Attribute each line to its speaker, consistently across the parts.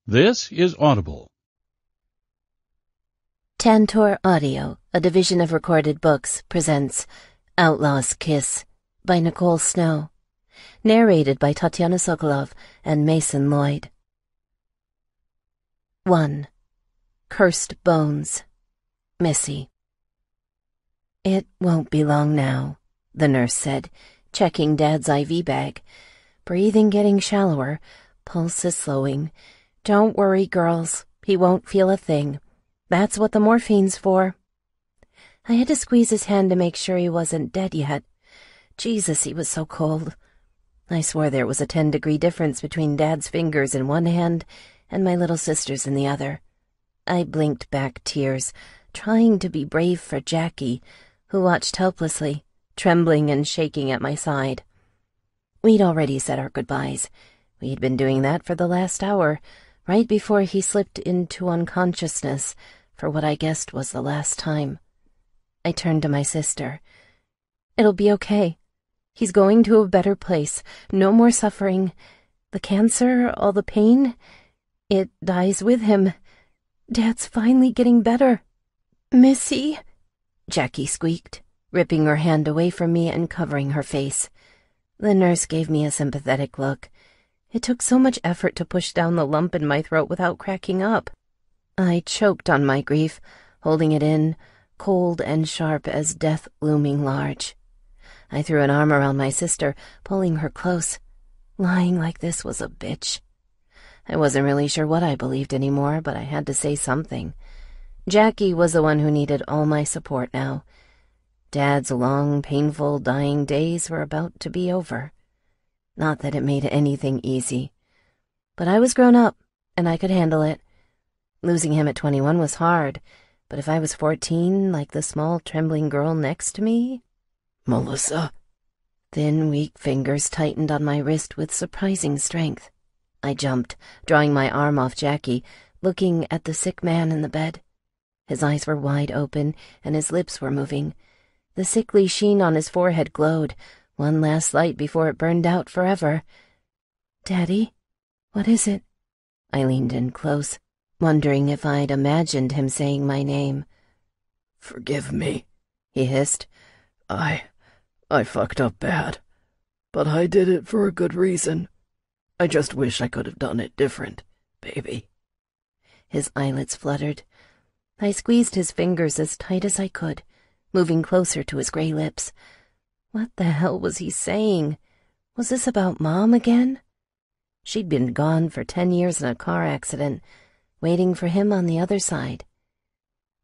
Speaker 1: This is Audible.
Speaker 2: Tantor Audio, a division of Recorded Books, presents Outlaw's Kiss by Nicole Snow, narrated by Tatiana Sokolov and Mason Lloyd. 1. Cursed Bones. Missy. "It won't be long now," the nurse said, checking Dad's IV bag. Breathing getting shallower, pulses slowing. "Don't worry, girls. He won't feel a thing. That's what the morphine's for." I had to squeeze his hand to make sure he wasn't dead yet. Jesus, he was so cold. I swore there was a 10-degree difference between Dad's fingers in one hand and my little sister's in the other. I blinked back tears, trying to be brave for Jackie, who watched helplessly, trembling and shaking at my side. We'd already said our goodbyes. We'd been doing that for the last hour, right before he slipped into unconsciousness for what I guessed was the last time. I turned to my sister. "It'll be okay. He's going to a better place. No more suffering. The cancer, all the pain, it dies with him. Dad's finally getting better." "Missy," Jackie squeaked, ripping her hand away from me and covering her face. The nurse gave me a sympathetic look. It took so much effort to push down the lump in my throat without cracking up. I choked on my grief, holding it in, cold and sharp as death looming large. I threw an arm around my sister, pulling her close. Lying like this was a bitch. I wasn't really sure what I believed anymore, but I had to say something. Jackie was the one who needed all my support now. Dad's long, painful, dying days were about to be over. Not that it made anything easy. But I was grown up, and I could handle it. Losing him at 21 was hard, but if I was 14, like the small, trembling girl next to me... "Melissa." Thin, weak fingers tightened on my wrist with surprising strength. I jumped, drawing my arm off Jackie, looking at the sick man in the bed. His eyes were wide open, and his lips were moving. The sickly sheen on his forehead glowed, one last light before it burned out forever. "Daddy, what is it?" I leaned in close, wondering if I'd imagined him saying my name.
Speaker 3: "Forgive me,"
Speaker 2: he hissed.
Speaker 3: I fucked up bad, but I did it for a good reason. I just wish I could have done it different, baby."
Speaker 2: His eyelids fluttered. I squeezed his fingers as tight as I could, moving closer to his gray lips. What the hell was he saying? Was this about Mom again? She'd been gone for 10 years in a car accident, waiting for him on the other side.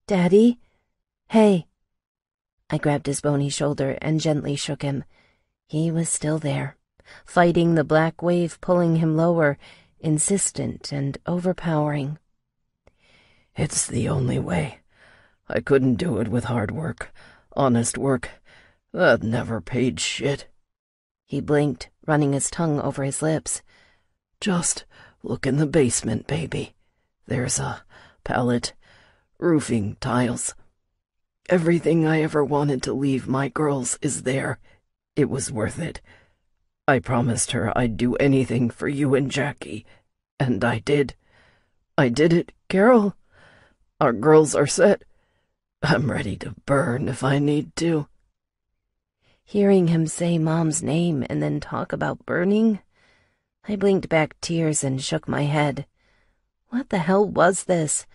Speaker 2: "Daddy? Hey." I grabbed his bony shoulder and gently shook him. He was still there, fighting the black wave pulling him lower, insistent and overpowering.
Speaker 3: "It's the only way. I couldn't do it with hard work, honest work. That never paid shit."
Speaker 2: He blinked, running his tongue over his lips.
Speaker 3: "Just look in the basement, baby. There's a pallet, roofing, tiles. Everything I ever wanted to leave my girls is there. It was worth it. I promised her I'd do anything for you and Jackie, and I did. I did it, Carol. Our girls are set. I'm ready to burn if I need to."
Speaker 2: Hearing him say Mom's name and then talk about burning, I blinked back tears and shook my head. What the hell was this?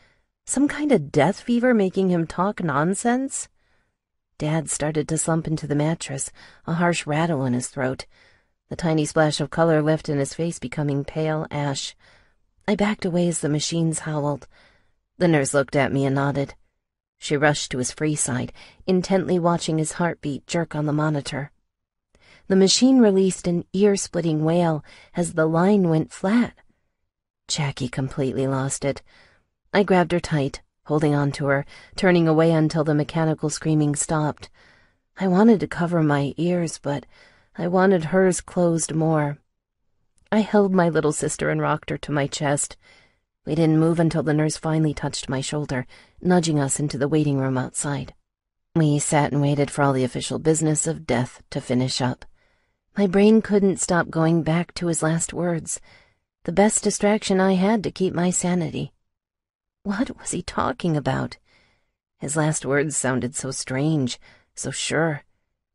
Speaker 2: Some kind of death fever making him talk nonsense? Dad started to slump into the mattress, a harsh rattle in his throat. The tiny splash of color left in his face becoming pale ash. I backed away as the machines howled. The nurse looked at me and nodded. She rushed to his free side, intently watching his heartbeat jerk on the monitor. The machine released an ear-splitting wail as the line went flat. Jackie completely lost it. I grabbed her tight, holding on to her, turning away until the mechanical screaming stopped. I wanted to cover my ears, but I wanted hers closed more. I held my little sister and rocked her to my chest. We didn't move until the nurse finally touched my shoulder, nudging us into the waiting room outside. We sat and waited for all the official business of death to finish up. My brain couldn't stop going back to his last words. the best distraction I had to keep my sanity. What was he talking about? His last words sounded so strange, so sure,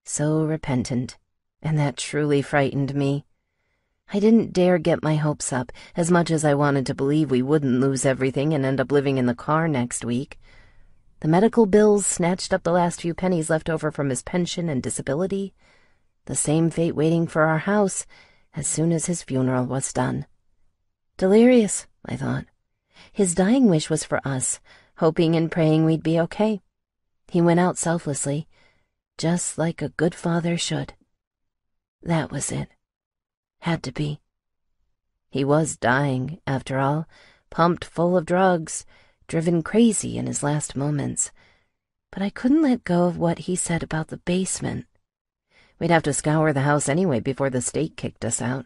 Speaker 2: so repentant, and that truly frightened me. I didn't dare get my hopes up, as much as I wanted to believe we wouldn't lose everything and end up living in the car next week. The medical bills snatched up the last few pennies left over from his pension and disability. The same fate waiting for our house as soon as his funeral was done. Delirious, I thought. His dying wish was for us, hoping and praying we'd be okay. He went out selflessly, just like a good father should. That was it. Had to be. He was dying, after all, pumped full of drugs, driven crazy in his last moments. But I couldn't let go of what he said about the basement. We'd have to scour the house anyway before the state kicked us out.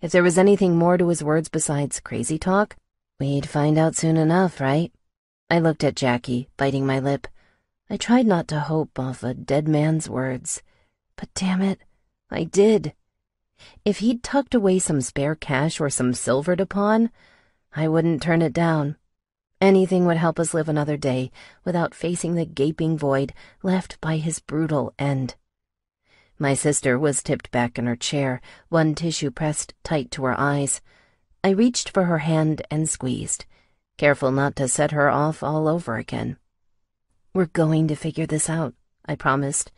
Speaker 2: If there was anything more to his words besides crazy talk, we'd find out soon enough, right? I looked at Jackie, biting my lip. I tried not to hope off a dead man's words. But damn it, I did. If he'd tucked away some spare cash or some silver to pawn, I wouldn't turn it down. Anything would help us live another day without facing the gaping void left by his brutal end. My sister was tipped back in her chair, one tissue pressed tight to her eyes. I reached for her hand and squeezed, careful not to set her off all over again. "We're going to figure this out," I promised.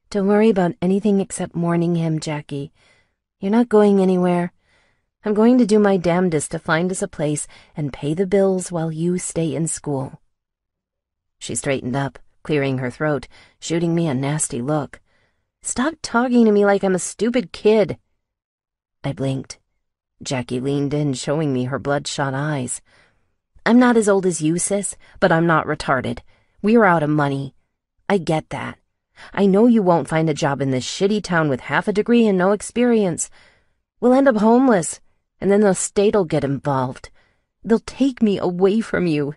Speaker 2: "Don't worry about anything except mourning him, Jackie. You're not going anywhere. I'm going to do my damnedest to find us a place and pay the bills while you stay in school." She straightened up, clearing her throat, shooting me a nasty look. "Stop talking to me like I'm a stupid kid." I blinked. Jackie leaned in, showing me her bloodshot eyes. "I'm not as old as you, sis, but I'm not retarded. We're out of money. I get that. I know you won't find a job in this shitty town with half a degree and no experience. We'll end up homeless, and then the state'll get involved. They'll take me away from you,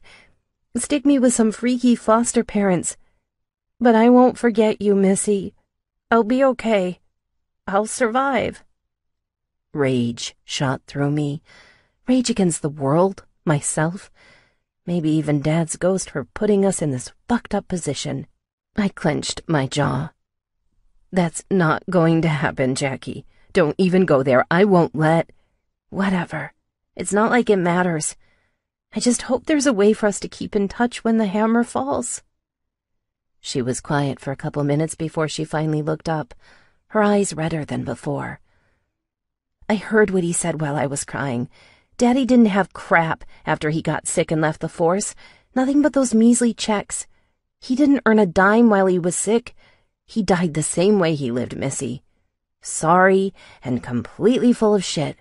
Speaker 2: stick me with some freaky foster parents. But I won't forget you, Missy. I'll be okay. I'll survive." Rage shot through me. Rage against the world, myself, maybe even Dad's ghost for putting us in this fucked up position. I clenched my jaw. "That's not going to happen, Jackie. Don't even go there. I won't let—" "Whatever. It's not like it matters. I just hope there's a way for us to keep in touch when the hammer falls." She was quiet for a couple minutes before she finally looked up, her eyes redder than before. "I heard what he said while I was crying. Daddy didn't have crap after he got sick and left the force. Nothing but those measly checks. He didn't earn a dime while he was sick. He died the same way he lived, Missy. Sorry and completely full of shit."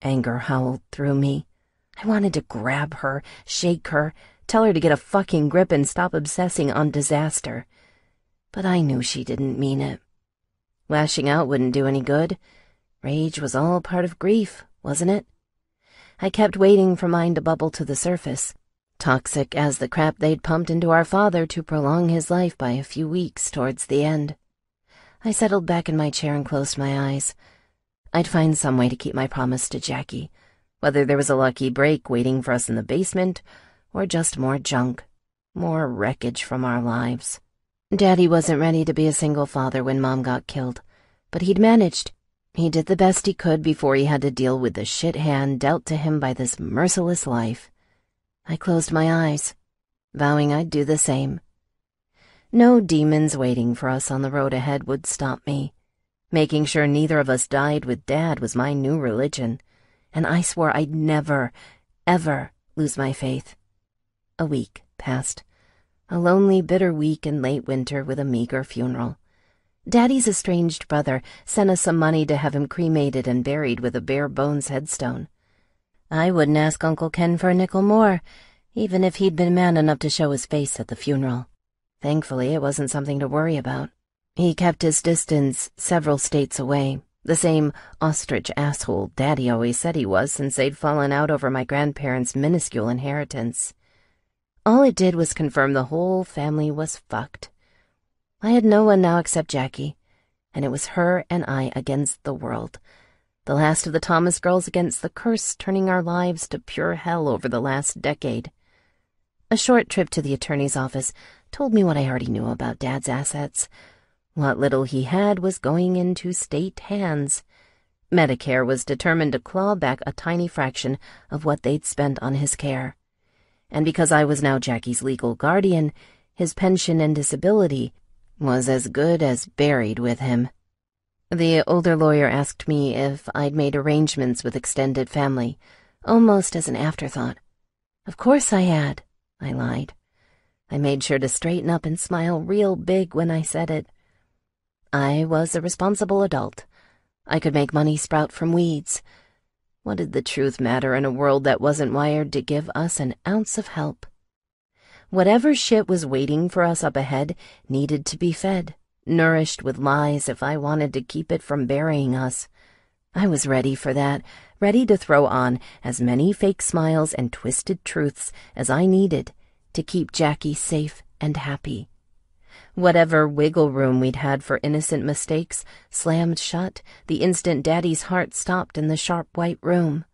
Speaker 2: Anger howled through me. I wanted to grab her, shake her, tell her to get a fucking grip and stop obsessing on disaster. But I knew she didn't mean it. Lashing out wouldn't do any good. Rage was all part of grief, wasn't it? I kept waiting for mine to bubble to the surface, toxic as the crap they'd pumped into our father to prolong his life by a few weeks towards the end. I settled back in my chair and closed my eyes. I'd find some way to keep my promise to Jackie, whether there was a lucky break waiting for us in the basement or just more junk, more wreckage from our lives. Daddy wasn't ready to be a single father when Mom got killed, but he'd managed. He did the best he could before he had to deal with the shit hand dealt to him by this merciless life. I closed my eyes, vowing I'd do the same. No demons waiting for us on the road ahead would stop me. Making sure neither of us died with Dad was my new religion, and I swore I'd never, ever lose my faith. A week passed, a lonely, bitter week in late winter with a meager funeral. Daddy's estranged brother sent us some money to have him cremated and buried with a bare-bones headstone. I wouldn't ask Uncle Ken for a nickel more, even if he'd been man enough to show his face at the funeral. Thankfully, it wasn't something to worry about. He kept his distance several states away, the same ostrich asshole Daddy always said he was since they'd fallen out over my grandparents' minuscule inheritance. All it did was confirm the whole family was fucked. I had no one now except Jackie, and it was her and I against the world. The last of the Thomas girls against the curse turning our lives to pure hell over the last decade. A short trip to the attorney's office told me what I already knew about Dad's assets. What little he had was going into state hands. Medicare was determined to claw back a tiny fraction of what they'd spent on his care. And because I was now Jackie's legal guardian, his pension and disability was as good as buried with him. The older lawyer asked me if I'd made arrangements with extended family, almost as an afterthought. Of course I had, I lied. I made sure to straighten up and smile real big when I said it. I was a responsible adult. I could make money sprout from weeds. What did the truth matter in a world that wasn't wired to give us an ounce of help? Whatever shit was waiting for us up ahead needed to be fed, nourished with lies if I wanted to keep it from burying us. I was ready for that, ready to throw on as many fake smiles and twisted truths as I needed to keep Jackie safe and happy. Whatever wiggle room we'd had for innocent mistakes slammed shut the instant Daddy's heart stopped in the sharp white room.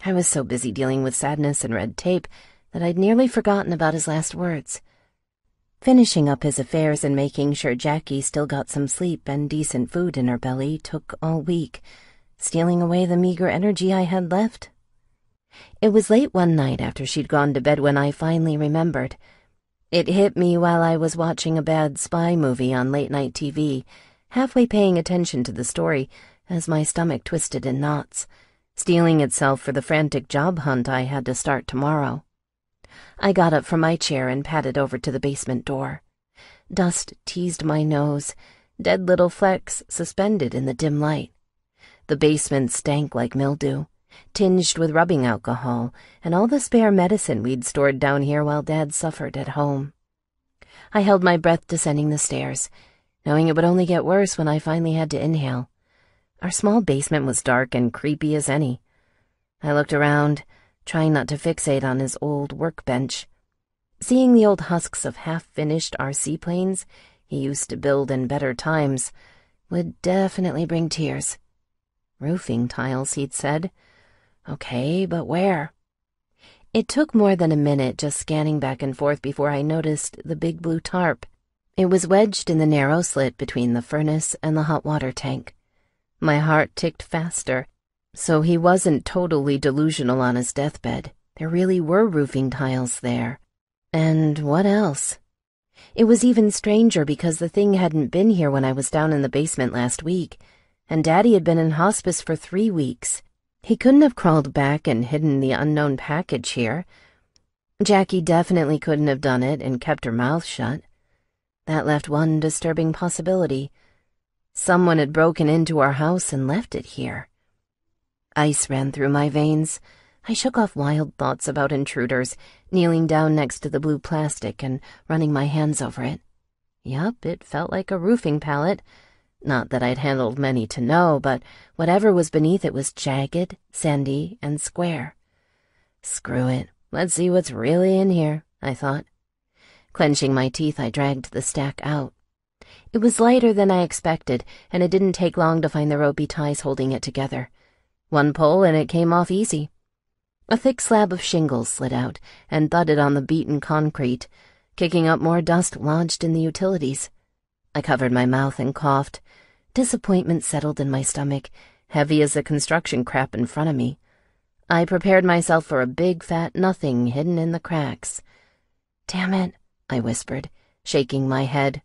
Speaker 2: I was so busy dealing with sadness and red tape that I'd nearly forgotten about his last words. Finishing up his affairs and making sure Jackie still got some sleep and decent food in her belly took all week, stealing away the meager energy I had left. It was late one night after she'd gone to bed when I finally remembered. It hit me while I was watching a bad spy movie on late-night TV, halfway paying attention to the story as my stomach twisted in knots, steeling itself for the frantic job hunt I had to start tomorrow. I got up from my chair and padded over to the basement door. Dust teased my nose, dead little flecks suspended in the dim light. The basement stank like mildew, tinged with rubbing alcohol and all the spare medicine we'd stored down here while Dad suffered at home. I held my breath descending the stairs, knowing it would only get worse when I finally had to inhale. Our small basement was dark and creepy as any. I looked around, trying not to fixate on his old workbench. Seeing the old husks of half-finished RC planes he used to build in better times would definitely bring tears. Roofing tiles, he'd said. Okay, but where? It took more than a minute just scanning back and forth before I noticed the big blue tarp. It was wedged in the narrow slit between the furnace and the hot water tank. My heart ticked faster. So he wasn't totally delusional on his deathbed. There really were roofing tiles there. And what else? It was even stranger because the thing hadn't been here when I was down in the basement last week, and Daddy had been in hospice for 3 weeks. He couldn't have crawled back and hidden the unknown package here. Jackie definitely couldn't have done it and kept her mouth shut. That left one disturbing possibility. Someone had broken into our house and left it here. Ice ran through my veins. I shook off wild thoughts about intruders, kneeling down next to the blue plastic and running my hands over it. Yup, it felt like a roofing pallet. Not that I'd handled many to know, but whatever was beneath it was jagged, sandy, and square. Screw it. Let's see what's really in here, I thought. Clenching my teeth, I dragged the stack out. It was lighter than I expected, and it didn't take long to find the ropey ties holding it together. One pull and it came off easy. A thick slab of shingles slid out and thudded on the beaten concrete, kicking up more dust lodged in the utilities. I covered my mouth and coughed. Disappointment settled in my stomach, heavy as the construction crap in front of me. I prepared myself for a big fat nothing hidden in the cracks. Damn it, I whispered, shaking my head.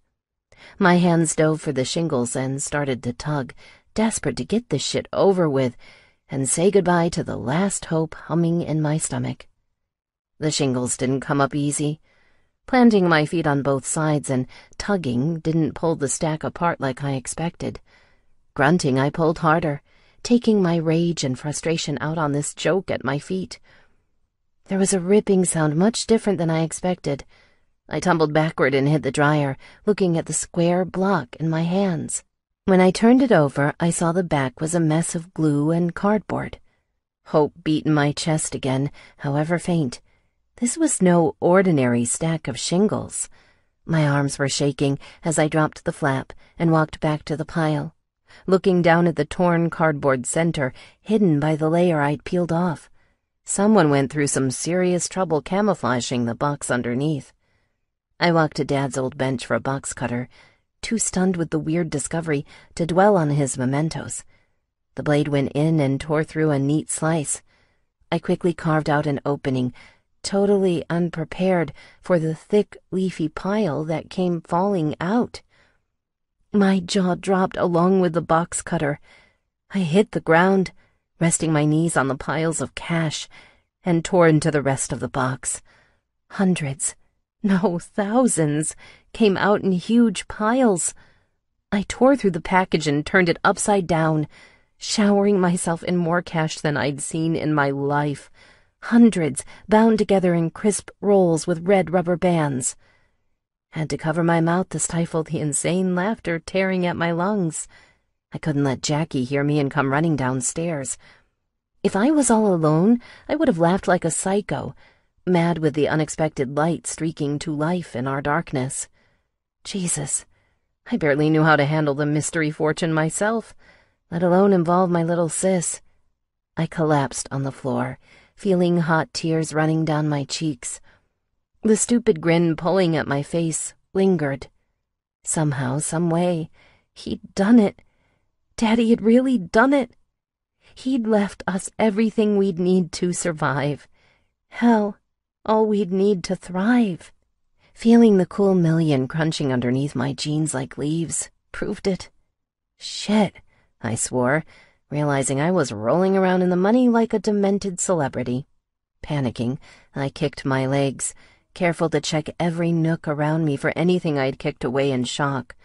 Speaker 2: My hands dove for the shingles and started to tug, desperate to get this shit over with and say goodbye to the last hope humming in my stomach. The shingles didn't come up easy. Planting my feet on both sides and tugging didn't pull the stack apart like I expected. Grunting, I pulled harder, taking my rage and frustration out on this joke at my feet. There was a ripping sound much different than I expected. I tumbled backward and hit the dryer, looking at the square block in my hands. When I turned it over, I saw the back was a mess of glue and cardboard. Hope beat in my chest again, however faint. This was no ordinary stack of shingles. My arms were shaking as I dropped the flap and walked back to the pile. looking down at the torn cardboard center hidden by the layer I'd peeled off. Someone went through some serious trouble camouflaging the box underneath. I walked to Dad's old bench for a box cutter, too stunned with the weird discovery to dwell on his mementos. The blade went in and tore through a neat slice. I quickly carved out an opening, totally unprepared for the thick, leafy pile that came falling out. My jaw dropped along with the box cutter. I hit the ground, resting my knees on the piles of cash, and tore into the rest of the box. Hundreds, no, thousands, came out in huge piles. I tore through the package and turned it upside down, showering myself in more cash than I'd seen in my life. Hundreds bound together in crisp rolls with red rubber bands. Had to cover my mouth to stifle the insane laughter tearing at my lungs. I couldn't let Jackie hear me and come running downstairs. If I was all alone, I would have laughed like a psycho, mad with the unexpected light streaking to life in our darkness. Jesus, I barely knew how to handle the mystery fortune myself, let alone involve my little sis. I collapsed on the floor, feeling hot tears running down my cheeks. The stupid grin pulling at my face lingered. Somehow, some way, he'd done it. Daddy had really done it. He'd left us everything we'd need to survive. Hell, all we'd need to thrive. Feeling the cool million crunching underneath my jeans like leaves proved it. Shit, I swore, realizing I was rolling around in the money like a demented celebrity. Panicking, I kicked my legs, careful to check every nook around me for anything I'd kicked away in shock.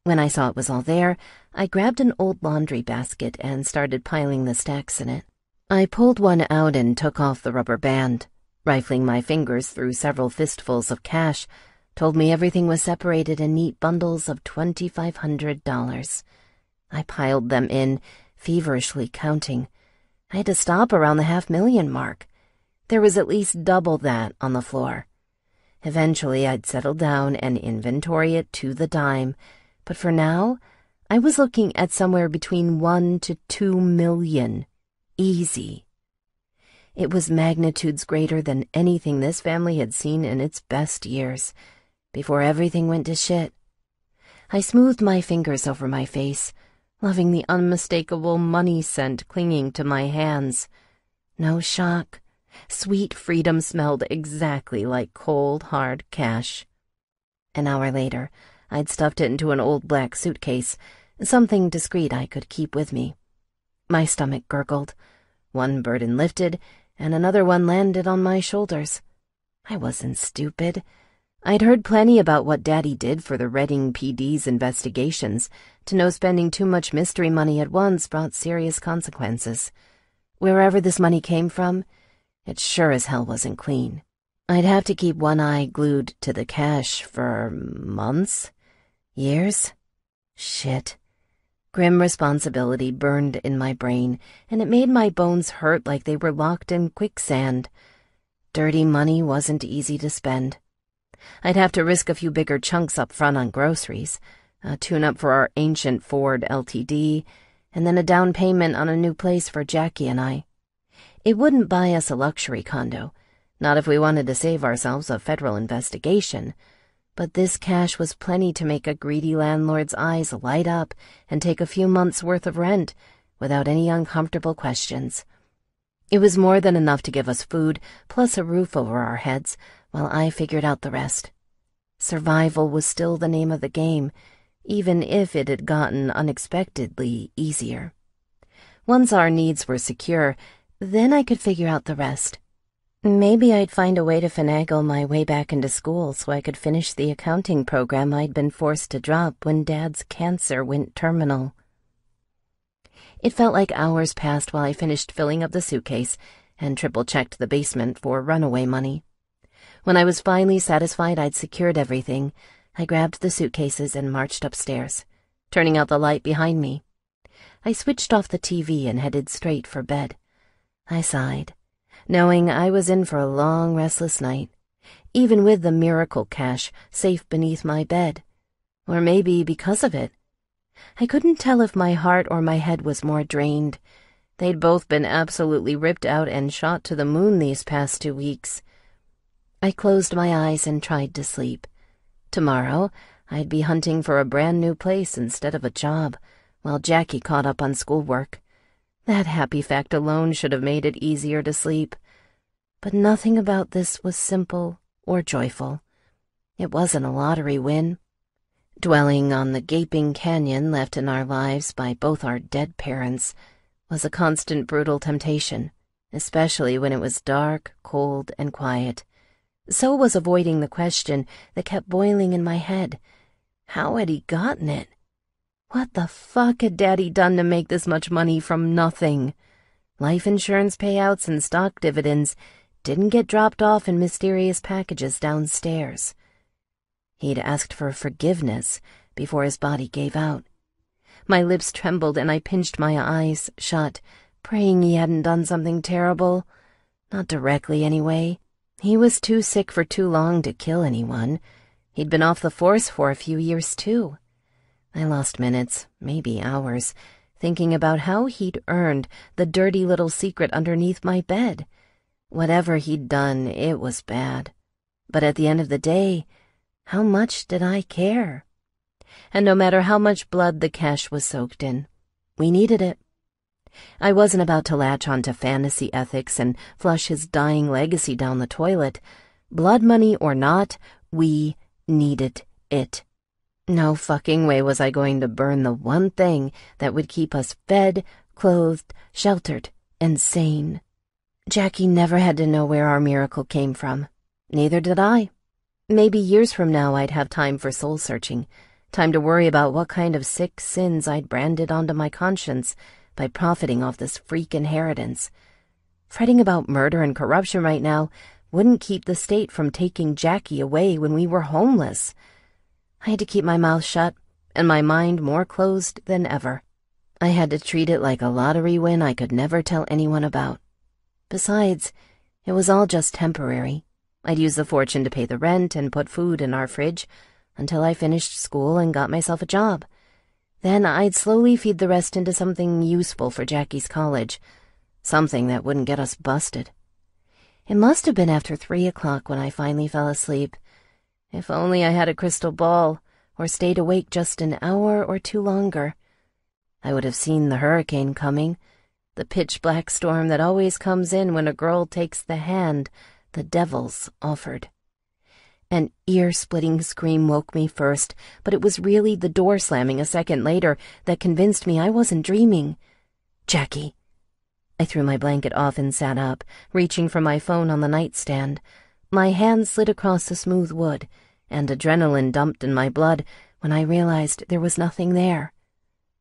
Speaker 2: When I saw it was all there, I grabbed an old laundry basket and started piling the stacks in it. I pulled one out and took off the rubber band. Rifling my fingers through several fistfuls of cash, told me everything was separated in neat bundles of $2,500. I piled them in, feverishly counting. I had to stop around the $500,000 mark. There was at least double that on the floor. Eventually, I'd settle down and inventory it to the dime, but for now, I was looking at somewhere between $1 to $2 million. Easy. It was magnitudes greater than anything this family had seen in its best years, before everything went to shit. I smoothed my fingers over my face, loving the unmistakable money scent clinging to my hands. No shock. Sweet freedom smelled exactly like cold, hard cash. An hour later, I'd stuffed it into an old black suitcase, something discreet I could keep with me. My stomach gurgled. One burden lifted, and another one landed on my shoulders. I wasn't stupid. I'd heard plenty about what Daddy did for the Reading PD's investigations, to know spending too much mystery money at once brought serious consequences. Wherever this money came from, it sure as hell wasn't clean. I'd have to keep one eye glued to the cash for months? Years? Shit. Grim responsibility burned in my brain, and it made my bones hurt like they were locked in quicksand. Dirty money wasn't easy to spend. I'd have to risk a few bigger chunks up front on groceries, a tune-up for our ancient Ford LTD, and then a down payment on a new place for Jackie and I. It wouldn't buy us a luxury condo, not if we wanted to save ourselves a federal investigation, but this cash was plenty to make a greedy landlord's eyes light up and take a few months' worth of rent without any uncomfortable questions. It was more than enough to give us food, plus a roof over our heads, while I figured out the rest. Survival was still the name of the game, even if it had gotten unexpectedly easier. Once our needs were secure, then I could figure out the rest. Maybe I'd find a way to finagle my way back into school so I could finish the accounting program I'd been forced to drop when Dad's cancer went terminal. It felt like hours passed while I finished filling up the suitcase and triple-checked the basement for runaway money. When I was finally satisfied I'd secured everything, I grabbed the suitcases and marched upstairs, turning out the light behind me. I switched off the TV and headed straight for bed. I sighed, knowing I was in for a long, restless night, even with the miracle cash safe beneath my bed. Or maybe because of it. I couldn't tell if my heart or my head was more drained. They'd both been absolutely ripped out and shot to the moon these past 2 weeks. I closed my eyes and tried to sleep. Tomorrow, I'd be hunting for a brand new place instead of a job, while Jackie caught up on schoolwork. That happy fact alone should have made it easier to sleep. But nothing about this was simple or joyful. It wasn't a lottery win. Dwelling on the gaping canyon left in our lives by both our dead parents was a constant brutal temptation, especially when it was dark, cold, and quiet. So was avoiding the question that kept boiling in my head. How had he gotten it? What the fuck had Daddy done to make this much money from nothing? Life insurance payouts and stock dividends didn't get dropped off in mysterious packages downstairs. He'd asked for forgiveness before his body gave out. My lips trembled and I pinched my eyes shut, praying he hadn't done something terrible. Not directly, anyway. He was too sick for too long to kill anyone. He'd been off the force for a few years, too. I lost minutes, maybe hours, thinking about how he'd earned the dirty little secret underneath my bed. Whatever he'd done, it was bad. But at the end of the day, how much did I care? And no matter how much blood the cash was soaked in, we needed it. I wasn't about to latch onto fantasy ethics and flush his dying legacy down the toilet. Blood money or not, we needed it. No fucking way was I going to burn the one thing that would keep us fed, clothed, sheltered, and sane. Jackie never had to know where our miracle came from. Neither did I. Maybe years from now I'd have time for soul-searching, time to worry about what kind of sick sins I'd branded onto my conscience by profiting off this freak inheritance. Fretting about murder and corruption right now wouldn't keep the state from taking Jackie away when we were homeless. I had to keep my mouth shut and my mind more closed than ever. I had to treat it like a lottery win I could never tell anyone about. Besides, it was all just temporary. I'd use the fortune to pay the rent and put food in our fridge until I finished school and got myself a job. Then I'd slowly feed the rest into something useful for Jackie's college, something that wouldn't get us busted. It must have been after 3 o'clock when I finally fell asleep. If only I had a crystal ball or stayed awake just an hour or 2 longer. I would have seen the hurricane coming, the pitch-black storm that always comes in when a girl takes the hand the devil's offered. An ear-splitting scream woke me first, but it was really the door slamming a second later that convinced me I wasn't dreaming. Jackie. I threw my blanket off and sat up, reaching for my phone on the nightstand. My hand slid across the smooth wood, and adrenaline dumped in my blood when I realized there was nothing there.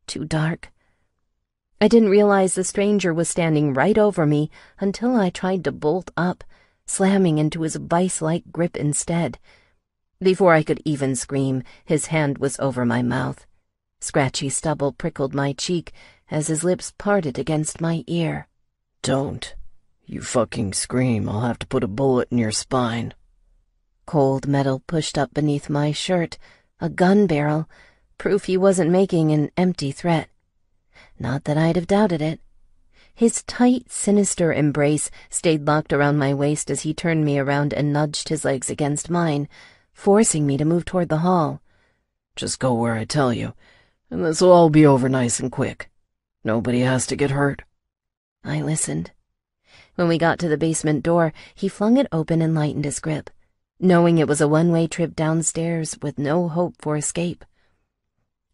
Speaker 2: Too dark. I didn't realize the stranger was standing right over me until I tried to bolt up, slamming into his vice-like grip instead. Before I could even scream, his hand was over my mouth. Scratchy stubble prickled my cheek as his lips parted against my ear.
Speaker 3: Don't. You fucking scream, I'll have to put a bullet in your spine.
Speaker 2: Cold metal pushed up beneath my shirt, a gun barrel, proof he wasn't making an empty threat. Not that I'd have doubted it. His tight, sinister embrace stayed locked around my waist as he turned me around and nudged his legs against mine, forcing me to move toward the hall.
Speaker 3: Just go where I tell you, and this will all be over nice and quick. Nobody has to get hurt.
Speaker 2: I listened. When we got to the basement door, he flung it open and lightened his grip, knowing it was a one-way trip downstairs with no hope for escape.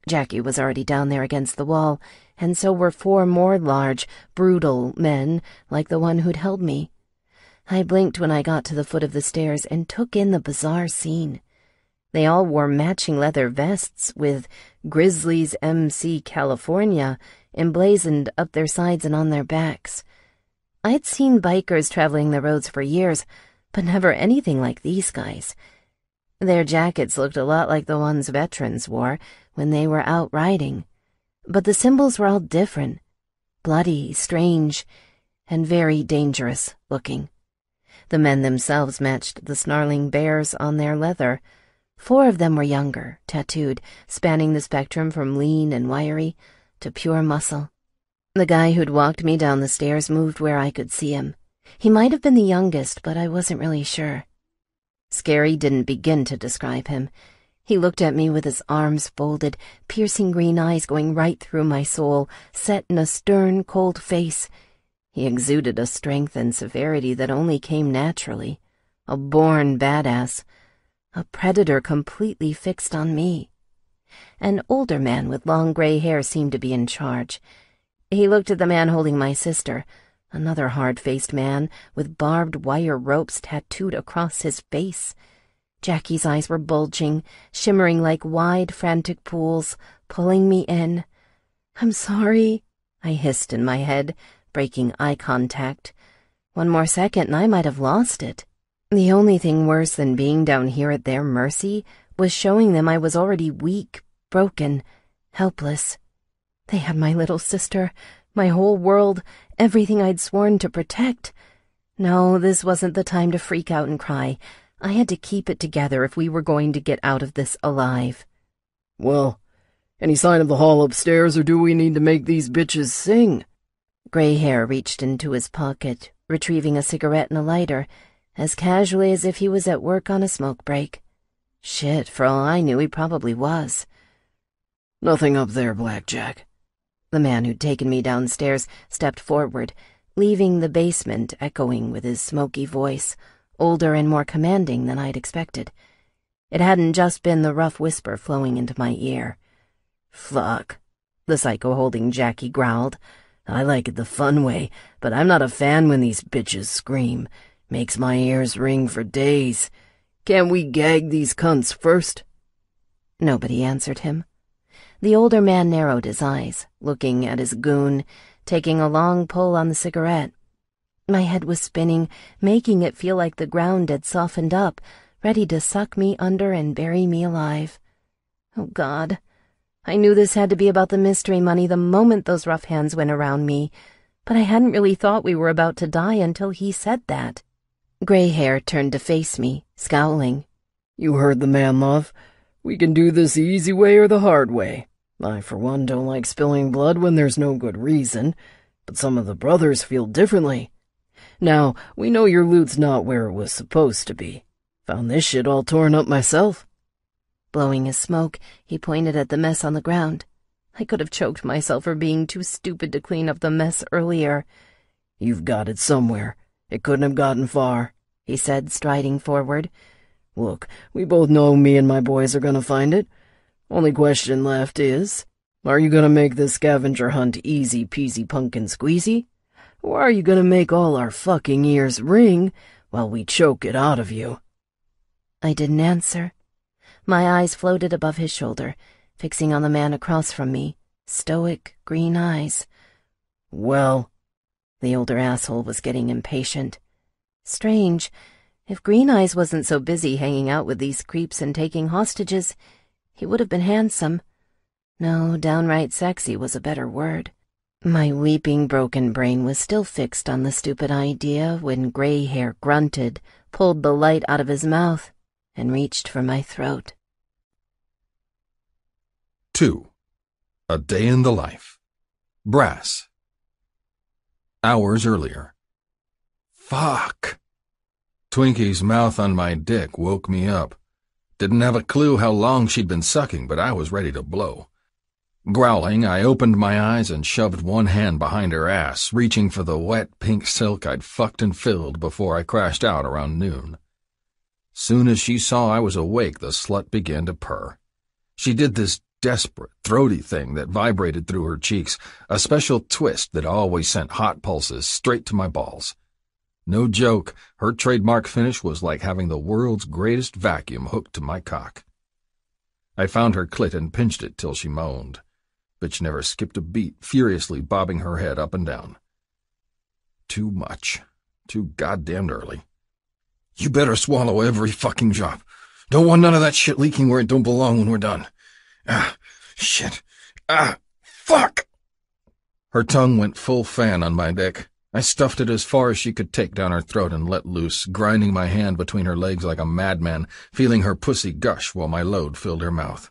Speaker 2: Jackie was already down there against the wall, and so were 4 more large, brutal men like the one who'd held me. I blinked when I got to the foot of the stairs and took in the bizarre scene. They all wore matching leather vests with Grizzlies MC California emblazoned up their sides and on their backs. I'd seen bikers traveling the roads for years, but never anything like these guys. Their jackets looked a lot like the ones veterans wore when they were out riding, but the symbols were all different, bloody, strange, and very dangerous looking. The men themselves matched the snarling bears on their leather, 4 of them were younger, tattooed, spanning the spectrum from lean and wiry to pure muscle. The guy who'd walked me down the stairs moved where I could see him. He might have been the youngest, but I wasn't really sure. Scary didn't begin to describe him. He looked at me with his arms folded, piercing green eyes going right through my soul, set in a stern, cold face. He exuded a strength and severity that only came naturally. A born badass. A predator completely fixed on me. An older man with long gray hair seemed to be in charge. He looked at the man holding my sister, another hard-faced man with barbed wire ropes tattooed across his face. Jackie's eyes were bulging, shimmering like wide, frantic pools, pulling me in. "I'm sorry," I hissed in my head, breaking eye contact. One more second and I might have lost it. The only thing worse than being down here at their mercy was showing them I was already weak, broken, helpless. They had my little sister, my whole world, everything I'd sworn to protect. No, this wasn't the time to freak out and cry. I had to keep it together if we were going to get out of this alive.
Speaker 3: "Well, any sign of the hall upstairs, or do we need to make these bitches sing?"
Speaker 2: Gray hair reached into his pocket, retrieving a cigarette and a lighter, as casually as if he was at work on a smoke break. Shit, for all I knew, he probably was.
Speaker 3: "Nothing up there, Blackjack."
Speaker 2: The man who'd taken me downstairs stepped forward, leaving the basement echoing with his smoky voice, older and more commanding than I'd expected. It hadn't just been the rough whisper flowing into my ear. "Fuck," the psycho holding Jackie growled. "I like it the fun way, but I'm not a fan when these bitches scream. Makes my ears ring for days. Can't we gag these cunts first?" Nobody answered him. The older man narrowed his eyes, looking at his goon, taking a long pull on the cigarette. My head was spinning, making it feel like the ground had softened up, ready to suck me under and bury me alive. Oh, God. I knew this had to be about the mystery money the moment those rough hands went around me, but I hadn't really thought we were about to die until he said that. Gray hair turned to face me, scowling.
Speaker 3: "You heard the man, love. We can do this the easy way or the hard way. I, for one, don't like spilling blood when there's no good reason, but some of the brothers feel differently. Now, we know your loot's not where it was supposed to be. Found this shit all torn up myself." Blowing his smoke, he pointed at the mess on the ground. I could have choked myself for being too stupid to clean up the mess earlier. "You've got it somewhere. It couldn't have gotten far," he said, striding forward. "Look, we both know me and my boys are gonna find it. Only question left is, are you gonna make this scavenger hunt easy peasy pumpkin squeezy? Or are you gonna make all our fucking ears ring while we choke it out of you?" I didn't answer. My eyes floated above his shoulder, fixing on the man across from me, stoic green eyes. "Well," the older asshole was getting impatient. Strange. If Green Eyes wasn't so busy hanging out with these creeps and taking hostages, he would have been handsome. No, downright sexy was a better word. My weeping, broken brain was still fixed on the stupid idea when Gray Hair grunted, pulled the light out of his mouth, and reached for my throat.
Speaker 1: 2. A Day in the Life. Brass. Hours earlier. Fuck. Twinkie's mouth on my dick woke me up. Didn't have a clue how long she'd been sucking, but I was ready to blow. Growling, I opened my eyes and shoved one hand behind her ass, reaching for the wet pink silk I'd fucked and filled before I crashed out around noon. Soon as she saw I was awake, the slut began to purr. She did this desperate, throaty thing that vibrated through her cheeks, a special twist that always sent hot pulses straight to my balls. No joke, her trademark finish was like having the world's greatest vacuum hooked to my cock. I found her clit and pinched it till she moaned. Bitch never skipped a beat, furiously bobbing her head up and down. Too much. Too goddamned early. You better swallow every fucking drop. Don't want none of that shit leaking where it don't belong when we're done. Ah, shit. Ah, fuck! Her tongue went full fan on my dick. I stuffed it as far as she could take down her throat and let loose, grinding my hand between her legs like a madman, feeling her pussy gush while my load filled her mouth.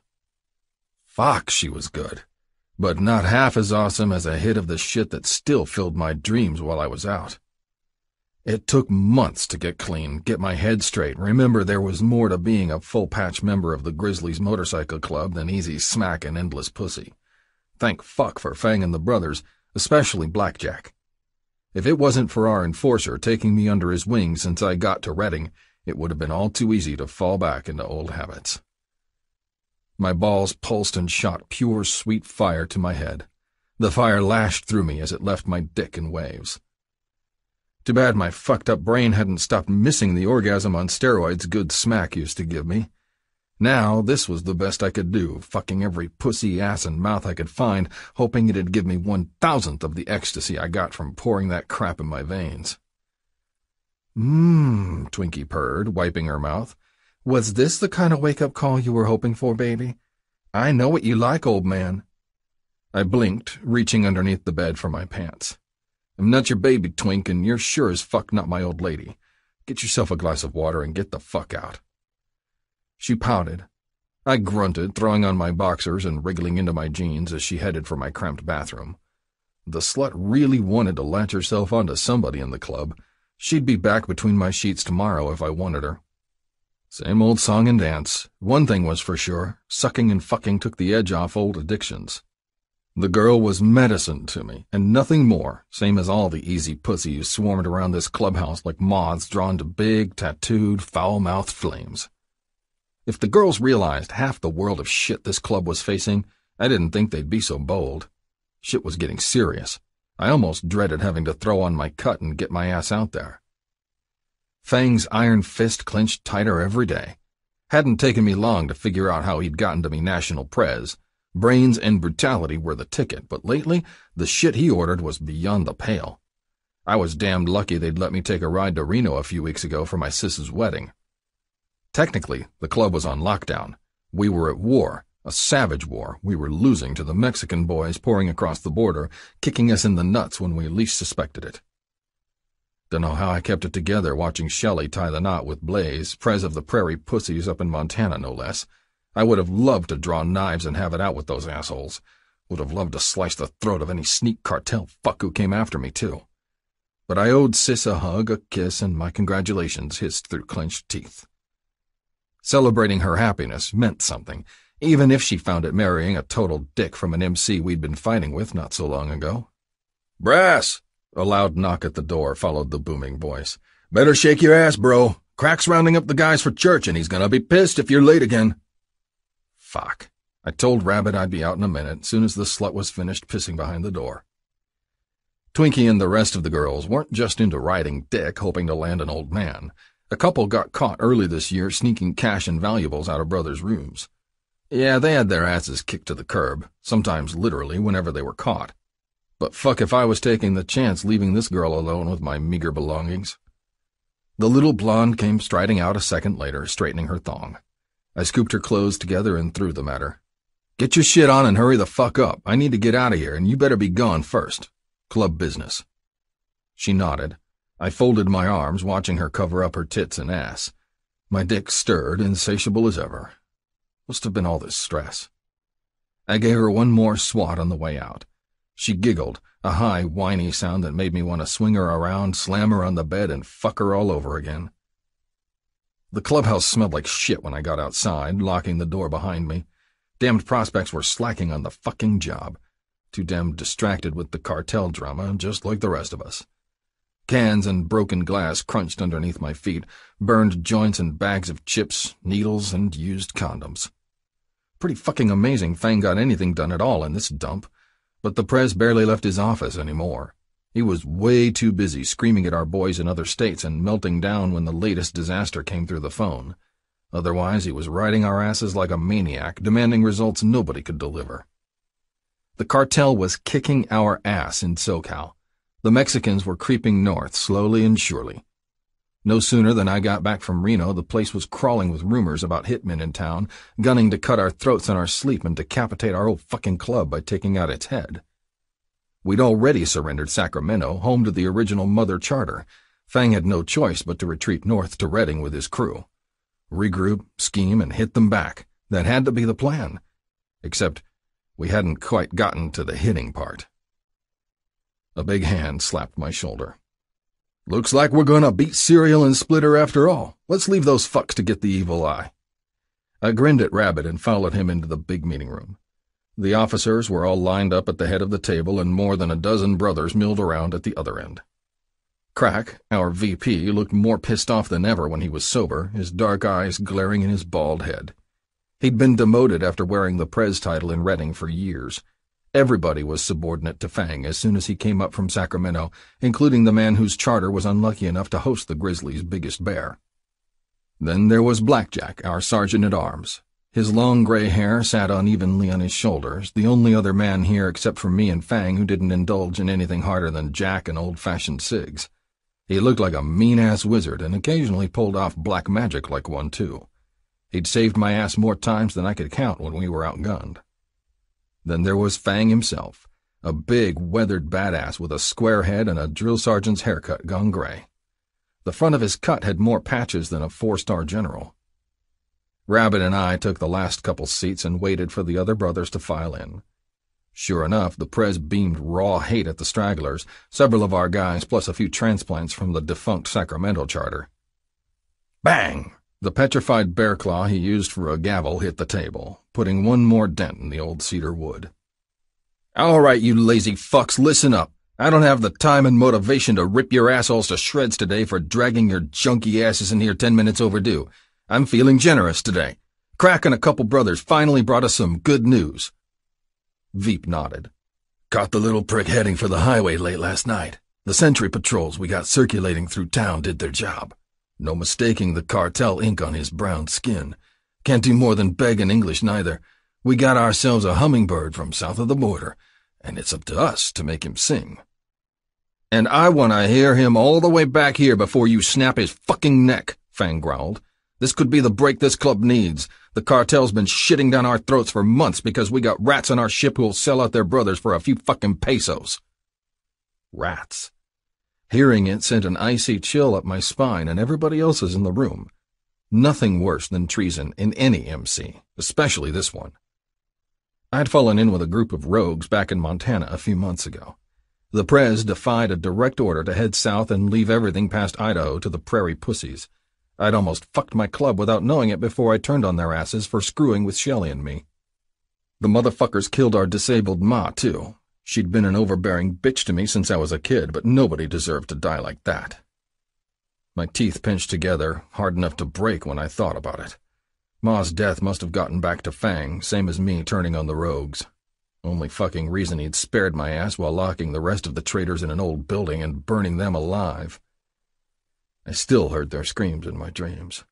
Speaker 1: Fuck, she was good, but not half as awesome as a hit of the shit that still filled my dreams while I was out. It took months to get clean, get my head straight, remember there was more to being a full-patch member of the Grizzlies motorcycle club than easy smack and endless pussy. Thank fuck for Fang and the brothers, especially Blackjack. If it wasn't for our enforcer taking me under his wing since I got to Redding, it would have been all too easy to fall back into old habits. My balls pulsed and shot pure, sweet fire to my head. The fire lashed through me as it left my dick in waves. Too bad my fucked-up brain hadn't stopped missing the orgasm on steroids good smack used to give me. Now, this was the best I could do, fucking every pussy, ass, and mouth I could find, hoping it'd give me 1,000th of the ecstasy I got from pouring that crap in my veins. Twinkie purred, wiping her mouth. Was this the kind of wake-up call you were hoping for, baby? I know what you like, old man. I blinked, reaching underneath the bed for my pants. I'm not your baby, Twink, and you're sure as fuck not my old lady. Get yourself a glass of water and get the fuck out. She pouted. I grunted, throwing on my boxers and wriggling into my jeans as she headed for my cramped bathroom. The slut really wanted to latch herself onto somebody in the club. She'd be back between my sheets tomorrow if I wanted her. Same old song and dance. One thing was for sure, sucking and fucking took the edge off old addictions. The girl was medicine to me, and nothing more, same as all the easy pussy who swarmed around this clubhouse like moths drawn to big, tattooed, foul-mouthed flames. If the girls realized half the world of shit this club was facing, I didn't think they'd be so bold. Shit was getting serious. I almost dreaded having to throw on my cut and get my ass out there. Fang's iron fist clenched tighter every day. Hadn't taken me long to figure out how he'd gotten to be national prez. Brains and brutality were the ticket, but lately, the shit he ordered was beyond the pale. I was damned lucky they'd let me take a ride to Reno a few weeks ago for my sis's wedding. Technically, the club was on lockdown. We were at war, a savage war we were losing to the Mexican boys pouring across the border, kicking us in the nuts when we least suspected it. Dunno how I kept it together watching Shelley tie the knot with Blaze, prez of the prairie pussies up in Montana no less. I would have loved to draw knives and have it out with those assholes. Would have loved to slice the throat of any sneak cartel fuck who came after me, too. But I owed Sis a hug, a kiss, and my congratulations hissed through clenched teeth. Celebrating her happiness meant something, even if she found it marrying a total dick from an MC we'd been fighting with not so long ago. "Brass!" A loud knock at the door followed the booming voice. "Better shake your ass, bro. Crack's rounding up the guys for church, and he's gonna be pissed if you're late again." Fuck. I told Rabbit I'd be out in a minute, soon as the slut was finished pissing behind the door. Twinkie and the rest of the girls weren't just into riding dick, hoping to land an old man. A couple got caught early this year sneaking cash and valuables out of brothers' rooms. Yeah, they had their asses kicked to the curb, sometimes literally whenever they were caught. But fuck if I was taking the chance leaving this girl alone with my meager belongings. The little blonde came striding out a second later, straightening her thong. I scooped her clothes together and threw them at her. "Get your shit on and hurry the fuck up. I need to get out of here, and you better be gone first. Club business." She nodded. I folded my arms, watching her cover up her tits and ass. My dick stirred, insatiable as ever. Must have been all this stress. I gave her one more swat on the way out. She giggled, a high, whiny sound that made me want to swing her around, slam her on the bed, and fuck her all over again. The clubhouse smelled like shit when I got outside, locking the door behind me. Damned prospects were slacking on the fucking job. Too damned distracted with the cartel drama, just like the rest of us. Cans and broken glass crunched underneath my feet, burned joints and bags of chips, needles, and used condoms. Pretty fucking amazing Fang got anything done at all in this dump, but the prez barely left his office anymore. He was way too busy screaming at our boys in other states and melting down when the latest disaster came through the phone. Otherwise, he was riding our asses like a maniac, demanding results nobody could deliver. The cartel was kicking our ass in SoCal. The Mexicans were creeping north, slowly and surely. No sooner than I got back from Reno, the place was crawling with rumors about hitmen in town, gunning to cut our throats in our sleep and decapitate our whole fucking club by taking out its head. We'd already surrendered Sacramento, home to the original Mother Charter. Fang had no choice but to retreat north to Redding with his crew. Regroup, scheme, and hit them back. That had to be the plan. Except we hadn't quite gotten to the hitting part. A big hand slapped my shoulder. "Looks like we're gonna beat Serial and Splitter after all. Let's leave those fucks to get the evil eye." I grinned at Rabbit and followed him into the big meeting room. The officers were all lined up at the head of the table, and more than a dozen brothers milled around at the other end. Crack, our VP, looked more pissed off than ever when he was sober, his dark eyes glaring in his bald head. He'd been demoted after wearing the Prez title in Redding for years. Everybody was subordinate to Fang as soon as he came up from Sacramento, including the man whose charter was unlucky enough to host the Grizzlies' biggest bear. Then there was Blackjack, our sergeant-at-arms. His long gray hair sat unevenly on his shoulders, the only other man here except for me and Fang who didn't indulge in anything harder than Jack and old-fashioned cigs. He looked like a mean-ass wizard and occasionally pulled off black magic like one, too. He'd saved my ass more times than I could count when we were outgunned. Then there was Fang himself, a big, weathered badass with a square head and a drill sergeant's haircut gone gray. The front of his cut had more patches than a 4-star general. Rabbit and I took the last couple seats and waited for the other brothers to file in. Sure enough, the Prez beamed raw hate at the stragglers, several of our guys plus a few transplants from the defunct Sacramento charter. Bang! The petrified bear claw he used for a gavel hit the table, putting one more dent in the old cedar wood. "All right, you lazy fucks, listen up. I don't have the time and motivation to rip your assholes to shreds today for dragging your junky asses in here 10 minutes overdue. I'm feeling generous today. Crack and a couple brothers finally brought us some good news." Veep nodded. "Caught the little prick heading for the highway late last night. The sentry patrols we got circulating through town did their job. No mistaking the cartel ink on his brown skin. Can't do more than beg in English neither. We got ourselves a hummingbird from south of the border, and it's up to us to make him sing." "And I want to hear him all the way back here before you snap his fucking neck," Fang growled. "This could be the break this club needs. The cartel's been shitting down our throats for months because we got rats on our ship who'll sell out their brothers for a few fucking pesos." Rats. Hearing it sent an icy chill up my spine and everybody else's in the room. Nothing worse than treason in any MC, especially this one. I'd fallen in with a group of rogues back in Montana a few months ago. The Prez defied a direct order to head south and leave everything past Idaho to the prairie pussies. I'd almost fucked my club without knowing it before I turned on their asses for screwing with Shelley and me. The motherfuckers killed our disabled ma, too. She'd been an overbearing bitch to me since I was a kid, but nobody deserved to die like that. My teeth pinched together, hard enough to break when I thought about it. Ma's death must have gotten back to Fang, same as me turning on the rogues. Only fucking reason he'd spared my ass while locking the rest of the traitors in an old building and burning them alive. I still heard their screams in my dreams.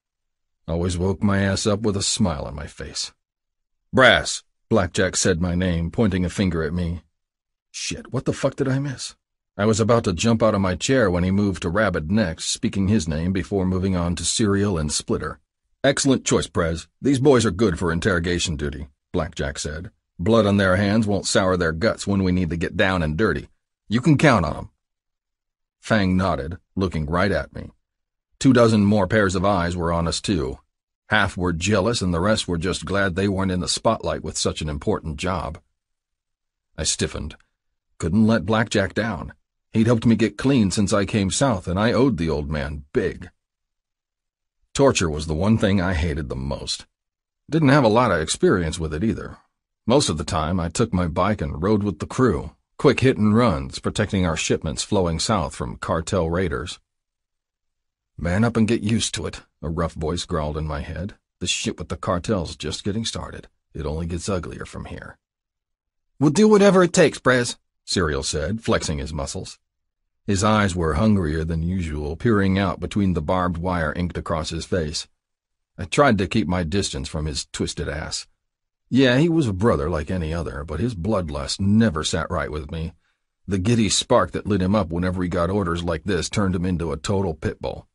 Speaker 1: Always woke my ass up with a smile on my face. "Brass," Blackjack said my name, pointing a finger at me. Shit, what the fuck did I miss? I was about to jump out of my chair when he moved to Rabbit next, speaking his name before moving on to Serial and Splitter. "Excellent choice, Prez. These boys are good for interrogation duty," Blackjack said. "Blood on their hands won't sour their guts when we need to get down and dirty. You can count on them." Fang nodded, looking right at me. 24 more pairs of eyes were on us, too. Half were jealous and the rest were just glad they weren't in the spotlight with such an important job. I stiffened. Couldn't let Blackjack down. He'd helped me get clean since I came south, and I owed the old man big. Torture was the one thing I hated the most. Didn't have a lot of experience with it either. Most of the time, I took my bike and rode with the crew, quick hit and runs, protecting our shipments flowing south from cartel raiders. "Man up and get used to it," a rough voice growled in my head. "This shit with the cartel's just getting started. It only gets uglier from here." "We'll do whatever it takes, Prez," Serial said, flexing his muscles. His eyes were hungrier than usual, peering out between the barbed wire inked across his face. I tried to keep my distance from his twisted ass. Yeah, he was a brother like any other, but his bloodlust never sat right with me. The giddy spark that lit him up whenever he got orders like this turned him into a total pit bull.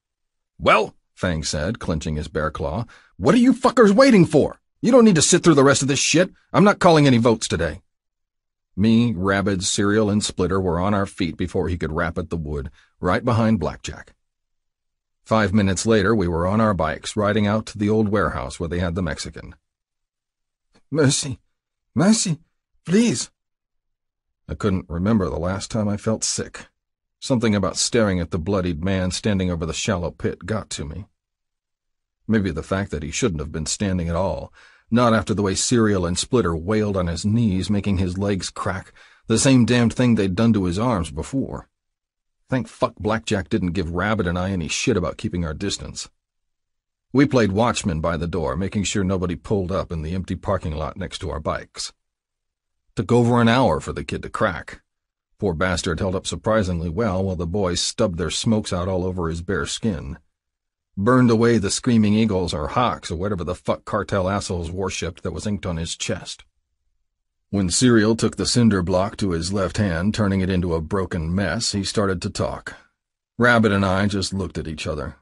Speaker 1: "Well," Fang said, clenching his bear claw, "what are you fuckers waiting for? You don't need to sit through the rest of this shit. I'm not calling any votes today." Me, Rabbit, Cereal, and Splitter were on our feet before he could rap at the wood, right behind Blackjack. 5 minutes later, we were on our bikes, riding out to the old warehouse where they had the Mexican. "Mercy, mercy, please." I couldn't remember the last time I felt sick. Something about staring at the bloodied man standing over the shallow pit got to me. Maybe the fact that he shouldn't have been standing at all, not after the way Cereal and Splitter wailed on his knees, making his legs crack, the same damned thing they'd done to his arms before. Thank fuck Blackjack didn't give Rabbit and I any shit about keeping our distance. We played watchman by the door, making sure nobody pulled up in the empty parking lot next to our bikes. Took over an hour for the kid to crack. Poor bastard held up surprisingly well while the boys stubbed their smokes out all over his bare skin. Burned away the screaming eagles or hawks or whatever the fuck cartel assholes worshipped that was inked on his chest. When Cereal took the cinder block to his left hand, turning it into a broken mess, he started to talk. Rabbit and I just looked at each other.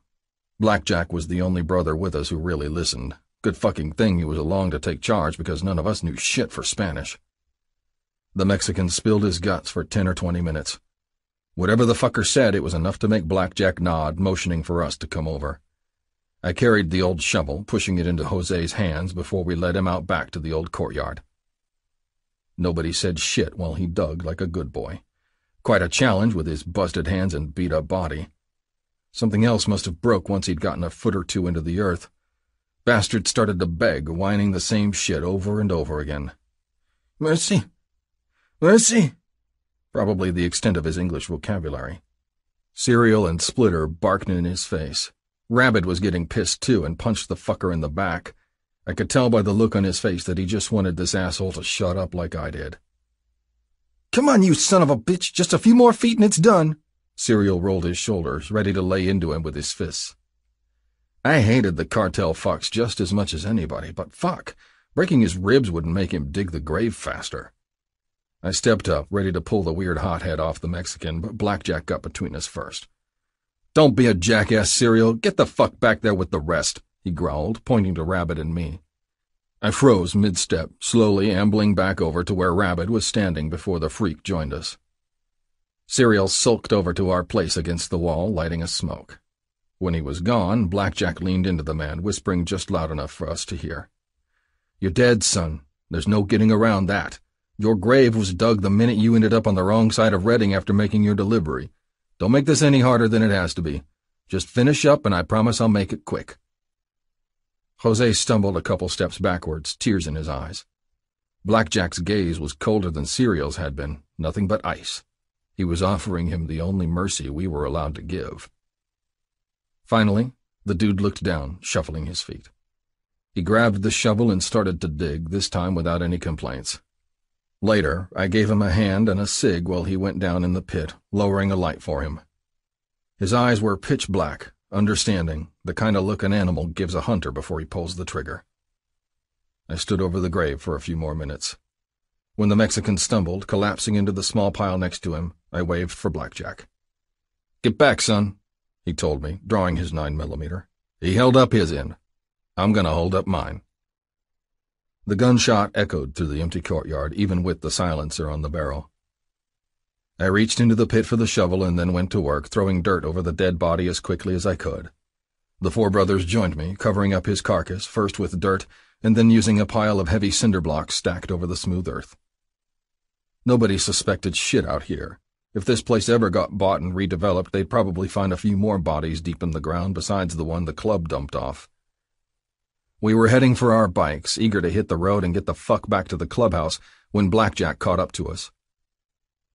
Speaker 1: Blackjack was the only brother with us who really listened. Good fucking thing he was along to take charge because none of us knew shit for Spanish. The Mexican spilled his guts for 10 or 20 minutes. Whatever the fucker said, it was enough to make Blackjack nod, motioning for us to come over. I carried the old shovel, pushing it into Jose's hands before we led him out back to the old courtyard. Nobody said shit while he dug like a good boy. Quite a challenge with his busted hands and beat-up body. Something else must have broke once he'd gotten a foot or two into the earth. Bastard started to beg, whining the same shit over and over again. "Mercy! Mercy!" Probably the extent of his English vocabulary. Cereal and Splitter barked in his face. Rabbit was getting pissed too and punched the fucker in the back. I could tell by the look on his face that he just wanted this asshole to shut up like I did. "Come on, you son of a bitch, just a few more feet and it's done." Cereal rolled his shoulders, ready to lay into him with his fists. I hated the cartel fucks just as much as anybody, but fuck, breaking his ribs wouldn't make him dig the grave faster. I stepped up, ready to pull the weird hothead off the Mexican, but Blackjack got between us first. "Don't be a jackass, Cereal. Get the fuck back there with the rest," he growled, pointing to Rabbit and me. I froze mid-step, slowly ambling back over to where Rabbit was standing before the freak joined us. Cereal sulked over to our place against the wall, lighting a smoke. When he was gone, Blackjack leaned into the man, whispering just loud enough for us to hear. "You're dead, son. There's no getting around that. Your grave was dug the minute you ended up on the wrong side of Redding after making your delivery. Don't make this any harder than it has to be. Just finish up and I promise I'll make it quick." Jose stumbled a couple steps backwards, tears in his eyes. Blackjack's gaze was colder than Cereal's had been, nothing but ice. He was offering him the only mercy we were allowed to give. Finally, the dude looked down, shuffling his feet. He grabbed the shovel and started to dig, this time without any complaints. Later, I gave him a hand and a cig while he went down in the pit, lowering a light for him. His eyes were pitch black, understanding, the kind of look an animal gives a hunter before he pulls the trigger. I stood over the grave for a few more minutes. When the Mexican stumbled, collapsing into the small pile next to him, I waved for Blackjack. "Get back, son," he told me, drawing his 9mm. He held up his end. I'm gonna hold up mine. The gunshot echoed through the empty courtyard, even with the silencer on the barrel. I reached into the pit for the shovel and then went to work, throwing dirt over the dead body as quickly as I could. The four brothers joined me, covering up his carcass, first with dirt, and then using a pile of heavy cinder blocks stacked over the smooth earth. Nobody suspected shit out here. If this place ever got bought and redeveloped, they'd probably find a few more bodies deep in the ground besides the one the club dumped off. We were heading for our bikes, eager to hit the road and get the fuck back to the clubhouse, when Blackjack caught up to us.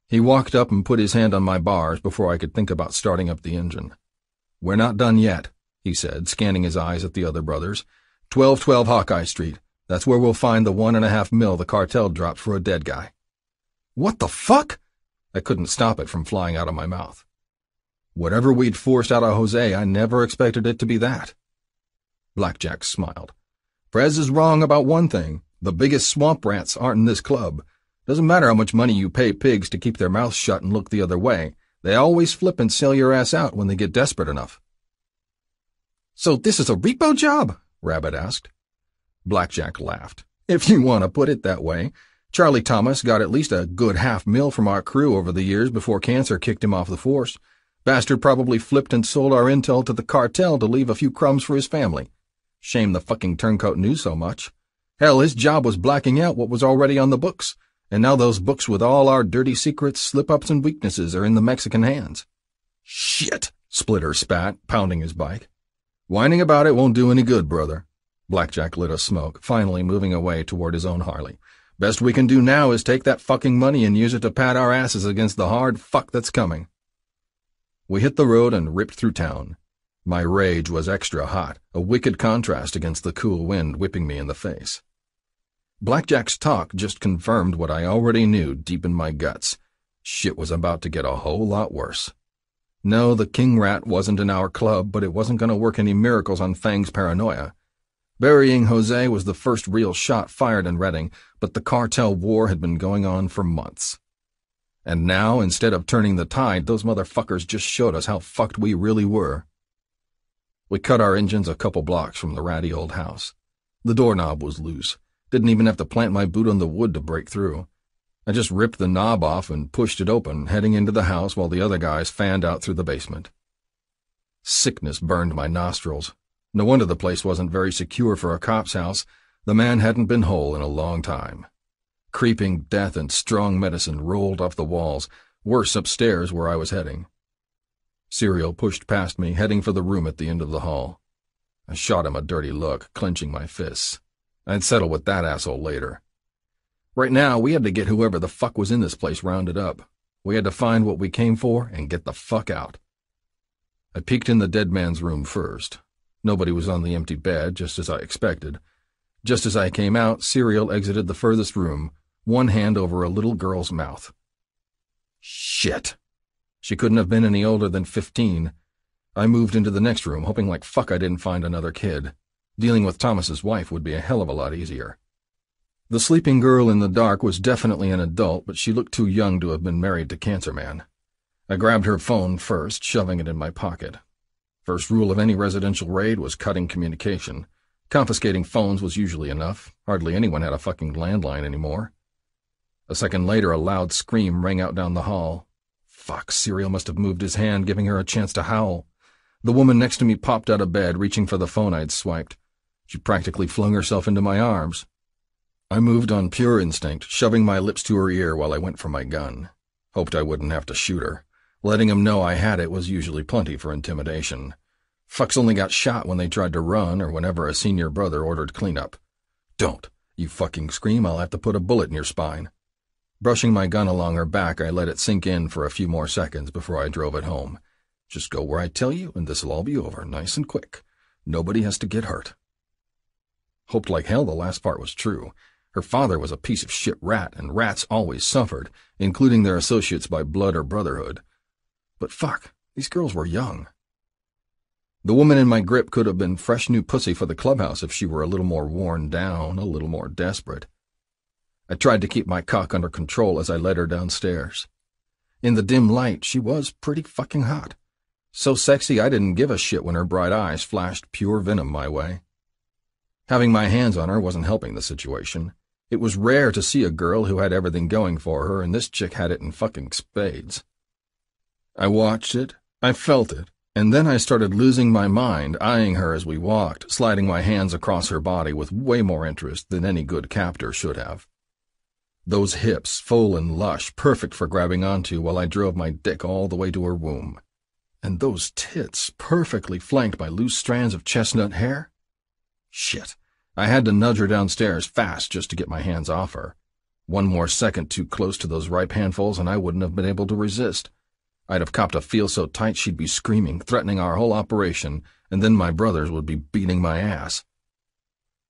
Speaker 1: He walked up and put his hand on my bars before I could think about starting up the engine. "We're not done yet," he said, scanning his eyes at the other brothers. 1212 Hawkeye Street. That's where we'll find the 1.5 mil the cartel dropped for a dead guy." "What the fuck?" I couldn't stop it from flying out of my mouth. Whatever we'd forced out of Jose, I never expected it to be that. Blackjack smiled. "Prez is wrong about one thing. The biggest swamp rats aren't in this club. Doesn't matter how much money you pay pigs to keep their mouths shut and look the other way. They always flip and sell your ass out when they get desperate enough." "So this is a repo job?" Rabbit asked. Blackjack laughed. "If you want to put it that way. Charlie Thomas got at least a good $500,000 from our crew over the years before cancer kicked him off the force. Bastard probably flipped and sold our intel to the cartel to leave a few crumbs for his family. Shame the fucking turncoat knew so much. Hell, his job was blacking out what was already on the books, and now those books with all our dirty secrets, slip-ups, and weaknesses are in the Mexican hands. Shit, Splitter spat, pounding his bike. Whining about it won't do any good, brother. Blackjack lit a smoke, finally moving away toward his own Harley. Best we can do now is take that fucking money and use it to pat our asses against the hard fuck that's coming. We hit the road and ripped through town. My rage was extra hot, a wicked contrast against the cool wind whipping me in the face. Blackjack's talk just confirmed what I already knew deep in my guts. Shit was about to get a whole lot worse. No, the king rat wasn't in our club, but it wasn't going to work any miracles on Fang's paranoia. Burying Jose was the first real shot fired in Redding, but the cartel war had been going on for months. And now, instead of turning the tide, those motherfuckers just showed us how fucked we really were. We cut our engines a couple blocks from the ratty old house. The doorknob was loose. Didn't even have to plant my boot on the wood to break through. I just ripped the knob off and pushed it open, heading into the house while the other guys fanned out through the basement. Sickness burned my nostrils. No wonder the place wasn't very secure for a cop's house. The man hadn't been whole in a long time. Creeping death and strong medicine rolled off the walls, worse upstairs where I was heading. Serial pushed past me, heading for the room at the end of the hall. I shot him a dirty look, clenching my fists. I'd settle with that asshole later. Right now, we had to get whoever the fuck was in this place rounded up. We had to find what we came for and get the fuck out. I peeked in the dead man's room first. Nobody was on the empty bed, just as I expected. Just as I came out, Serial exited the furthest room, one hand over a little girl's mouth. Shit. She couldn't have been any older than 15. I moved into the next room, hoping like fuck I didn't find another kid. Dealing with Thomas's wife would be a hell of a lot easier. The sleeping girl in the dark was definitely an adult, but she looked too young to have been married to Cancer Man. I grabbed her phone first, shoving it in my pocket. First rule of any residential raid was cutting communication. Confiscating phones was usually enough. Hardly anyone had a fucking landline anymore. A second later, a loud scream rang out down the hall. Fuck, Serial must have moved his hand, giving her a chance to howl. The woman next to me popped out of bed, reaching for the phone I'd swiped. She practically flung herself into my arms. I moved on pure instinct, shoving my lips to her ear while I went for my gun. Hoped I wouldn't have to shoot her. Letting him know I had it was usually plenty for intimidation. Fucks only got shot when they tried to run or whenever a senior brother ordered cleanup. Don't. You fucking scream, I'll have to put a bullet in your spine. Brushing my gun along her back, I let it sink in for a few more seconds before I drove it home. Just go where I tell you, and this'll all be over, nice and quick. Nobody has to get hurt. Hoped like hell the last part was true. Her father was a piece of shit rat, and rats always suffered, including their associates by blood or brotherhood. But fuck, these girls were young. The woman in my grip could have been fresh new pussy for the clubhouse if she were a little more worn down, a little more desperate. I tried to keep my cock under control as I led her downstairs. In the dim light, she was pretty fucking hot. So sexy I didn't give a shit when her bright eyes flashed pure venom my way. Having my hands on her wasn't helping the situation. It was rare to see a girl who had everything going for her, and this chick had it in fucking spades. I watched it, I felt it, and then I started losing my mind, eyeing her as we walked, sliding my hands across her body with way more interest than any good captor should have. Those hips, full and lush, perfect for grabbing onto while I drove my dick all the way to her womb. And those tits, perfectly flanked by loose strands of chestnut hair? Shit, I had to nudge her downstairs fast just to get my hands off her. One more second too close to those ripe handfuls and I wouldn't have been able to resist. I'd have copped a feel so tight she'd be screaming, threatening our whole operation, and then my brothers would be beating my ass.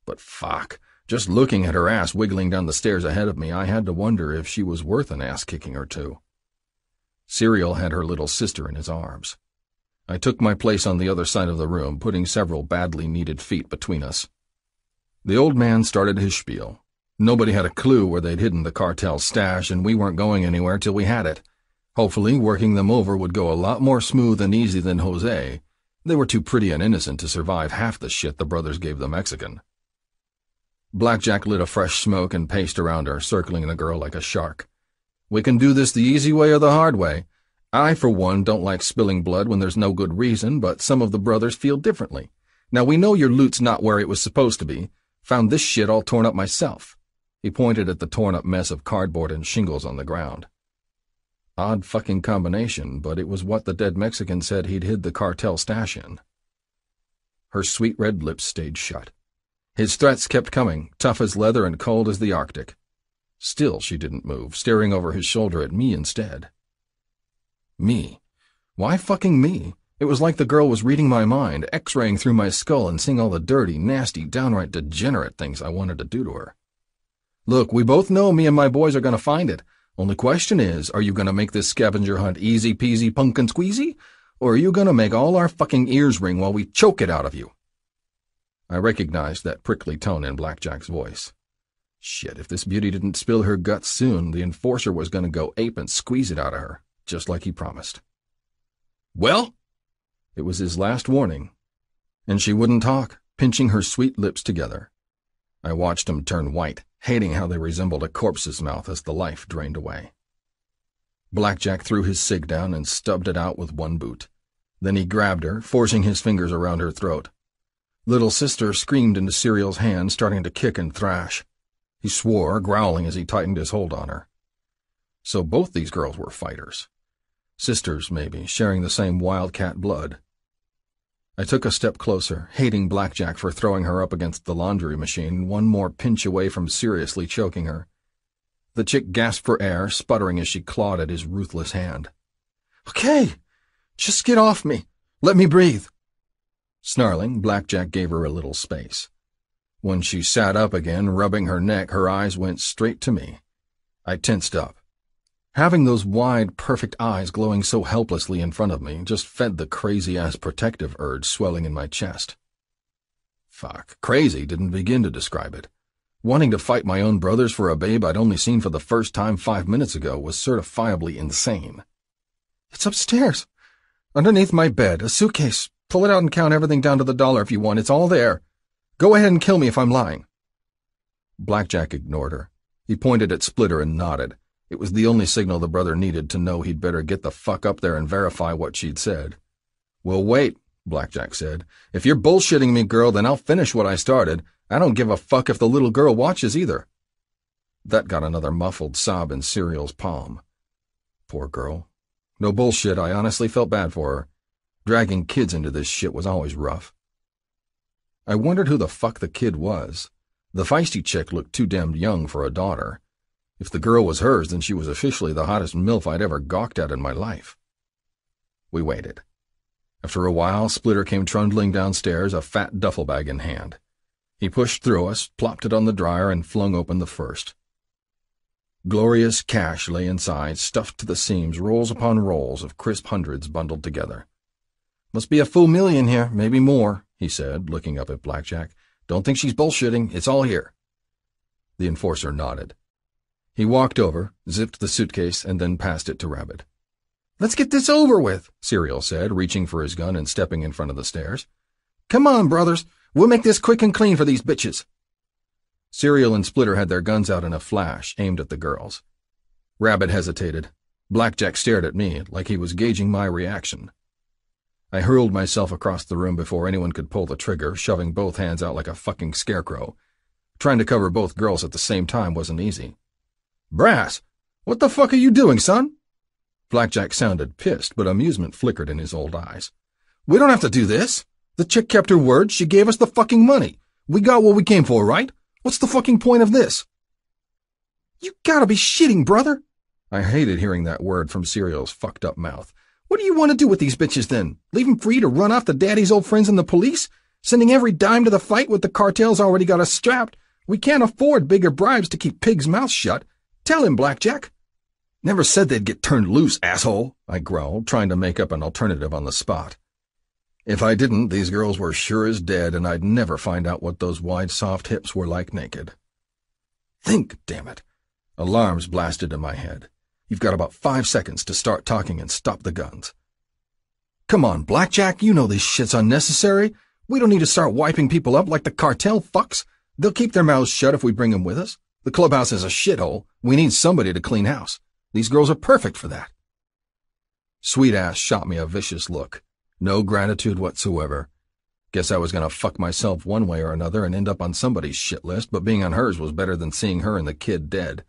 Speaker 1: But fuck, just looking at her ass wiggling down the stairs ahead of me, I had to wonder if she was worth an ass-kicking or two. Serial had her little sister in his arms. I took my place on the other side of the room, putting several badly needed feet between us. The old man started his spiel. Nobody had a clue where they'd hidden the cartel's stash, and we weren't going anywhere till we had it. Hopefully, working them over would go a lot more smooth and easy than Jose. They were too pretty and innocent to survive half the shit the brothers gave the Mexican. Blackjack lit a fresh smoke and paced around her, circling the girl like a shark. We can do this the easy way or the hard way. I, for one, don't like spilling blood when there's no good reason, but some of the brothers feel differently. Now, we know your loot's not where it was supposed to be. Found this shit all torn up myself. He pointed at the torn-up mess of cardboard and shingles on the ground. Odd fucking combination, but it was what the dead Mexican said he'd hid the cartel stash in. Her sweet red lips stayed shut. His threats kept coming, tough as leather and cold as the Arctic. Still she didn't move, staring over his shoulder at me instead. Me? Why fucking me? It was like the girl was reading my mind, x-raying through my skull and seeing all the dirty, nasty, downright degenerate things I wanted to do to her. Look, we both know me and my boys are going to find it. Only question is, are you going to make this scavenger hunt easy-peasy pumpkin squeezy? Or are you going to make all our fucking ears ring while we choke it out of you? I recognized that prickly tone in Blackjack's voice. Shit, if this beauty didn't spill her guts soon, the enforcer was going to go ape and squeeze it out of her, just like he promised. Well? It was his last warning, and she wouldn't talk, pinching her sweet lips together. I watched him turn white, hating how they resembled a corpse's mouth as the life drained away. Blackjack threw his cig down and stubbed it out with one boot. Then he grabbed her, forcing his fingers around her throat. Little sister screamed into Serial's hand, starting to kick and thrash. He swore, growling as he tightened his hold on her. So both these girls were fighters. Sisters, maybe, sharing the same wildcat blood. I took a step closer, hating Blackjack for throwing her up against the laundry machine, one more pinch away from seriously choking her. The chick gasped for air, sputtering as she clawed at his ruthless hand. Okay, just get off me. Let me breathe. Snarling, Blackjack gave her a little space. When she sat up again, rubbing her neck, her eyes went straight to me. I tensed up. Having those wide, perfect eyes glowing so helplessly in front of me just fed the crazy-ass protective urge swelling in my chest. Fuck, crazy didn't begin to describe it. Wanting to fight my own brothers for a babe I'd only seen for the first time 5 minutes ago was certifiably insane. It's upstairs. Underneath my bed, a suitcase. Pull it out and count everything down to the dollar if you want. It's all there. Go ahead and kill me if I'm lying. Blackjack ignored her. He pointed at Splitter and nodded. It was the only signal the brother needed to know he'd better get the fuck up there and verify what she'd said. We'll wait, Blackjack said. If you're bullshitting me, girl, then I'll finish what I started. I don't give a fuck if the little girl watches either. That got another muffled sob in Serial's palm. Poor girl. No bullshit, I honestly felt bad for her. Dragging kids into this shit was always rough. I wondered who the fuck the kid was. The feisty chick looked too damned young for a daughter. If the girl was hers, then she was officially the hottest MILF I'd ever gawked at in my life. We waited. After a while, Splitter came trundling downstairs, a fat duffel bag in hand. He pushed through us, plopped it on the dryer, and flung open the first. Glorious cash lay inside, stuffed to the seams, rolls upon rolls of crisp hundreds bundled together. Must be a full million here, maybe more, he said, looking up at Blackjack. Don't think she's bullshitting. It's all here. The enforcer nodded. He walked over, zipped the suitcase, and then passed it to Rabbit. Let's get this over with, Serial said, reaching for his gun and stepping in front of the stairs. Come on, brothers. We'll make this quick and clean for these bitches. Serial and Splitter had their guns out in a flash, aimed at the girls. Rabbit hesitated. Blackjack stared at me, like he was gauging my reaction. I hurled myself across the room before anyone could pull the trigger, shoving both hands out like a fucking scarecrow. Trying to cover both girls at the same time wasn't easy. Brass, what the fuck are you doing, son? Blackjack sounded pissed, but amusement flickered in his old eyes. We don't have to do this. The chick kept her word. She gave us the fucking money. We got what we came for, right? What's the fucking point of this? You gotta be shitting, brother. I hated hearing that word from Serial's fucked up mouth. What do you want to do with these bitches, then? Leave them free to run off to Daddy's old friends and the police? Sending every dime to the fight with the cartel's already got us strapped? We can't afford bigger bribes to keep pigs' mouths shut. Tell him, Blackjack. Never said they'd get turned loose, asshole, I growled, trying to make up an alternative on the spot. If I didn't, these girls were sure as dead, and I'd never find out what those wide, soft hips were like naked. Think, damn it. Alarms blasted in my head. You've got about 5 seconds to start talking and stop the guns. Come on, Blackjack, you know this shit's unnecessary. We don't need to start wiping people up like the cartel fucks. They'll keep their mouths shut if we bring them with us. The clubhouse is a shithole. We need somebody to clean house. These girls are perfect for that. Sweet-ass shot me a vicious look. No gratitude whatsoever. Guess I was going to fuck myself one way or another and end up on somebody's shit list, but being on hers was better than seeing her and the kid dead.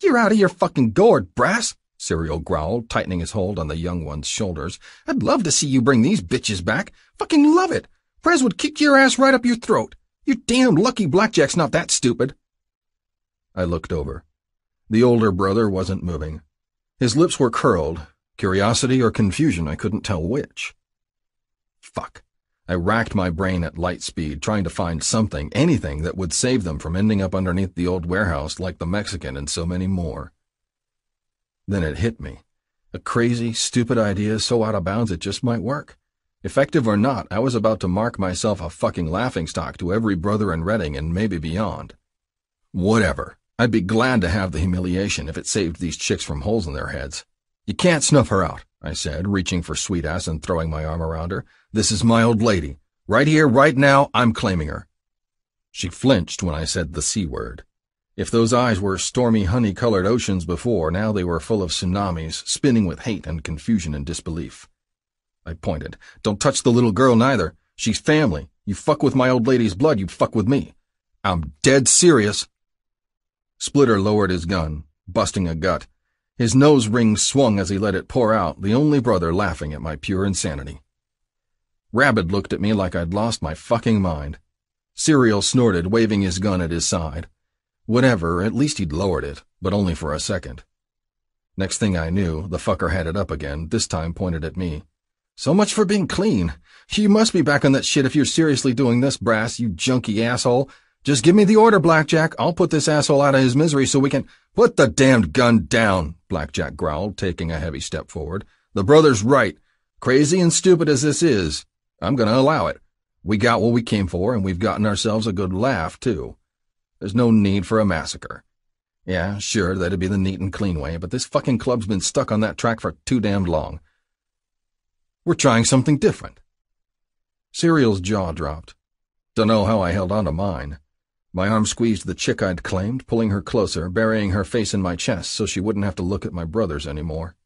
Speaker 1: You're out of your fucking gourd, Brass, Serial growled, tightening his hold on the young one's shoulders. I'd love to see you bring these bitches back. Fucking love it. Prez would kick your ass right up your throat. You're damn lucky Blackjack's not that stupid. I looked over. The older brother wasn't moving. His lips were curled. Curiosity or confusion, I couldn't tell which. Fuck. I racked my brain at light speed, trying to find something, anything that would save them from ending up underneath the old warehouse like the Mexican and so many more. Then it hit me. A crazy, stupid idea so out of bounds it just might work. Effective or not, I was about to mark myself a fucking laughingstock to every brother in Redding and maybe beyond. Whatever. I'd be glad to have the humiliation if it saved these chicks from holes in their heads. You can't snuff her out, I said, reaching for Sweet-ass and throwing my arm around her. This is my old lady. Right here, right now, I'm claiming her. She flinched when I said the C-word. If those eyes were stormy, honey-colored oceans before, now they were full of tsunamis, spinning with hate and confusion and disbelief. I pointed. Don't touch the little girl, neither. She's family. You fuck with my old lady's blood, you fuck with me. I'm dead serious. Splitter lowered his gun, busting a gut. His nose ring swung as he let it pour out, the only brother laughing at my pure insanity. Rabbit looked at me like I'd lost my fucking mind. Serial snorted, waving his gun at his side. Whatever, at least he'd lowered it, but only for a second. Next thing I knew, the fucker had it up again, this time pointed at me. So much for being clean. You must be back on that shit if you're seriously doing this, Brass, you junky asshole. Just give me the order, Blackjack. I'll put this asshole out of his misery so we can— Put the damned gun down, Blackjack growled, taking a heavy step forward. The brother's right. Crazy and stupid as this is, I'm going to allow it. We got what we came for, and we've gotten ourselves a good laugh, too. There's no need for a massacre. Yeah, sure, that'd be the neat and clean way, but this fucking club's been stuck on that track for too damned long. We're trying something different. Serial's jaw dropped. Dunno how I held on to mine. My arm squeezed the chick I'd claimed, pulling her closer, burying her face in my chest so she wouldn't have to look at my brothers anymore.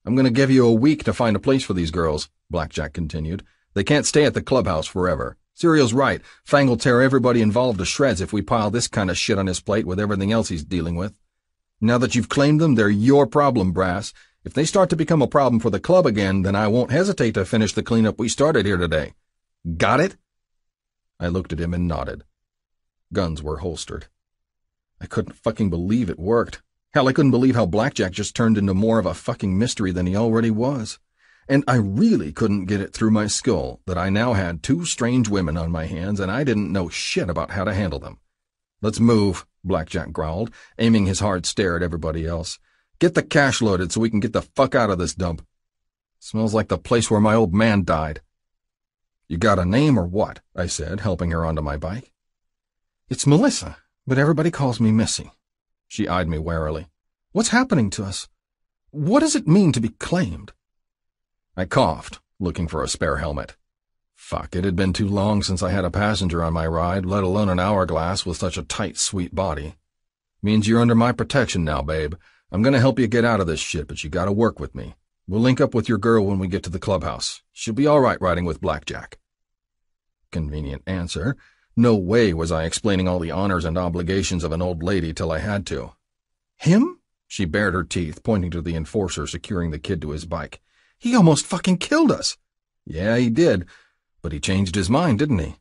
Speaker 1: I'm going to give you a week to find a place for these girls, Blackjack continued. They can't stay at the clubhouse forever. Serial's right. Fang will tear everybody involved to shreds if we pile this kind of shit on his plate with everything else he's dealing with. Now that you've claimed them, they're your problem, Brass. If they start to become a problem for the club again, then I won't hesitate to finish the cleanup we started here today. Got it? I looked at him and nodded. Guns were holstered. I couldn't fucking believe it worked. Hell, I couldn't believe how Blackjack just turned into more of a fucking mystery than he already was. And I really couldn't get it through my skull that I now had two strange women on my hands and I didn't know shit about how to handle them. Let's move, Blackjack growled, aiming his hard stare at everybody else. Get the cash loaded so we can get the fuck out of this dump. Smells like the place where my old man died. You got a name or what? I said, helping her onto my bike. It's Melissa, but everybody calls me Missy. She eyed me warily. What's happening to us? What does it mean to be claimed? I coughed, looking for a spare helmet. Fuck, it had been too long since I had a passenger on my ride, let alone an hourglass with such a tight, sweet body. Means you're under my protection now, babe. I'm gonna help you get out of this shit, but you gotta work with me. We'll link up with your girl when we get to the clubhouse. She'll be all right riding with Blackjack. Convenient answer. No way was I explaining all the honors and obligations of an old lady till I had to. Him? She bared her teeth, pointing to the enforcer securing the kid to his bike. He almost fucking killed us. Yeah, he did. But he changed his mind, didn't he?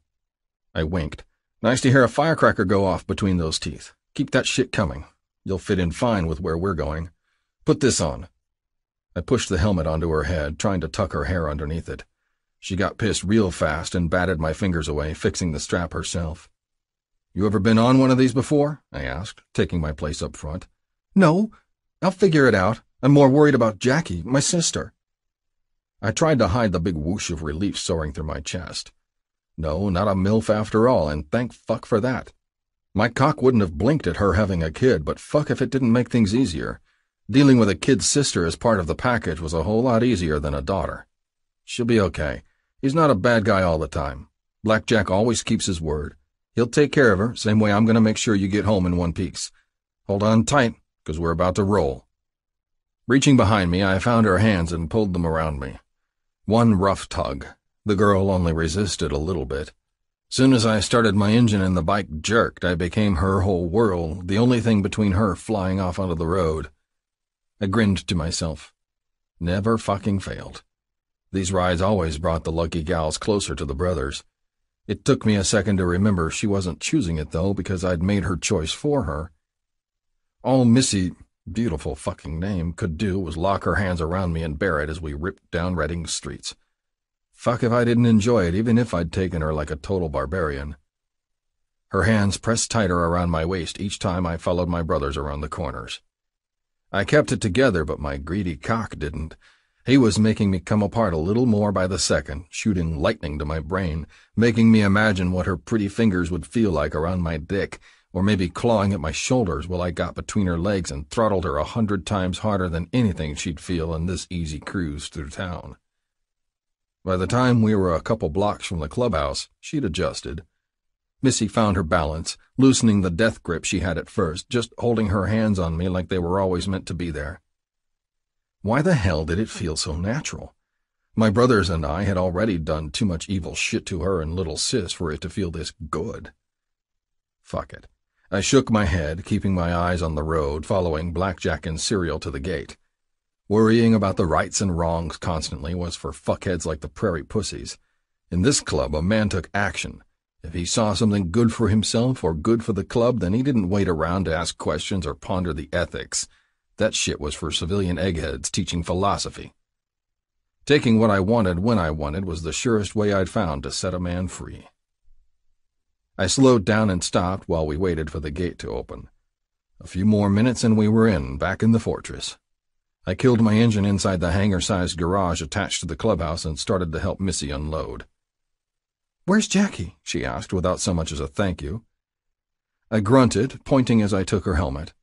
Speaker 1: I winked. Nice to hear a firecracker go off between those teeth. Keep that shit coming. You'll fit in fine with where we're going. Put this on. I pushed the helmet onto her head, trying to tuck her hair underneath it. She got pissed real fast and batted my fingers away, fixing the strap herself. You ever been on one of these before? I asked, taking my place up front. No. I'll figure it out. I'm more worried about Jackie, my sister. I tried to hide the big whoosh of relief soaring through my chest. No, not a MILF after all, and thank fuck for that. My cock wouldn't have blinked at her having a kid, but fuck if it didn't make things easier. Dealing with a kid's sister as part of the package was a whole lot easier than a daughter. She'll be okay. He's not a bad guy all the time. Blackjack always keeps his word. He'll take care of her, same way I'm going to make sure you get home in one piece. Hold on tight, 'cause we're about to roll." Reaching behind me, I found her hands and pulled them around me. One rough tug. The girl only resisted a little bit. Soon as I started my engine and the bike jerked, I became her whole world, the only thing between her flying off onto the road. I grinned to myself. Never fucking failed. These rides always brought the lucky gals closer to the brothers. It took me a second to remember she wasn't choosing it, though, because I'd made her choice for her. All Missy, beautiful fucking name, could do was lock her hands around me and bear it as we ripped down Reading's streets. Fuck if I didn't enjoy it, even if I'd taken her like a total barbarian. Her hands pressed tighter around my waist each time I followed my brothers around the corners. I kept it together, but my greedy cock didn't. He was making me come apart a little more by the second, shooting lightning to my brain, making me imagine what her pretty fingers would feel like around my dick, or maybe clawing at my shoulders while I got between her legs and throttled her 100 times harder than anything she'd feel in this easy cruise through town. By the time we were a couple blocks from the clubhouse, she'd adjusted. Missy found her balance, loosening the death grip she had at first, just holding her hands on me like they were always meant to be there. Why the hell did it feel so natural? My brothers and I had already done too much evil shit to her and little sis for it to feel this good. Fuck it. I shook my head, keeping my eyes on the road, following Blackjack and Cereal to the gate. Worrying about the rights and wrongs constantly was for fuckheads like the prairie pussies. In this club, a man took action. If he saw something good for himself or good for the club, then he didn't wait around to ask questions or ponder the ethics. That shit was for civilian eggheads teaching philosophy. Taking what I wanted when I wanted was the surest way I'd found to set a man free. I slowed down and stopped while we waited for the gate to open. A few more minutes and we were back in the fortress. I killed my engine inside the hangar-sized garage attached to the clubhouse and started to help Missy unload. "Where's Jackie?" she asked without so much as a thank you. I grunted, pointing as I took her helmet.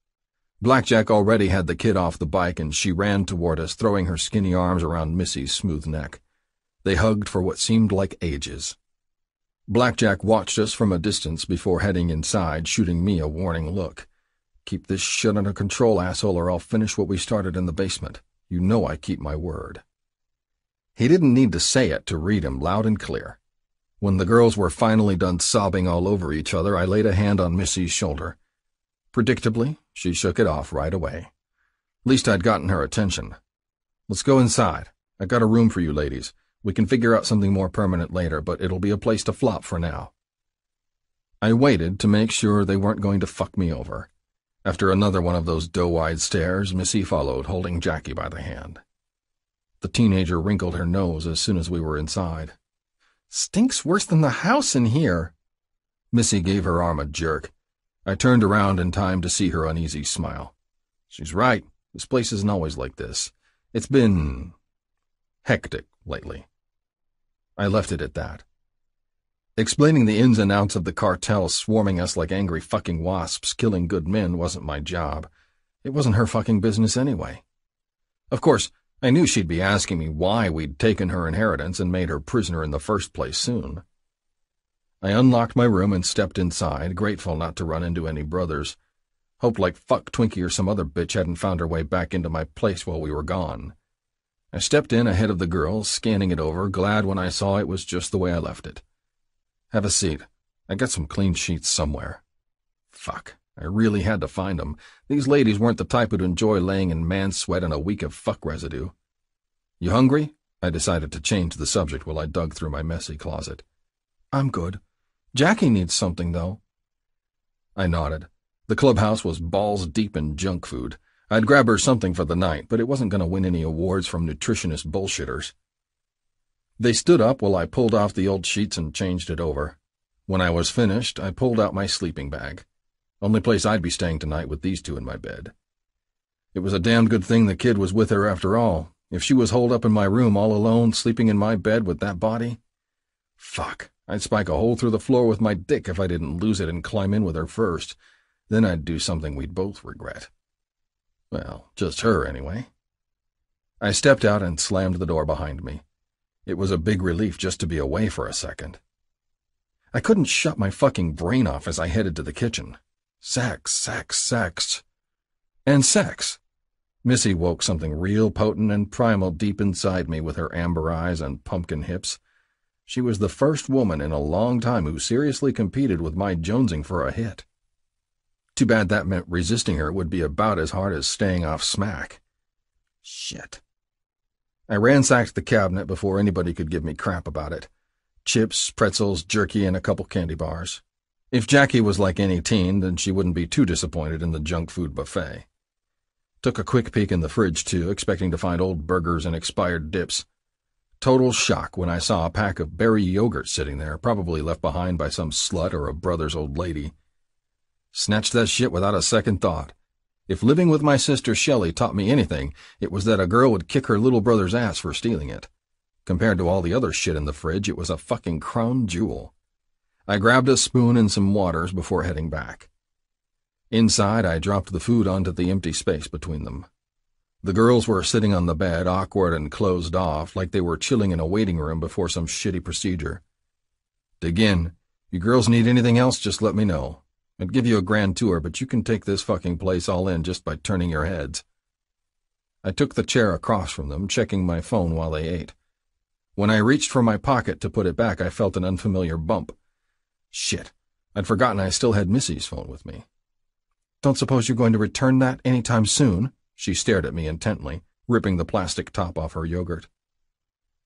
Speaker 1: Blackjack already had the kid off the bike and she ran toward us, throwing her skinny arms around Missy's smooth neck. They hugged for what seemed like ages. Blackjack watched us from a distance before heading inside, shooting me a warning look. "Keep this shit under control, asshole, or I'll finish what we started in the basement. You know I keep my word." He didn't need to say it to read him loud and clear. When the girls were finally done sobbing all over each other, I laid a hand on Missy's shoulder. Predictably, she shook it off right away. At least I'd gotten her attention. "Let's go inside. I got a room for you ladies. We can figure out something more permanent later, but it'll be a place to flop for now." I waited to make sure they weren't going to fuck me over. After another one of those doe-eyed stares, Missy followed, holding Jackie by the hand. The teenager wrinkled her nose as soon as we were inside. "Stinks worse than the house in here." Missy gave her arm a jerk. I turned around in time to see her uneasy smile. "She's right. This place isn't always like this. It's been hectic lately." I left it at that. Explaining the ins and outs of the cartel swarming us like angry fucking wasps killing good men wasn't my job. It wasn't her fucking business anyway. Of course, I knew she'd be asking me why we'd taken her inheritance and made her prisoner in the first place soon. I unlocked my room and stepped inside, grateful not to run into any brothers. Hoped like fuck Twinkie or some other bitch hadn't found her way back into my place while we were gone. I stepped in ahead of the girls, scanning it over, glad when I saw it was just the way I left it. "Have a seat. I got some clean sheets somewhere." Fuck, I really had to find them. These ladies weren't the type who'd enjoy laying in man sweat and a week of fuck residue. "You hungry?" I decided to change the subject while I dug through my messy closet. "I'm good. Jackie needs something, though." I nodded. The clubhouse was balls deep in junk food. I'd grab her something for the night, but it wasn't going to win any awards from nutritionist bullshitters. They stood up while I pulled off the old sheets and changed it over. When I was finished, I pulled out my sleeping bag. Only place I'd be staying tonight with these two in my bed. It was a damned good thing the kid was with her after all. If she was holed up in my room all alone, sleeping in my bed with that body, fuck, I'd spike a hole through the floor with my dick if I didn't lose it and climb in with her first. Then I'd do something we'd both regret. Well, just her anyway. I stepped out and slammed the door behind me. It was a big relief just to be away for a second. I couldn't shut my fucking brain off as I headed to the kitchen. Sex, sex, sex. And sex. Missy woke something real potent and primal deep inside me with her amber eyes and pumpkin hips. She was the first woman in a long time who seriously competed with my jonesing for a hit. Too bad that meant resisting her would be about as hard as staying off smack. Shit. I ransacked the cabinet before anybody could give me crap about it. Chips, pretzels, jerky, and a couple candy bars. If Jackie was like any teen, then she wouldn't be too disappointed in the junk food buffet. Took a quick peek in the fridge, too, expecting to find old burgers and expired dips. Total shock when I saw a pack of berry yogurt sitting there, probably left behind by some slut or a brother's old lady. Snatched that shit without a second thought. If living with my sister Shelley taught me anything, it was that a girl would kick her little brother's ass for stealing it. Compared to all the other shit in the fridge, it was a fucking crown jewel. I grabbed a spoon and some waters before heading back. Inside, I dropped the food onto the empty space between them. The girls were sitting on the bed, awkward and closed off, like they were chilling in a waiting room before some shitty procedure. Dig in. You girls need anything else, just let me know. I'd give you a grand tour, but you can take this fucking place all in just by turning your heads. I took the chair across from them, checking my phone while they ate. When I reached for my pocket to put it back, I felt an unfamiliar bump. Shit, I'd forgotten I still had Missy's phone with me. Don't suppose you're going to return that any time soon? She stared at me intently, ripping the plastic top off her yogurt.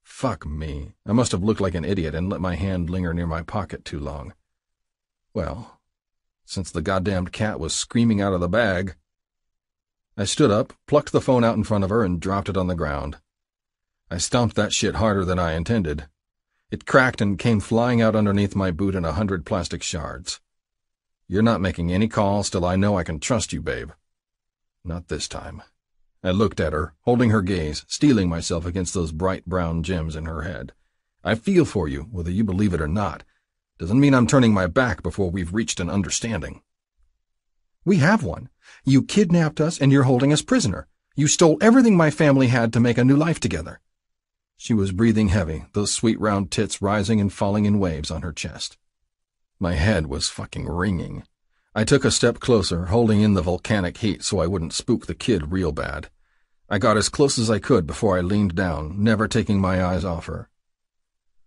Speaker 1: Fuck me. I must have looked like an idiot and let my hand linger near my pocket too long. Well, since the goddamned cat was screaming out of the bag. I stood up, plucked the phone out in front of her, and dropped it on the ground. I stomped that shit harder than I intended. It cracked and came flying out underneath my boot in 100 plastic shards. You're not making any calls till I know I can trust you, babe. Not this time. I looked at her, holding her gaze, steeling myself against those bright brown gems in her head. I feel for you, whether you believe it or not. Doesn't mean I'm turning my back before we've reached an understanding. We have one. You kidnapped us and you're holding us prisoner. You stole everything my family had to make a new life together. She was breathing heavy, those sweet round tits rising and falling in waves on her chest. My head was fucking ringing. I took a step closer, holding in the volcanic heat so I wouldn't spook the kid real bad. I got as close as I could before I leaned down, never taking my eyes off her.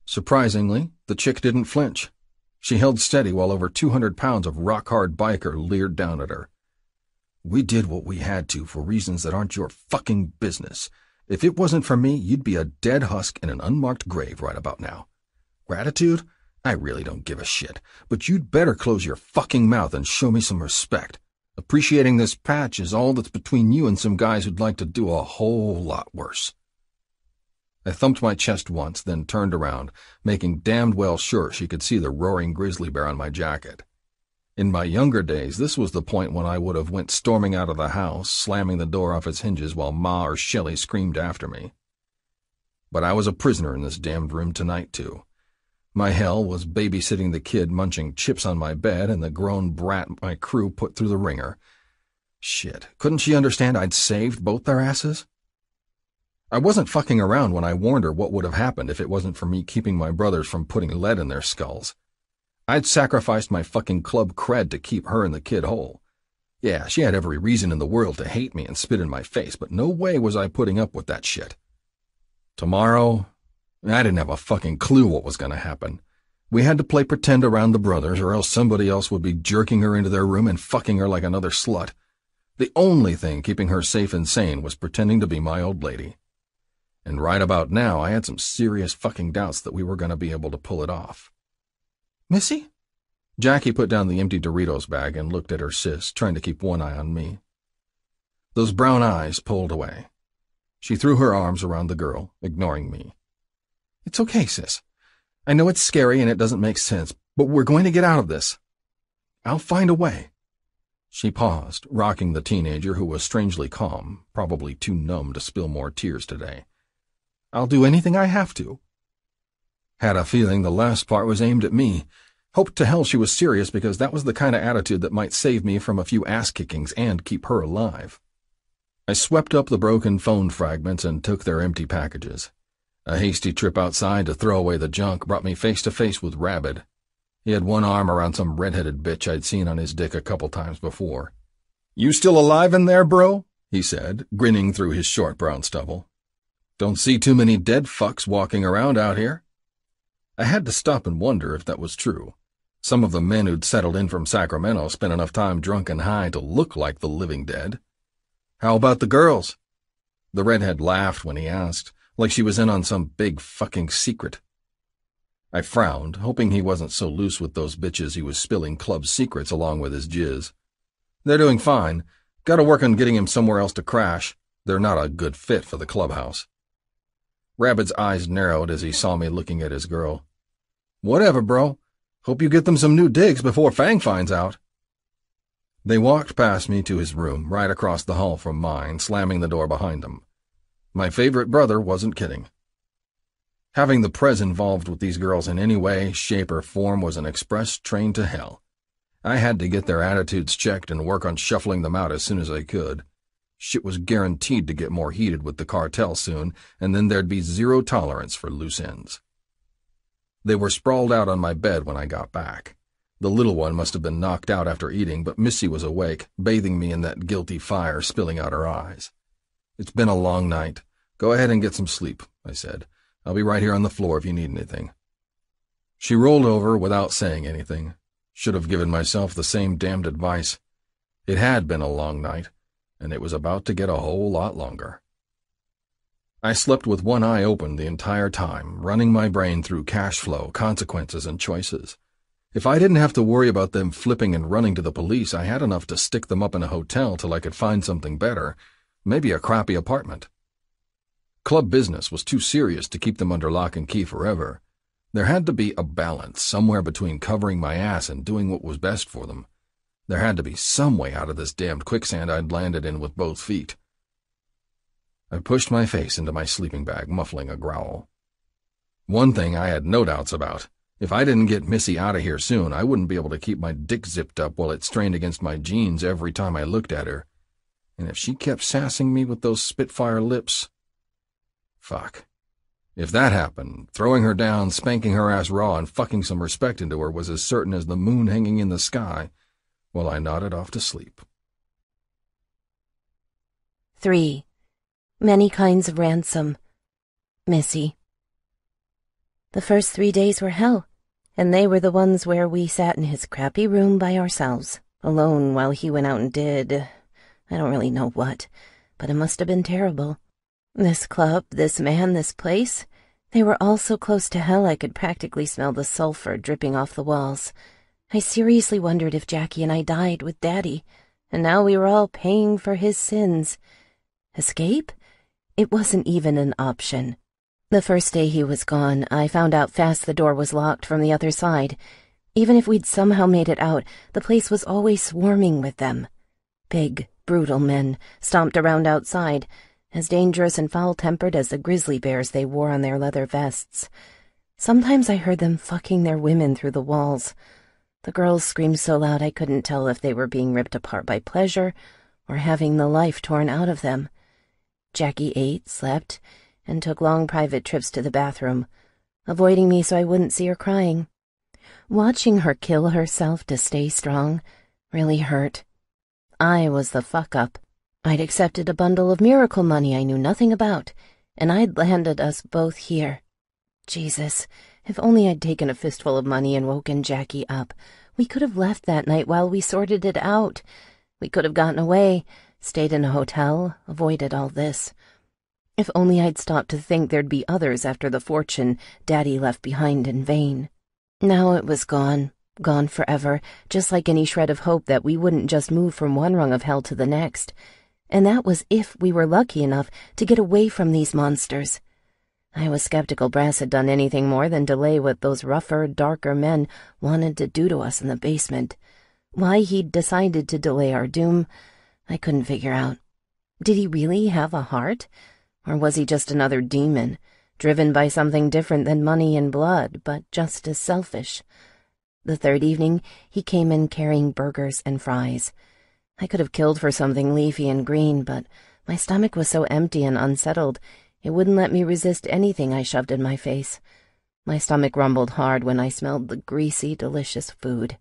Speaker 1: Surprisingly, the chick didn't flinch. She held steady while over 200 pounds of rock-hard biker leered down at her. We did what we had to for reasons that aren't your fucking business. If it wasn't for me, you'd be a dead husk in an unmarked grave right about now. Gratitude? I really don't give a shit, but you'd better close your fucking mouth and show me some respect. Appreciating this patch is all that's between you and some guys who'd like to do a whole lot worse. I thumped my chest once, then turned around, making damned well sure she could see the roaring grizzly bear on my jacket. In my younger days, this was the point when I would have went storming out of the house, slamming the door off its hinges while Ma or Shelley screamed after me. But I was a prisoner in this damned room tonight, too. My hell was babysitting the kid munching chips on my bed and the grown brat my crew put through the ringer. Shit, couldn't she understand I'd saved both their asses? I wasn't fucking around when I warned her what would have happened if it wasn't for me keeping my brothers from putting lead in their skulls. I'd sacrificed my fucking club cred to keep her and the kid whole. Yeah, she had every reason in the world to hate me and spit in my face, but no way was I putting up with that shit. Tomorrow, I didn't have a fucking clue what was going to happen. We had to play pretend around the brothers, or else somebody else would be jerking her into their room and fucking her like another slut. The only thing keeping her safe and sane was pretending to be my old lady. And right about now, I had some serious fucking doubts that we were going to be able to pull it off. Missy? Jackie put down the empty Doritos bag and looked at her sis, trying to keep one eye on me. Those brown eyes pulled away. She threw her arms around the girl, ignoring me. It's okay, sis. I know it's scary and it doesn't make sense, but we're going to get out of this. I'll find a way. She paused, rocking the teenager who was strangely calm, probably too numb to spill more tears today. I'll do anything I have to. Had a feeling the last part was aimed at me. Hoped to hell she was serious because that was the kind of attitude that might save me from a few ass-kickings and keep her alive. I swept up the broken phone fragments and took their empty packages. A hasty trip outside to throw away the junk brought me face to face with Rabid. He had one arm around some red-headed bitch I'd seen on his dick a couple times before. "You still alive in there, bro?" he said, grinning through his short brown stubble. "Don't see too many dead fucks walking around out here." I had to stop and wonder if that was true. Some of the men who'd settled in from Sacramento spent enough time drunk and high to look like the living dead. "How about the girls?" The redhead laughed when he asked, like she was in on some big fucking secret. I frowned, hoping he wasn't so loose with those bitches he was spilling club secrets along with his jizz. "They're doing fine. Gotta work on getting him somewhere else to crash. They're not a good fit for the clubhouse." Rabbit's eyes narrowed as he saw me looking at his girl. "Whatever, bro. Hope you get them some new digs before Fang finds out." They walked past me to his room, right across the hall from mine, slamming the door behind him. My favorite brother wasn't kidding. Having the Prez involved with these girls in any way, shape, or form was an express train to hell. I had to get their attitudes checked and work on shuffling them out as soon as I could. Shit was guaranteed to get more heated with the cartel soon, and then there'd be zero tolerance for loose ends. They were sprawled out on my bed when I got back. The little one must have been knocked out after eating, but Missy was awake, bathing me in that guilty fire spilling out her eyes. "It's been a long night. Go ahead and get some sleep," I said. "I'll be right here on the floor if you need anything." She rolled over without saying anything. Should have given myself the same damned advice. It had been a long night, and it was about to get a whole lot longer. I slept with one eye open the entire time, running my brain through cash flow, consequences, and choices. If I didn't have to worry about them flipping and running to the police, I had enough to stick them up in a hotel till I could find something better, maybe a crappy apartment. Club business was too serious to keep them under lock and key forever. There had to be a balance somewhere between covering my ass and doing what was best for them. There had to be some way out of this damned quicksand I'd landed in with both feet. I pushed my face into my sleeping bag, muffling a growl. One thing I had no doubts about. If I didn't get Missy out of here soon, I wouldn't be able to keep my dick zipped up while it strained against my jeans every time I looked at her. And if she kept sassing me with those Spitfire lips... Fuck. If that happened, throwing her down, spanking her ass raw, and fucking some respect into her was as certain as the moon hanging in the sky, while I nodded off to sleep.
Speaker 2: 3. Many kinds of ransom. Missy. The first 3 days were hell, and they were the ones where we sat in his crappy room by ourselves, alone while he went out and did, I don't really know what, but it must have been terrible. This club, this man, this place, they were all so close to hell I could practically smell the sulfur dripping off the walls. I seriously wondered if Jackie and I died with Daddy, and now we were all paying for his sins. Escape? It wasn't even an option. The first day he was gone, I found out fast the door was locked from the other side. Even if we'd somehow made it out, the place was always swarming with them. Big, brutal men stomped around outside, as dangerous and foul-tempered as the grizzly bears they wore on their leather vests. Sometimes I heard them fucking their women through the walls. The girls screamed so loud I couldn't tell if they were being ripped apart by pleasure or having the life torn out of them. Jackie ate, slept, and took long private trips to the bathroom, avoiding me so I wouldn't see her crying. Watching her kill herself to stay strong really hurt. I was the fuck-up. I'd accepted a bundle of miracle money I knew nothing about, and I'd landed us both here. Jesus, if only I'd taken a fistful of money and woken Jackie up. We could have left that night while we sorted it out. We could have gotten away, stayed in a hotel, avoided all this. If only I'd stopped to think there'd be others after the fortune Daddy left behind in vain. Now it was gone, gone forever, just like any shred of hope that we wouldn't just move from one rung of hell to the next. And that was if we were lucky enough to get away from these monsters. I was skeptical Brass had done anything more than delay what those rougher, darker men wanted to do to us in the basement. Why he'd decided to delay our doom, I couldn't figure out. Did he really have a heart? Or was he just another demon, driven by something different than money and blood, but just as selfish? The third evening, he came in carrying burgers and fries. I could have killed for something leafy and green, but my stomach was so empty and unsettled, it wouldn't let me resist anything I shoved in my face. My stomach rumbled hard when I smelled the greasy, delicious food.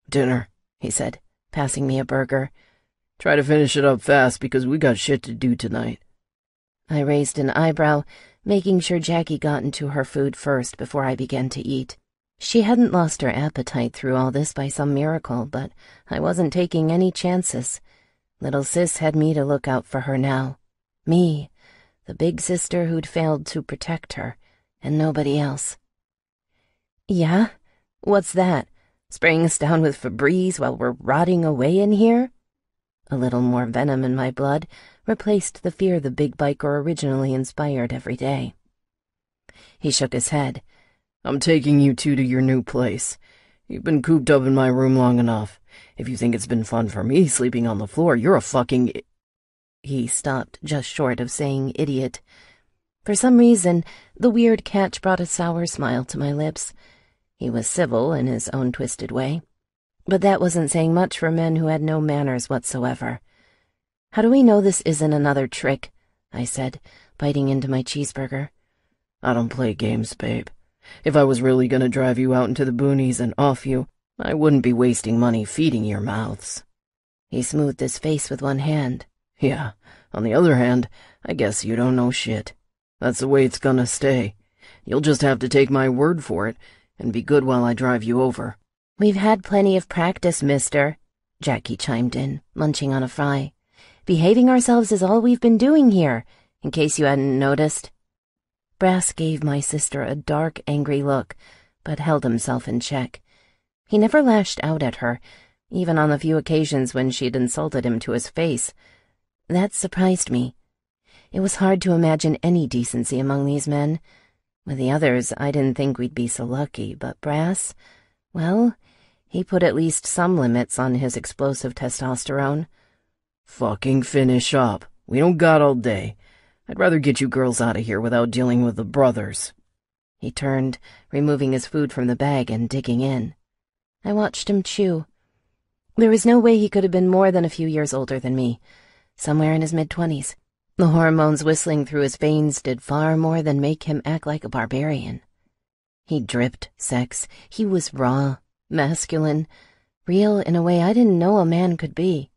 Speaker 3: "Dinner," he said, passing me a burger. "Try to finish it up fast because we got shit to do tonight."
Speaker 2: I raised an eyebrow, making sure Jackie got into her food first before I began to eat. She hadn't lost her appetite through all this by some miracle, but I wasn't taking any chances. Little sis had me to look out for her now. Me, the big sister who'd failed to protect her, and nobody else. "Yeah? What's that? Spraying us down with Febreze while we're rotting away in here?" A little more venom in my blood replaced the fear the big biker originally inspired every day. He shook his head.
Speaker 3: "I'm taking you two to your new place. You've been cooped up in my room long enough. If you think it's been fun for me sleeping on the floor, you're a fucking—"
Speaker 2: He stopped just short of saying idiot. For some reason, the weird catch brought a sour smile to my lips. He was civil in his own twisted way, but that wasn't saying much for men who had no manners whatsoever. "How do we know this isn't another trick?" I said, biting into my cheeseburger.
Speaker 3: "I don't play games, babe. If I was really gonna drive you out into the boonies and off you, I wouldn't be wasting money feeding your mouths."
Speaker 2: He smoothed his face with one hand.
Speaker 3: "Yeah, on the other hand, I guess you don't know shit. That's the way it's gonna stay. You'll just have to take my word for it and be good while I drive you over."
Speaker 2: "We've had plenty of practice, mister," Jackie chimed in, munching on a fry. "Behaving ourselves is all we've been doing here, in case you hadn't noticed." Brass gave my sister a dark, angry look, but held himself in check. He never lashed out at her, even on the few occasions when she'd insulted him to his face. That surprised me. It was hard to imagine any decency among these men. With the others, I didn't think we'd be so lucky, but Brass, well, he put at least some limits on his explosive testosterone.
Speaker 3: "Fucking finish up. We don't got all day. I'd rather get you girls out of here without dealing with the brothers."
Speaker 2: He turned, removing his food from the bag and digging in. I watched him chew. There was no way he could have been more than a few years older than me, somewhere in his mid-20s. The hormones whistling through his veins did far more than make him act like a barbarian. He dripped sex. He was raw, masculine, real in a way I didn't know a man could be.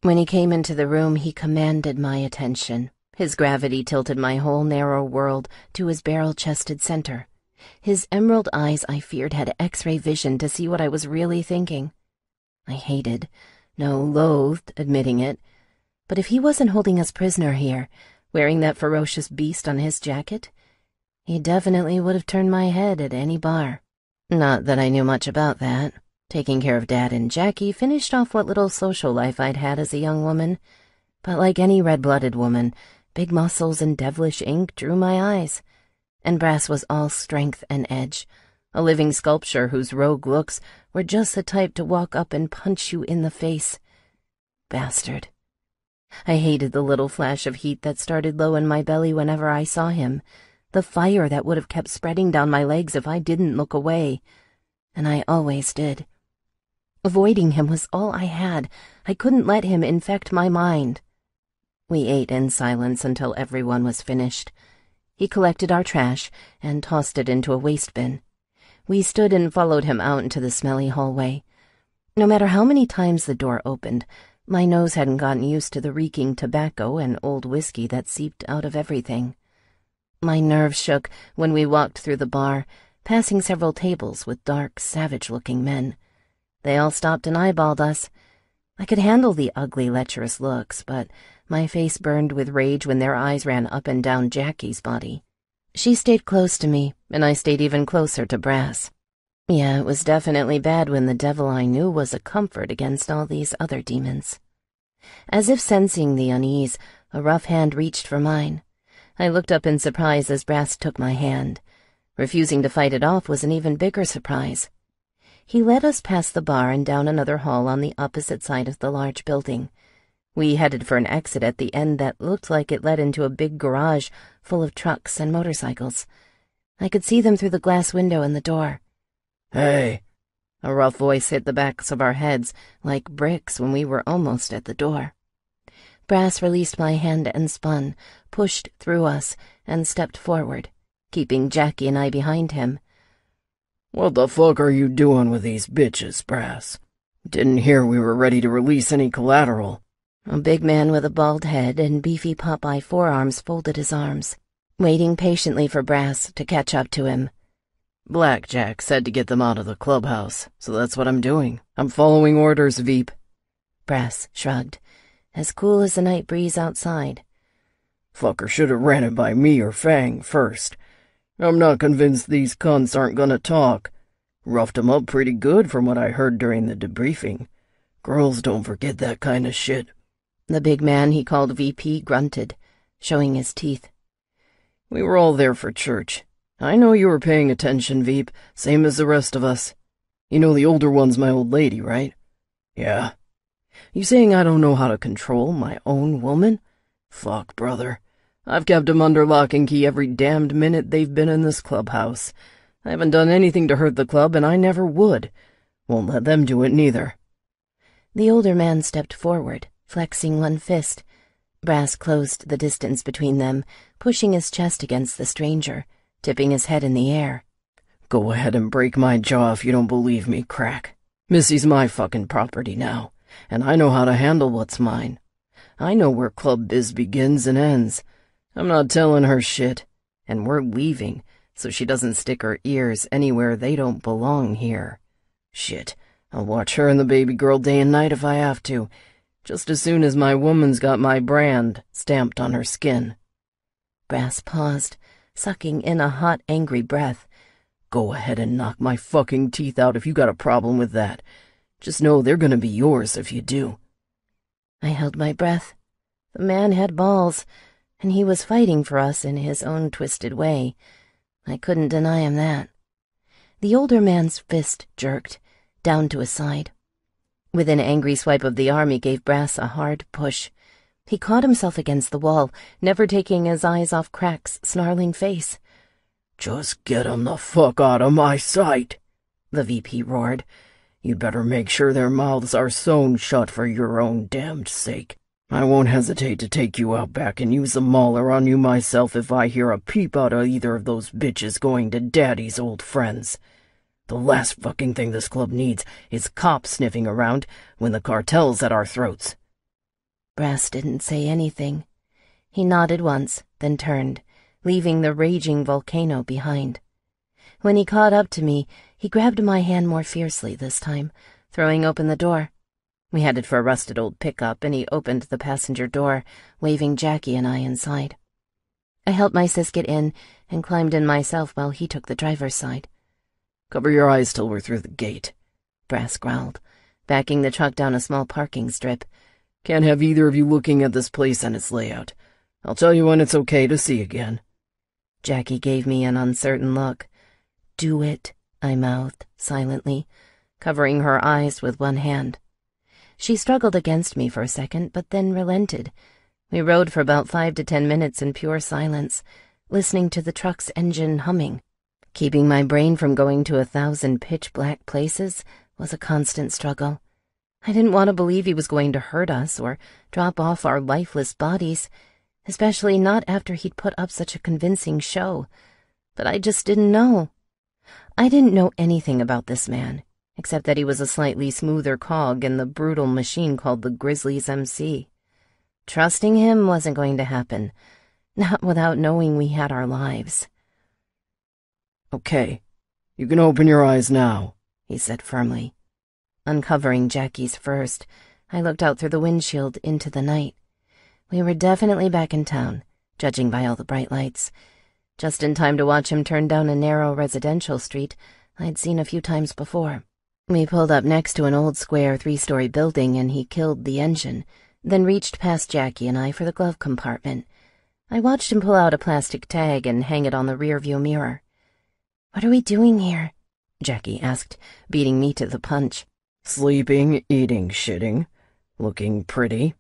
Speaker 2: When he came into the room, he commanded my attention. His gravity tilted my whole narrow world to his barrel-chested center. His emerald eyes, I feared, had X-ray vision to see what I was really thinking. I hated, no, loathed admitting it, but if he wasn't holding us prisoner here, wearing that ferocious beast on his jacket, he definitely would have turned my head at any bar. Not that I knew much about that. Taking care of Dad and Jackie finished off what little social life I'd had as a young woman, but like any red-blooded woman, big muscles and devilish ink drew my eyes, and Brass was all strength and edge, a living sculpture whose rogue looks were just the type to walk up and punch you in the face. Bastard. I hated the little flash of heat that started low in my belly whenever I saw him, the fire that would have kept spreading down my legs if I didn't look away, and I always did. Avoiding him was all I had. I couldn't let him infect my mind. We ate in silence until everyone was finished. He collected our trash and tossed it into a waste bin. We stood and followed him out into the smelly hallway. No matter how many times the door opened, my nose hadn't gotten used to the reeking tobacco and old whiskey that seeped out of everything. My nerves shook when we walked through the bar, passing several tables with dark, savage-looking men. They all stopped and eyeballed us. I could handle the ugly, lecherous looks, but my face burned with rage when their eyes ran up and down Jackie's body. She stayed close to me, and I stayed even closer to Brass. Yeah, it was definitely bad when the devil I knew was a comfort against all these other demons. As if sensing the unease, a rough hand reached for mine. I looked up in surprise as Brass took my hand. Refusing to fight it off was an even bigger surprise. He led us past the bar and down another hall on the opposite side of the large building. We headed for an exit at the end that looked like it led into a big garage full of trucks and motorcycles. I could see them through the glass window in the door.
Speaker 3: "Hey!"
Speaker 2: A rough voice hit the backs of our heads like bricks when we were almost at the door. Brass released my hand and spun, pushed through us, and stepped forward, keeping Jackie and I behind him.
Speaker 3: "What the fuck are you doing with these bitches, Brass? Didn't hear we were ready to release any collateral."
Speaker 2: A big man with a bald head and beefy Popeye forearms folded his arms, waiting patiently for Brass to catch up to him.
Speaker 3: "Blackjack said to get them out of the clubhouse, so that's what I'm doing. I'm following orders, Veep."
Speaker 2: Brass shrugged, as cool as the night breeze outside.
Speaker 3: "Fucker should have ran it by me or Fang first. I'm not convinced these cunts aren't gonna talk. Roughed 'em up pretty good from what I heard during the debriefing. Girls don't forget that kind of shit."
Speaker 2: The big man he called VP grunted, showing his teeth.
Speaker 3: "We were all there for church. I know you were paying attention, Veep, same as the rest of us. You know the older one's my old lady, right?" "Yeah." "You saying I don't know how to control my own woman? Fuck, brother. I've kept 'em under lock and key every damned minute they've been in this clubhouse. I haven't done anything to hurt the club, and I never would. Won't let them do it neither."
Speaker 2: The older man stepped forward, flexing one fist. Brass closed the distance between them, pushing his chest against the stranger, tipping his head in the air.
Speaker 3: "Go ahead and break my jaw if you don't believe me, Crack. Missy's my fucking property now, and I know how to handle what's mine. I know where club biz begins and ends. I'm not telling her shit, and we're leaving, so she doesn't stick her ears anywhere they don't belong here. Shit, I'll watch her and the baby girl day and night if I have to, just as soon as my woman's got my brand stamped on her skin."
Speaker 2: Brass paused, sucking in a hot, angry breath.
Speaker 3: "Go ahead and knock my fucking teeth out if you got a problem with that. Just know they're gonna be yours if you do."
Speaker 2: I held my breath. The man had balls, and he was fighting for us in his own twisted way. I couldn't deny him that. The older man's fist jerked, down to his side. With an angry swipe of the arm, he gave Brass a hard push. He caught himself against the wall, never taking his eyes off Crack's snarling face.
Speaker 3: "Just get 'em the fuck out of my sight," the VP roared. "You'd better make sure their mouths are sewn shut for your own damned sake. I won't hesitate to take you out back and use the mauler on you myself if I hear a peep out of either of those bitches going to Daddy's old friends. The last fucking thing this club needs is cops sniffing around when the cartel's at our throats."
Speaker 2: Brass didn't say anything. He nodded once, then turned, leaving the raging volcano behind. When he caught up to me, he grabbed my hand more fiercely this time, throwing open the door. We headed for a rusted old pickup, and he opened the passenger door, waving Jackie and I inside. I helped my sis get in and climbed in myself while he took the driver's side.
Speaker 3: "Cover your eyes till we're through the gate,"
Speaker 2: Brass growled, backing the truck down a small parking strip.
Speaker 3: "Can't have either of you looking at this place and its layout. I'll tell you when it's okay to see again."
Speaker 2: Jackie gave me an uncertain look. "Do it," I mouthed silently, covering her eyes with one hand. She struggled against me for a second, but then relented. We rode for about 5 to 10 minutes in pure silence, listening to the truck's engine humming. Keeping my brain from going to 1,000 pitch-black places was a constant struggle. I didn't want to believe he was going to hurt us or drop off our lifeless bodies, especially not after he'd put up such a convincing show. But I just didn't know. I didn't know anything about this man, except that he was a slightly smoother cog in the brutal machine called the Grizzlies MC. Trusting him wasn't going to happen, not without knowing we had our lives.
Speaker 3: "Okay, you can open your eyes now,"
Speaker 2: he said firmly. Uncovering Jackie's first, I looked out through the windshield into the night. We were definitely back in town, judging by all the bright lights. Just in time to watch him turn down a narrow residential street I'd seen a few times before. We pulled up next to an old square 3-story building, and he killed the engine, then reached past Jackie and I for the glove compartment. I watched him pull out a plastic tag and hang it on the rearview mirror. "What are we doing here?" Jackie asked, beating me to the punch.
Speaker 3: "Sleeping, eating, shitting, looking pretty."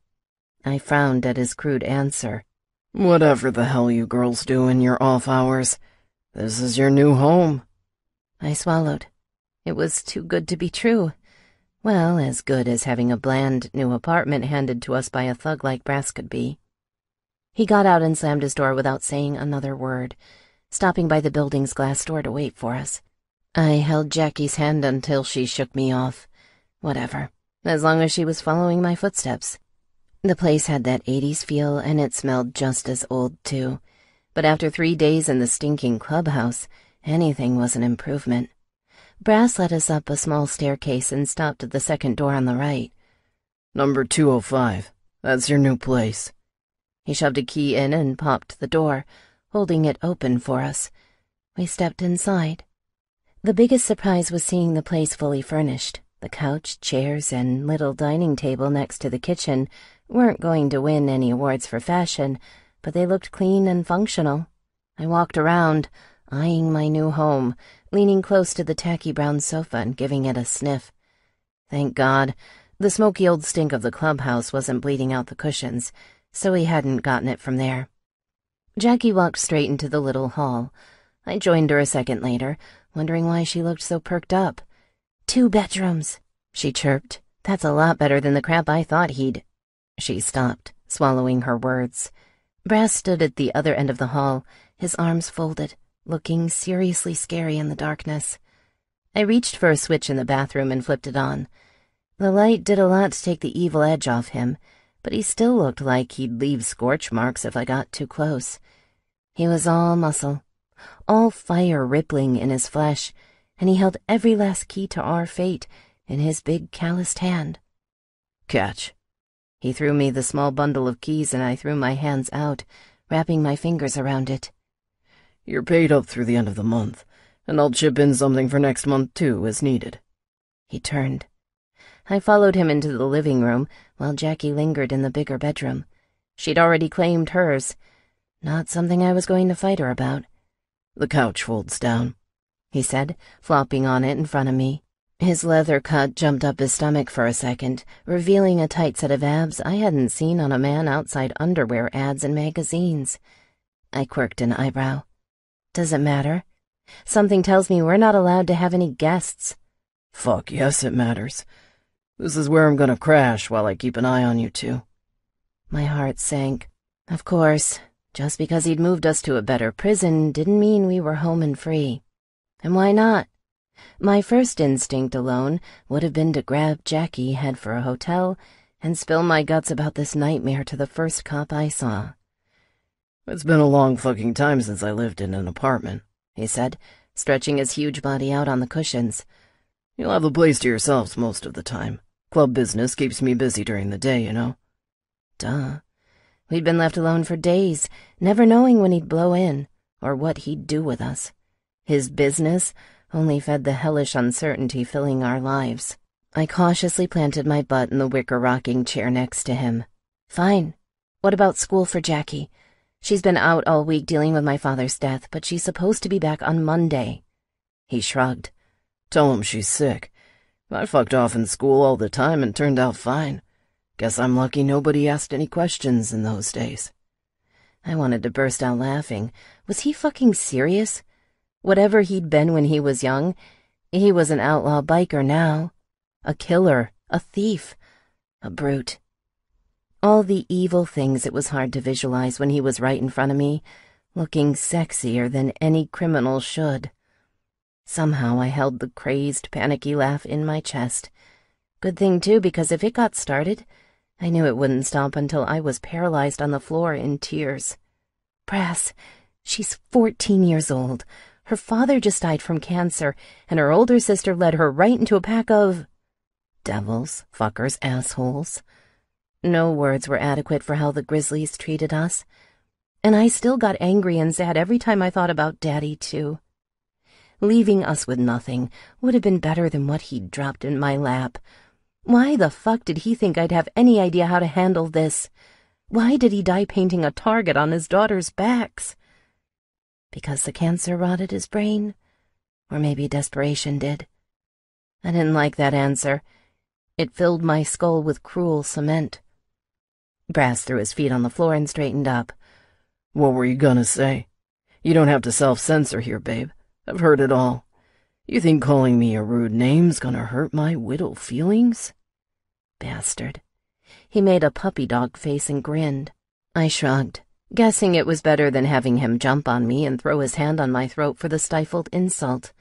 Speaker 2: I frowned at his crude answer.
Speaker 3: "Whatever the hell you girls do in your off hours, this is your new home."
Speaker 2: I swallowed. It was too good to be true. Well, as good as having a bland new apartment handed to us by a thug like Brass could be. He got out and slammed his door without saying another word. stopping by the building's glass door to wait for us. I held Jackie's hand until she shook me off. Whatever, as long as she was following my footsteps. The place had that 80s feel, and it smelled just as old, too. But after 3 days in the stinking clubhouse, anything was an improvement. Brass led us up a small staircase and stopped at the second door on the right.
Speaker 3: Number 205. That's your new place.
Speaker 2: He shoved a key in and popped the door, holding it open for us. We stepped inside. The biggest surprise was seeing the place fully furnished. The couch, chairs, and little dining table next to the kitchen weren't going to win any awards for fashion, but they looked clean and functional. I walked around, eyeing my new home, leaning close to the tacky brown sofa and giving it a sniff. Thank God, the smoky old stink of the clubhouse wasn't bleeding out the cushions, so he hadn't gotten it from there. Jackie walked straight into the little hall. I joined her a second later, wondering why she looked so perked up. 2 bedrooms, she chirped. That's a lot better than the crap I thought he'd... She stopped, swallowing her words. Brass stood at the other end of the hall, his arms folded, looking seriously scary in the darkness. I reached for a switch in the bathroom and flipped it on. The light did a lot to take the evil edge off him, but he still looked like he'd leave scorch marks if I got too close. He was all muscle, all fire rippling in his flesh, and he held every last key to our fate in his big calloused hand.
Speaker 3: Catch.
Speaker 2: He threw me the small bundle of keys and I threw my hands out, wrapping my fingers around it.
Speaker 3: You're paid up through the end of the month, and I'll chip in something for next month too, as needed.
Speaker 2: He turned. I followed him into the living room while Jackie lingered in the bigger bedroom. She'd already claimed hers. Not something I was going to fight her about.
Speaker 3: The couch folds down,
Speaker 2: he said, flopping on it in front of me. His leather cut jumped up his stomach for a second, revealing a tight set of abs I hadn't seen on a man outside underwear ads and magazines. I quirked an eyebrow. Does it matter? Something tells me we're not allowed to have any guests.
Speaker 3: Fuck yes, it matters. This is where I'm gonna crash while I keep an eye on you two.
Speaker 2: My heart sank. Of course, just because he'd moved us to a better prison didn't mean we were home and free. And why not? My first instinct alone would have been to grab Jackie, head for a hotel, and spill my guts about this nightmare to the first cop I saw.
Speaker 3: It's been a long fucking time since I lived in an apartment,
Speaker 2: he said, stretching his huge body out on the cushions.
Speaker 3: You'll have the place to yourselves most of the time. Club business keeps me busy during the day, you know.
Speaker 2: Duh. We'd been left alone for days, never knowing when he'd blow in, or what he'd do with us. His business only fed the hellish uncertainty filling our lives. I cautiously planted my butt in the wicker rocking chair next to him. Fine. What about school for Jackie? She's been out all week dealing with my father's death, but she's supposed to be back on Monday. He shrugged.
Speaker 3: Tell him she's sick. I fucked off in school all the time and turned out fine. Guess I'm lucky nobody asked any questions in those days.
Speaker 2: I wanted to burst out laughing. Was he fucking serious? Whatever he'd been when he was young, he was an outlaw biker now. A killer, a thief, a brute. All the evil things it was hard to visualize when he was right in front of me, looking sexier than any criminal should. Somehow I held the crazed, panicky laugh in my chest. Good thing, too, because if it got started, I knew it wouldn't stop until I was paralyzed on the floor in tears. Brass, she's 14 years old. Her father just died from cancer, and her older sister led her right into a pack of... devils, fuckers, assholes. No words were adequate for how the Grizzlies treated us. And I still got angry and sad every time I thought about Daddy, too. Leaving us with nothing would have been better than what he'd dropped in my lap. Why the fuck did he think I'd have any idea how to handle this? Why did he die painting a target on his daughters' backs? Because the cancer rotted his brain? Or maybe desperation did. I didn't like that answer. It filled my skull with cruel cement. Brass threw his feet on the floor and straightened up.
Speaker 3: What were you gonna say? You don't have to self-censor here, babe. I've heard it all. You think calling me a rude name's gonna hurt my widow feelings?
Speaker 2: Bastard. He made a puppy dog face and grinned. I shrugged. guessing it was better than having him jump on me and throw his hand on my throat for the stifled insult.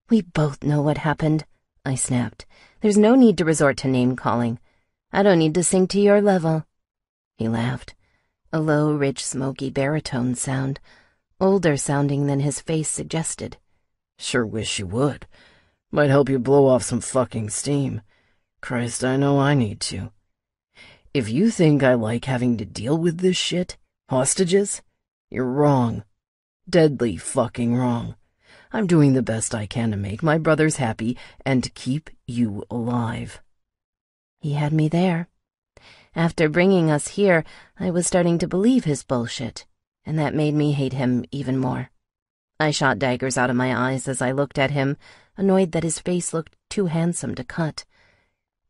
Speaker 2: "We both know what happened," I snapped. "There's no need to resort to name-calling. I don't need to sink to your level." He laughed, a low, rich, smoky baritone sound, older sounding than his face suggested.
Speaker 3: "Sure wish you would. Might help you blow off some fucking steam. Christ, I know I need to. If you think I like having to deal with this shit, hostages, you're wrong. Deadly fucking wrong. I'm doing the best I can to make my brothers happy and to keep you alive."
Speaker 2: He had me there. After bringing us here, I was starting to believe his bullshit, and that made me hate him even more. I shot daggers out of my eyes as I looked at him, annoyed that his face looked too handsome to cut.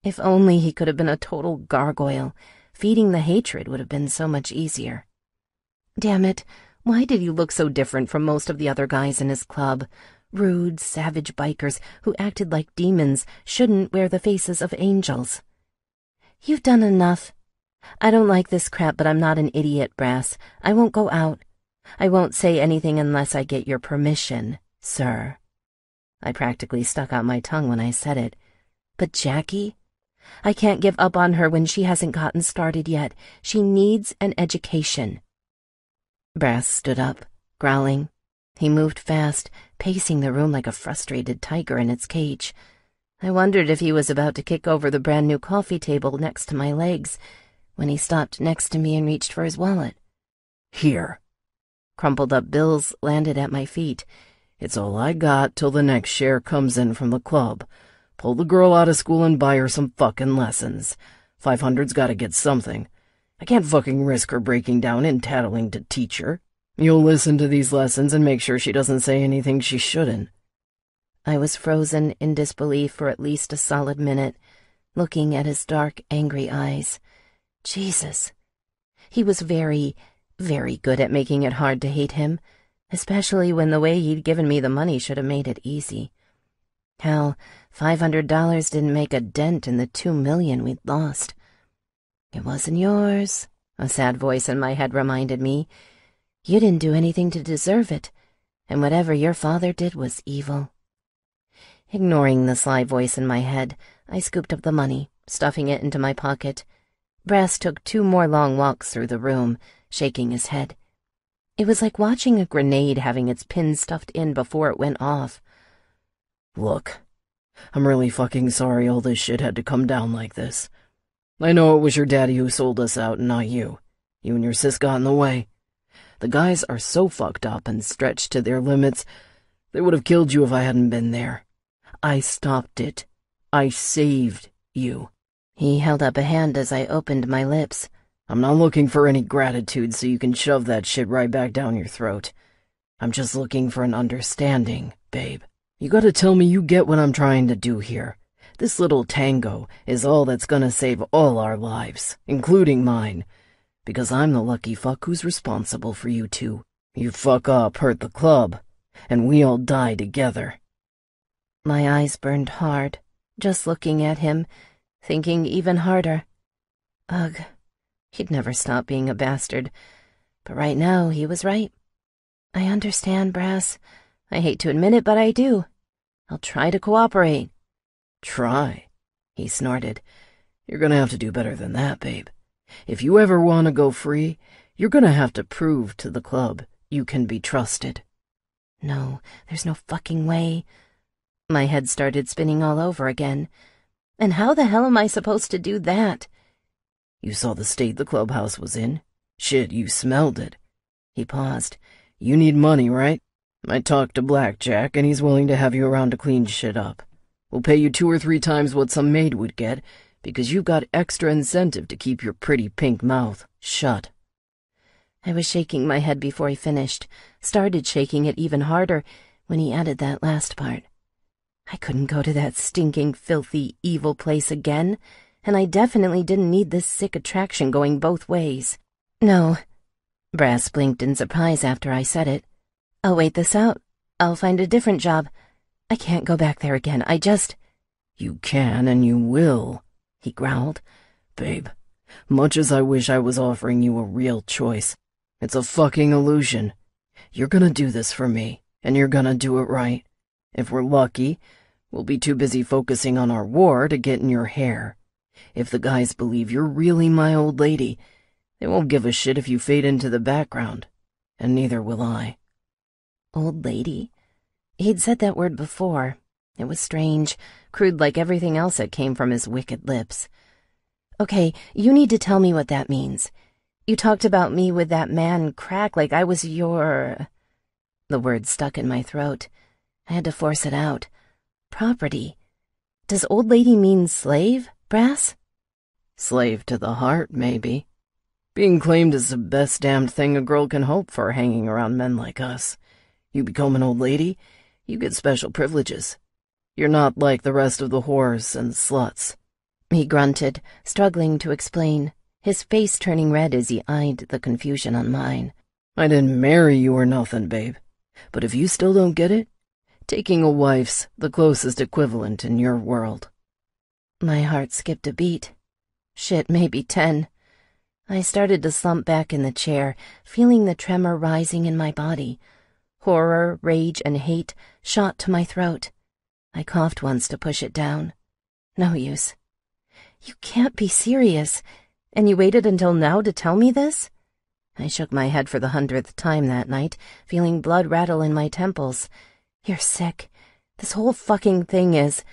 Speaker 2: If only he could have been a total gargoyle. Feeding the hatred would have been so much easier. Damn it, why did he look so different from most of the other guys in his club? Rude, savage bikers who acted like demons shouldn't wear the faces of angels. "You've done enough. I don't like this crap, but I'm not an idiot, Brass. I won't go out. I won't say anything unless I get your permission, sir." I practically stuck out my tongue when I said it. "But Jackie? I can't give up on her when she hasn't gotten started yet. She needs an education." Brass stood up, growling. He moved fast, pacing the room like a frustrated tiger in its cage. I wondered if he was about to kick over the brand-new coffee table next to my legs, when he stopped next to me and reached for his wallet.
Speaker 3: "Here."
Speaker 2: Crumpled-up bills landed at my feet.
Speaker 3: "It's all I got till the next share comes in from the club. Pull the girl out of school and buy her some fucking lessons. 500's gotta get something. I can't fucking risk her breaking down and tattling to teacher. You'll listen to these lessons and make sure she doesn't say anything she shouldn't."
Speaker 2: I was frozen in disbelief for at least a solid minute, looking at his dark, angry eyes. Jesus. He was very, very good at making it hard to hate him, especially when the way he'd given me the money should have made it easy. Hell, $500 didn't make a dent in the $2 million we'd lost. "It wasn't yours," a sad voice in my head reminded me. "You didn't do anything to deserve it, and whatever your father did was evil." Ignoring the sly voice in my head, I scooped up the money, stuffing it into my pocket. Brass took 2 more long walks through the room, shaking his head. It was like watching a grenade having its pin stuffed in before it went off.
Speaker 3: "Look, I'm really fucking sorry all this shit had to come down like this. I know it was your daddy who sold us out and not you. You and your sis got in the way. The guys are so fucked up and stretched to their limits, they would have killed you if I hadn't been there. I stopped it. I saved you."
Speaker 2: He held up a hand as I opened my lips.
Speaker 3: "I'm not looking for any gratitude so you can shove that shit right back down your throat. I'm just looking for an understanding, babe. You gotta tell me you get what I'm trying to do here. This little tango is all that's gonna save all our lives, including mine, because I'm the lucky fuck who's responsible for you two. You fuck up, hurt the club, and we all die together."
Speaker 2: My eyes burned hard, just looking at him, thinking even harder. Ugh, he'd never stop being a bastard, but right now he was right. "I understand, Brass. I hate to admit it, but I do. I'll try to cooperate."
Speaker 3: "Try?" he snorted. "You're gonna have to do better than that, babe. If you ever want to go free, you're gonna have to prove to the club you can be trusted."
Speaker 2: No, there's no fucking way. My head started spinning all over again. And how the hell am I supposed to do that?
Speaker 3: "You saw the state the clubhouse was in? Shit, you smelled it." He paused. "You need money, right? I talked to Blackjack, and he's willing to have you around to clean shit up. We'll pay you 2 or 3 times what some maid would get, because you've got extra incentive to keep your pretty pink mouth shut."
Speaker 2: I was shaking my head before he finished, started shaking it even harder when he added that last part. I couldn't go to that stinking, filthy, evil place again, and I definitely didn't need this sick attraction going both ways. "No." Brass blinked in surprise after I said it. "I'll wait this out. I'll find a different job. I can't go back there again. I just—"
Speaker 3: "You can and you will," he growled. "Babe, much as I wish I was offering you a real choice, It's a fucking illusion. You're gonna do this for me, and you're gonna do it right. If we're lucky, we'll be too busy focusing on our war to get in your hair. If the guys believe you're really my old lady, they won't give a shit if you fade into the background, and neither will I.
Speaker 2: Old lady? He'd said that word before. It was strange, crude like everything else that came from his wicked lips. Okay, you need to tell me what that means. You talked about me with that man Crack like I was your... The word stuck in my throat. I had to force it out. Property. Does old lady mean slave, Brass?
Speaker 3: Slave to the heart, maybe. Being claimed is the best damned thing a girl can hope for hanging around men like us. You become an old lady, you get special privileges. You're not like the rest of the whores and sluts.
Speaker 2: He grunted, struggling to explain, his face turning red as he eyed the confusion on mine.
Speaker 3: I didn't marry you or nothing, babe. But if you still don't get it, taking a wife's the closest equivalent in your world.
Speaker 2: My heart skipped a beat. Shit, maybe 10. I started to slump back in the chair, feeling the tremor rising in my body. Horror, rage, and hate shot to my throat. I coughed once to push it down. No use. You can't be serious. And you waited until now to tell me this? I shook my head for the 100th time that night, feeling blood rattle in my temples. You're sick. This whole fucking thing is...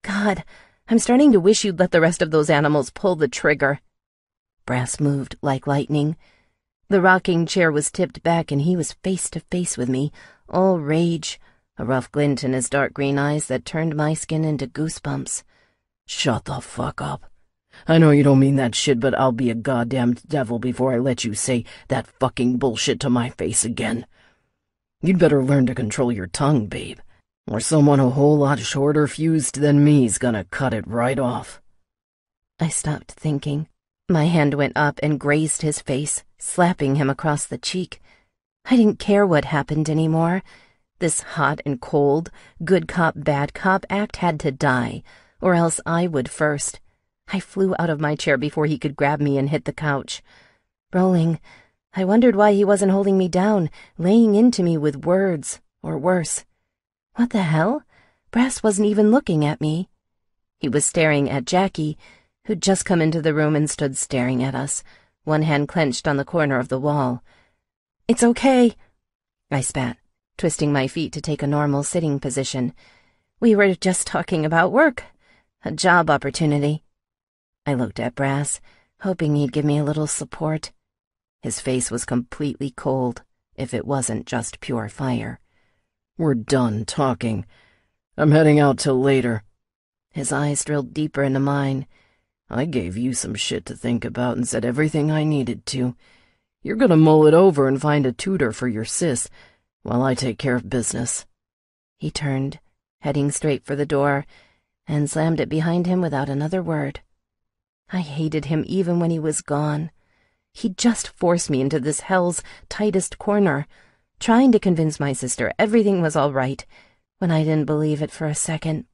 Speaker 2: God, I'm starting to wish you'd let the rest of those animals pull the trigger. Brass moved like lightning. The rocking chair was tipped back and he was face to face with me, all rage, a rough glint in his dark green eyes that turned my skin into goosebumps.
Speaker 3: Shut the fuck up. I know you don't mean that shit, but I'll be a goddamned devil before I let you say that fucking bullshit to my face again. You'd better learn to control your tongue, babe, or someone a whole lot shorter fused than me's gonna cut it right off.
Speaker 2: I stopped thinking. My hand went up and grazed his face, slapping him across the cheek. I didn't care what happened anymore. This hot and cold, good cop, bad cop act had to die, or else I would first. I flew out of my chair before he could grab me and hit the couch. Rolling, I wondered why he wasn't holding me down, laying into me with words, or worse. What the hell? Brass wasn't even looking at me. He was staring at Jackie, who'd just come into the room and stood staring at us, one hand clenched on the corner of the wall. It's okay, I spat, twisting my feet to take a normal sitting position. We were just talking about work, a job opportunity. I looked at Brass, hoping he'd give me a little support. His face was completely cold, if it wasn't just pure fire.
Speaker 3: We're done talking. I'm heading out till later.
Speaker 2: His eyes drilled deeper into mine.
Speaker 3: I gave you some shit to think about and said everything I needed to. You're gonna mull it over and find a tutor for your sis, while I take care of business.
Speaker 2: He turned, heading straight for the door, and slammed it behind him without another word. I hated him even when he was gone. He'd just forced me into this hell's tightest corner, trying to convince my sister everything was all right, when I didn't believe it for a second.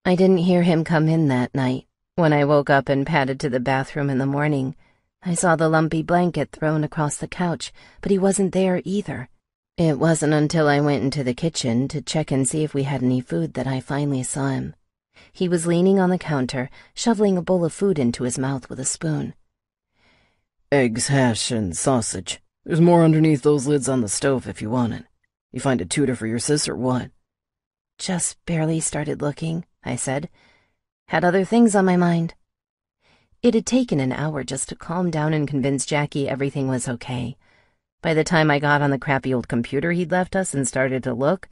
Speaker 2: I didn't hear him come in that night. When I woke up and padded to the bathroom in the morning, I saw the lumpy blanket thrown across the couch, but he wasn't there either. It wasn't until I went into the kitchen to check and see if we had any food that I finally saw him. He was leaning on the counter, shoveling a bowl of food into his mouth with a spoon.
Speaker 3: Eggs, hash, and sausage. There's more underneath those lids on the stove if you want it. You find a tutor for your sis or what?
Speaker 2: Just barely started looking, I said. Had other things on my mind. It had taken an hour just to calm down and convince Jackie everything was okay. By the time I got on the crappy old computer he'd left us and started to look,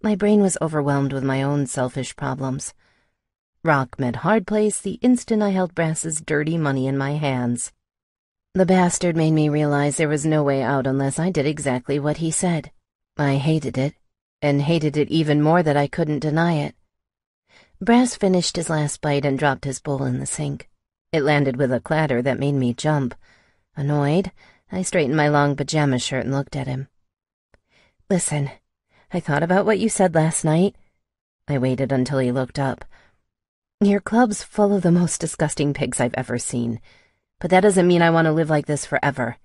Speaker 2: my brain was overwhelmed with my own selfish problems. Rock met hard place the instant I held Brass's dirty money in my hands. The bastard made me realize there was no way out unless I did exactly what he said. I hated it, and hated it even more that I couldn't deny it. Brass finished his last bite and dropped his bowl in the sink. It landed with a clatter that made me jump. Annoyed, I straightened my long pajama shirt and looked at him. Listen, I thought about what you said last night. I waited until he looked up. Your club's full of the most disgusting pigs I've ever seen, but that doesn't mean I want to live like this forever.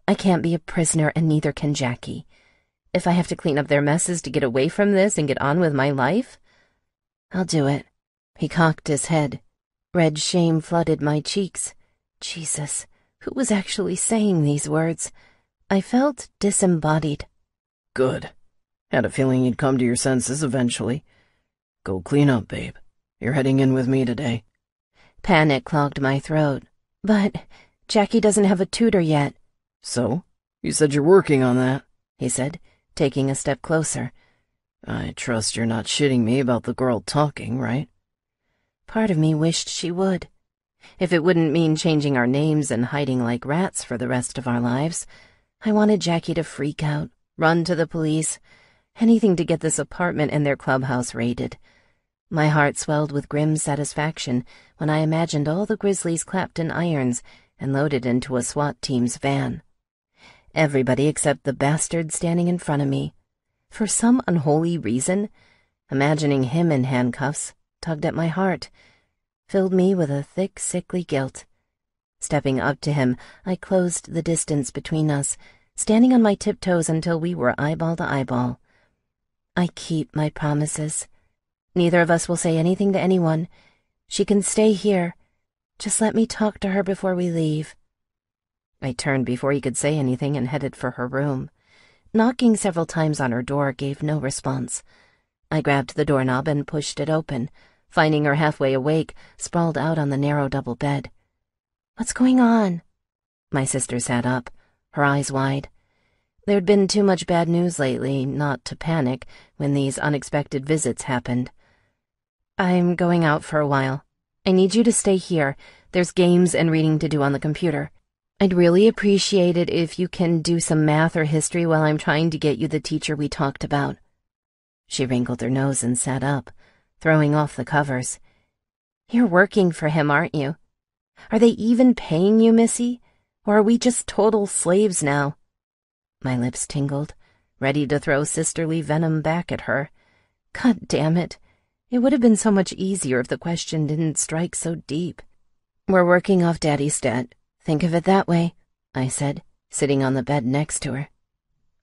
Speaker 2: I can't be a prisoner, and neither can Jackie. If I have to clean up their messes to get away from this and get on with my life, I'll do it. He cocked his head. Red shame flooded my cheeks. Jesus, who was actually saying these words? I felt disembodied.
Speaker 3: Good. Had a feeling you'd come to your senses eventually. Go clean up, babe. You're heading in with me today.
Speaker 2: Panic clogged my throat. But Jackie doesn't have a tutor yet.
Speaker 3: So? You said you're working on that,
Speaker 2: he said, taking a step closer.
Speaker 3: I trust you're not shitting me about the girl talking, right?
Speaker 2: Part of me wished she would. If it wouldn't mean changing our names and hiding like rats for the rest of our lives, I wanted Jackie to freak out, run to the police, anything to get this apartment and their clubhouse raided. My heart swelled with grim satisfaction when I imagined all the Grizzlies clapped in irons and loaded into a SWAT team's van. Everybody except the bastard standing in front of me. For some unholy reason, imagining him in handcuffs tugged at my heart, filled me with a thick, sickly guilt. Stepping up to him, I closed the distance between us, standing on my tiptoes until we were eyeball to eyeball. I keep my promises. Neither of us will say anything to anyone. She can stay here. Just let me talk to her before we leave. I turned before he could say anything and headed for her room. Knocking several times on her door gave no response. I grabbed the doorknob and pushed it open, finding her halfway awake, sprawled out on the narrow double bed. "What's going on?" My sister sat up, her eyes wide. There'd been too much bad news lately not to panic when these unexpected visits happened. "I'm going out for a while. I need you to stay here. There's games and reading to do on the computer. I'd really appreciate it if you can do some math or history while I'm trying to get you the teacher we talked about." She wrinkled her nose and sat up, throwing off the covers. "You're working for him, aren't you? Are they even paying you, Missy? Or are we just total slaves now?" My lips tingled, ready to throw sisterly venom back at her. God damn it. It would have been so much easier if the question didn't strike so deep. "We're working off Daddy's debt. Think of it that way," I said, sitting on the bed next to her.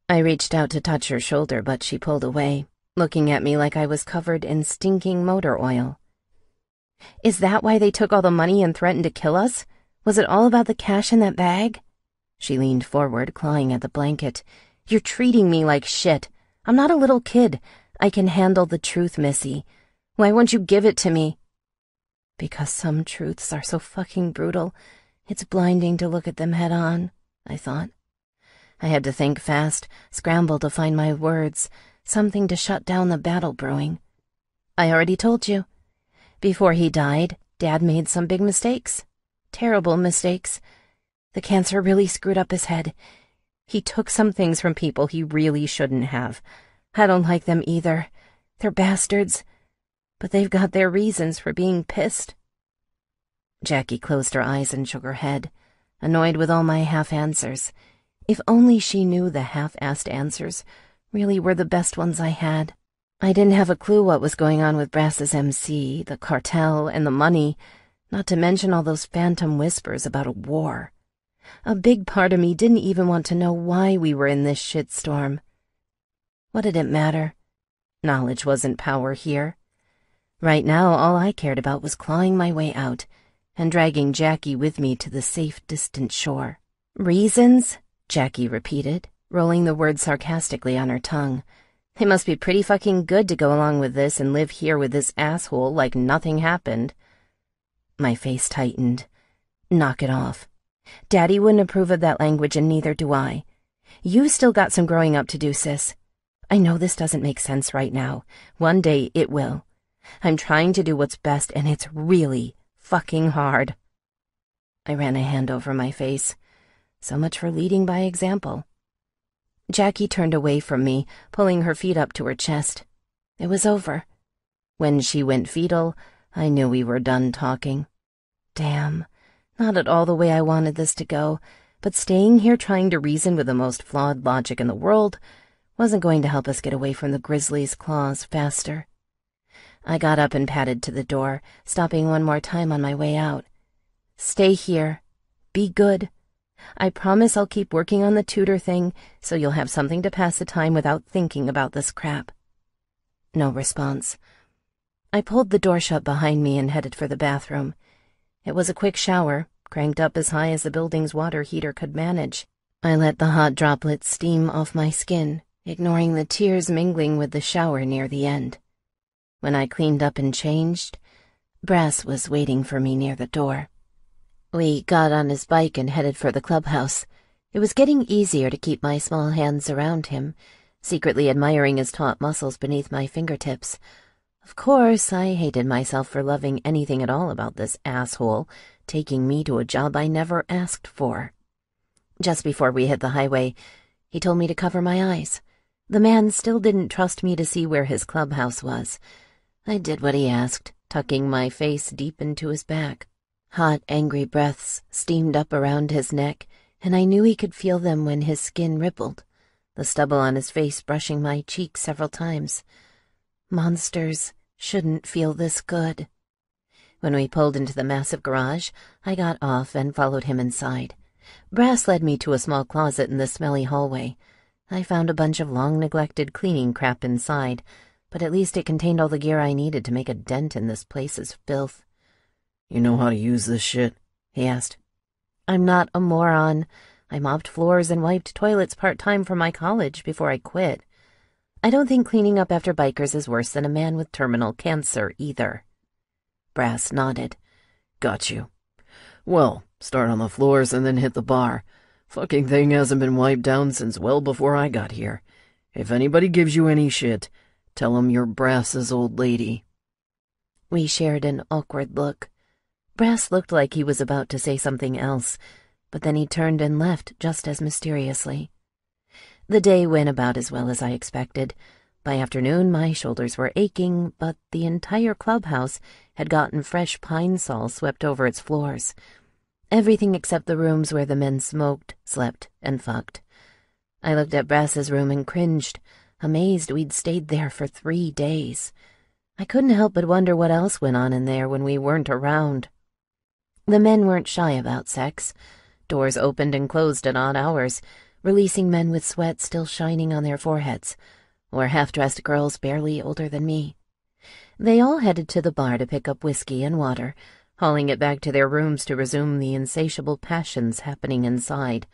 Speaker 2: I reached out to touch her shoulder, but she pulled away, looking at me like I was covered in stinking motor oil. "Is that why they took all the money and threatened to kill us? Was it all about the cash in that bag?" She leaned forward, clawing at the blanket. "You're treating me like shit. I'm not a little kid. I can handle the truth, Missy. Why won't you give it to me?" Because some truths are so fucking brutal, it's blinding to look at them head on, I thought. I had to think fast, scramble to find my words, something to shut down the battle brewing. "I already told you. Before he died, Dad made some big mistakes. Terrible mistakes. The cancer really screwed up his head. He took some things from people he really shouldn't have. I don't like them either. They're bastards. But they've got their reasons for being pissed." Jackie closed her eyes and shook her head, annoyed with all my half-answers. If only she knew the half-assed answers really were the best ones I had. I didn't have a clue what was going on with Brass's MC, the cartel, and the money, not to mention all those phantom whispers about a war. A big part of me didn't even want to know why we were in this shitstorm. What did it matter? Knowledge wasn't power here. Right now, all I cared about was clawing my way out and dragging Jackie with me to the safe, distant shore. "Reasons?" Jackie repeated, rolling the word sarcastically on her tongue. "They must be pretty fucking good to go along with this and live here with this asshole like nothing happened." My face tightened. Knock it off. Daddy wouldn't approve of that language, and neither do I. You still got some growing up to do, sis. I know this doesn't make sense right now. One day it will. I'm trying to do what's best, and it's really fucking hard. I ran a hand over my face. So much for leading by example. Jackie turned away from me, pulling her feet up to her chest. It was over. When she went fetal, I knew we were done talking. Damn, not at all the way I wanted this to go, but staying here trying to reason with the most flawed logic in the world wasn't going to help us get away from the Grizzlies' claws faster. I got up and padded to the door, stopping one more time on my way out. "Stay here. Be good. I promise I'll keep working on the tutor thing so you'll have something to pass the time without thinking about this crap. No response. I pulled the door shut behind me and headed for the bathroom. It was a quick shower, cranked up as high as the building's water heater could manage. I let the hot droplets steam off my skin, ignoring the tears mingling with the shower near the end. When I cleaned up and changed, Brass was waiting for me near the door. We got on his bike and headed for the clubhouse. It was getting easier to keep my small hands around him, secretly admiring his taut muscles beneath my fingertips. Of course, I hated myself for loving anything at all about this asshole, taking me to a job I never asked for. Just before we hit the highway, he told me to cover my eyes. The man still didn't trust me to see where his clubhouse was. I did what he asked, tucking my face deep into his back. Hot, angry breaths steamed up around his neck, and I knew he could feel them when his skin rippled, the stubble on his face brushing my cheek several times. Monsters shouldn't feel this good. When we pulled into the massive garage, I got off and followed him inside. Brass led me to a small closet in the smelly hallway. I found a bunch of long-neglected cleaning crap inside, but at least it contained all the gear I needed to make a dent in this place's filth.
Speaker 3: "You know how to use this shit?"
Speaker 2: he asked. I'm not a moron. I mopped floors and wiped toilets part-time for my college before I quit. I don't think cleaning up after bikers is worse than a man with terminal cancer, either. Brass nodded.
Speaker 3: "Got you. Well, start on the floors and then hit the bar. Fucking thing hasn't been wiped down since well before I got here. If anybody gives you any shit, tell 'em you're Brass's old lady."
Speaker 2: We shared an awkward look. Brass looked like he was about to say something else, but then he turned and left just as mysteriously. The day went about as well as I expected. By afternoon, my shoulders were aching, but the entire clubhouse had gotten fresh pine sol swept over its floors. Everything except the rooms where the men smoked, slept, and fucked. I looked at Brass's room and cringed, amazed we'd stayed there for 3 days. I couldn't help but wonder what else went on in there when we weren't around. The men weren't shy about sex. Doors opened and closed at odd hours, releasing men with sweat still shining on their foreheads, or half-dressed girls barely older than me. They all headed to the bar to pick up whiskey and water, hauling it back to their rooms to resume the insatiable passions happening inside.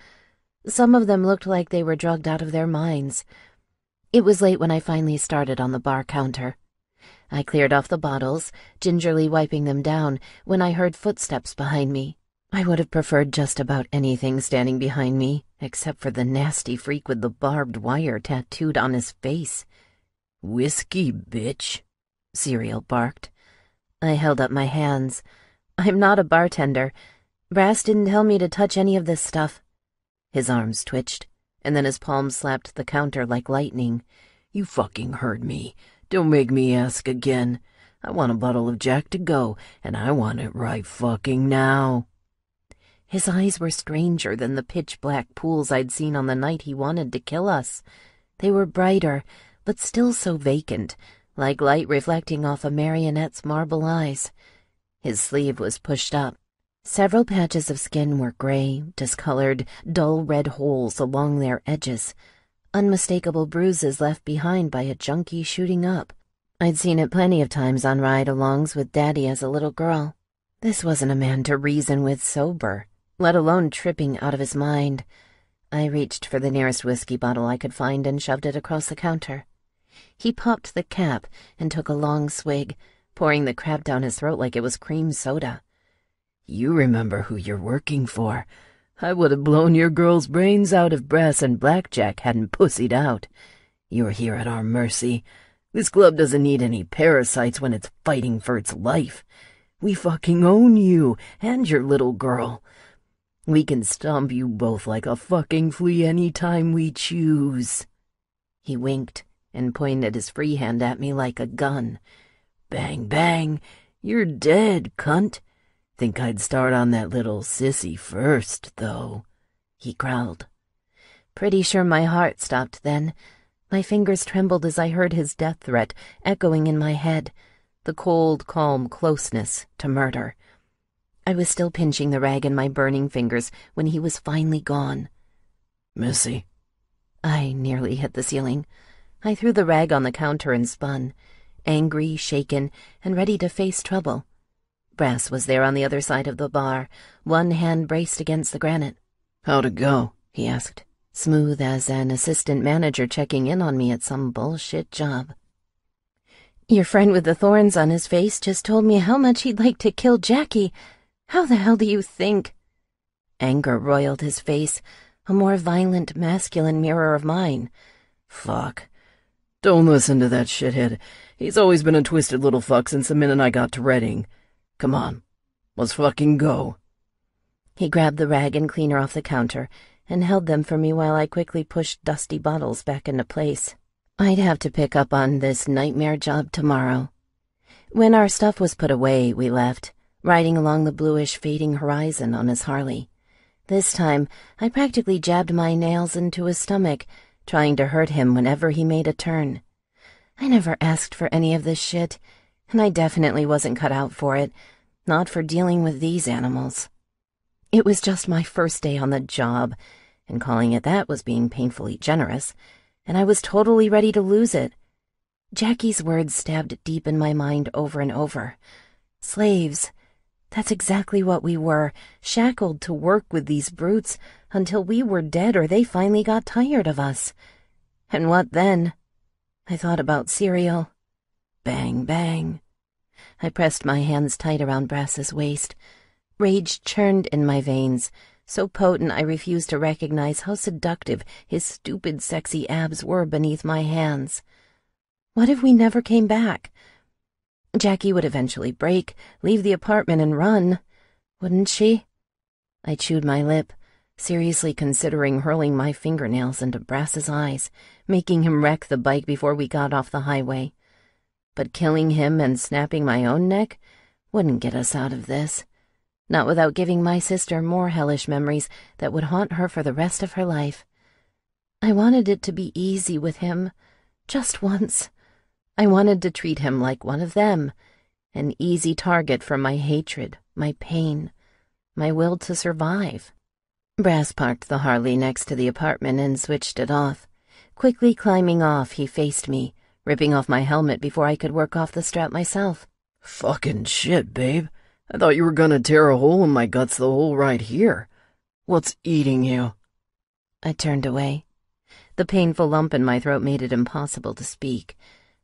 Speaker 2: Some of them looked like they were drugged out of their minds. It was late when I finally started on the bar counter. I cleared off the bottles, gingerly wiping them down, when I heard footsteps behind me. I would have preferred just about anything standing behind me, except for the nasty freak with the barbed wire tattooed on his face.
Speaker 3: "Whiskey, bitch,"
Speaker 2: Serial barked. I held up my hands. I'm not a bartender. Brass didn't tell me to touch any of this stuff. His arms twitched, and then his palms slapped the counter like lightning.
Speaker 3: "You fucking heard me. Don't make me ask again. I want a bottle of Jack to go, and I want it right fucking now."
Speaker 2: His eyes were stranger than the pitch-black pools I'd seen on the night he wanted to kill us. They were brighter, but still so vacant, like light reflecting off a marionette's marble eyes. His sleeve was pushed up. Several patches of skin were gray, discolored, dull red holes along their edges, unmistakable bruises left behind by a junkie shooting up. I'd seen it plenty of times on ride-alongs with Daddy as a little girl. This wasn't a man to reason with sober, let alone tripping out of his mind. I reached for the nearest whiskey bottle I could find and shoved it across the counter. He popped the cap and took a long swig, pouring the crap down his throat like it was cream soda.
Speaker 3: "You remember who you're working for. I would have blown your girl's brains out if Brass and Blackjack hadn't pussied out. You're here at our mercy. This club doesn't need any parasites when it's fighting for its life. We fucking own you and your little girl. We can stomp you both like a fucking flea any time we choose." He winked and pointed his free hand at me like a gun. "Bang, bang. You're dead, cunt. Think I'd start on that little sissy first, though," he growled.
Speaker 2: Pretty sure my heart stopped then. My fingers trembled as I heard his death threat echoing in my head, the cold, calm closeness to murder. I was still pinching the rag in my burning fingers when he was finally gone.
Speaker 3: Missy.
Speaker 2: I nearly hit the ceiling. I threw the rag on the counter and spun, angry, shaken, and ready to face trouble. Brass was there on the other side of the bar, one hand braced against the granite.
Speaker 3: How'd it go?
Speaker 2: He asked, smooth as an assistant manager checking in on me at some bullshit job. Your friend with the thorns on his face just told me how much he'd like to kill Jackie. How the hell do you think? Anger roiled his face, a more violent, masculine mirror of mine.
Speaker 3: Fuck. Don't listen to that shithead. He's always been a twisted little fuck since the minute I got to Reading. Come on, let's fucking go.
Speaker 2: He grabbed the rag and cleaner off the counter and held them for me while I quickly pushed dusty bottles back into place. I'd have to pick up on this nightmare job tomorrow. When our stuff was put away, we left, riding along the bluish fading horizon on his Harley. This time, I practically jabbed my nails into his stomach, trying to hurt him whenever he made a turn. I never asked for any of this shit, and I definitely wasn't cut out for it, not for dealing with these animals. It was just my first day on the job, and calling it that was being painfully generous, and I was totally ready to lose it. Jackie's words stabbed deep in my mind over and over. Slaves. That's exactly what we were, shackled to work with these brutes until we were dead or they finally got tired of us. And what then? I thought about cereal. Bang, bang. I pressed my hands tight around Brass's waist. Rage churned in my veins, so potent I refused to recognize how seductive his stupid, sexy abs were beneath my hands. What if we never came back? Jackie would eventually break, leave the apartment and run, wouldn't she? I chewed my lip, seriously considering hurling my fingernails into Brass's eyes, making him wreck the bike before we got off the highway. But killing him and snapping my own neck wouldn't get us out of this. Not without giving my sister more hellish memories that would haunt her for the rest of her life. I wanted it to be easy with him, just once. I wanted to treat him like one of them, an easy target for my hatred, my pain, my will to survive. Brass parked the Harley next to the apartment and switched it off. Quickly climbing off, he faced me, ripping off my helmet before I could work off the strap myself.
Speaker 3: Fucking shit, babe. I thought you were gonna tear a hole in my guts the whole ride here. What's eating you?
Speaker 2: I turned away. The painful lump in my throat made it impossible to speak.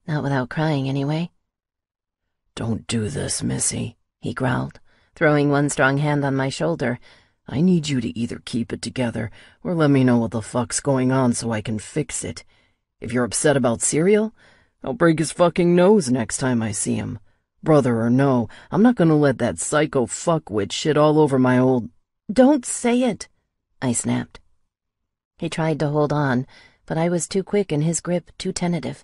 Speaker 2: Not without crying, anyway.
Speaker 3: Don't do this, Missy,
Speaker 2: he growled, throwing one strong hand on my shoulder.
Speaker 3: I need you to either keep it together or let me know what the fuck's going on so I can fix it. If you're upset about cereal, I'll break his fucking nose next time I see him. Brother or no, I'm not gonna let that psycho fuckwit shit all over my old—
Speaker 2: Don't say it, I snapped. He tried to hold on, but I was too quick in his grip, too tentative.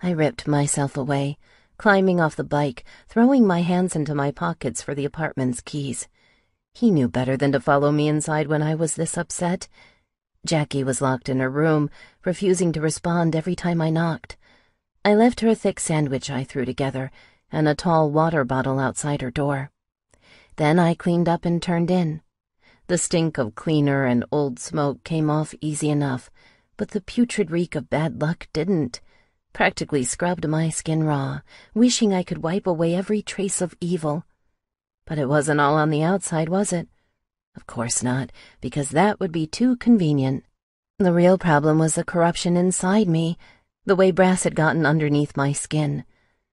Speaker 2: I ripped myself away, climbing off the bike, throwing my hands into my pockets for the apartment's keys. He knew better than to follow me inside when I was this upset. Jackie was locked in her room, refusing to respond every time I knocked. I left her a thick sandwich I threw together and a tall water bottle outside her door. Then I cleaned up and turned in. The stink of cleaner and old smoke came off easy enough, but the putrid reek of bad luck didn't. Practically scrubbed my skin raw, wishing I could wipe away every trace of evil. But it wasn't all on the outside, was it? Of course not, because that would be too convenient. The real problem was the corruption inside me, the way Brass had gotten underneath my skin.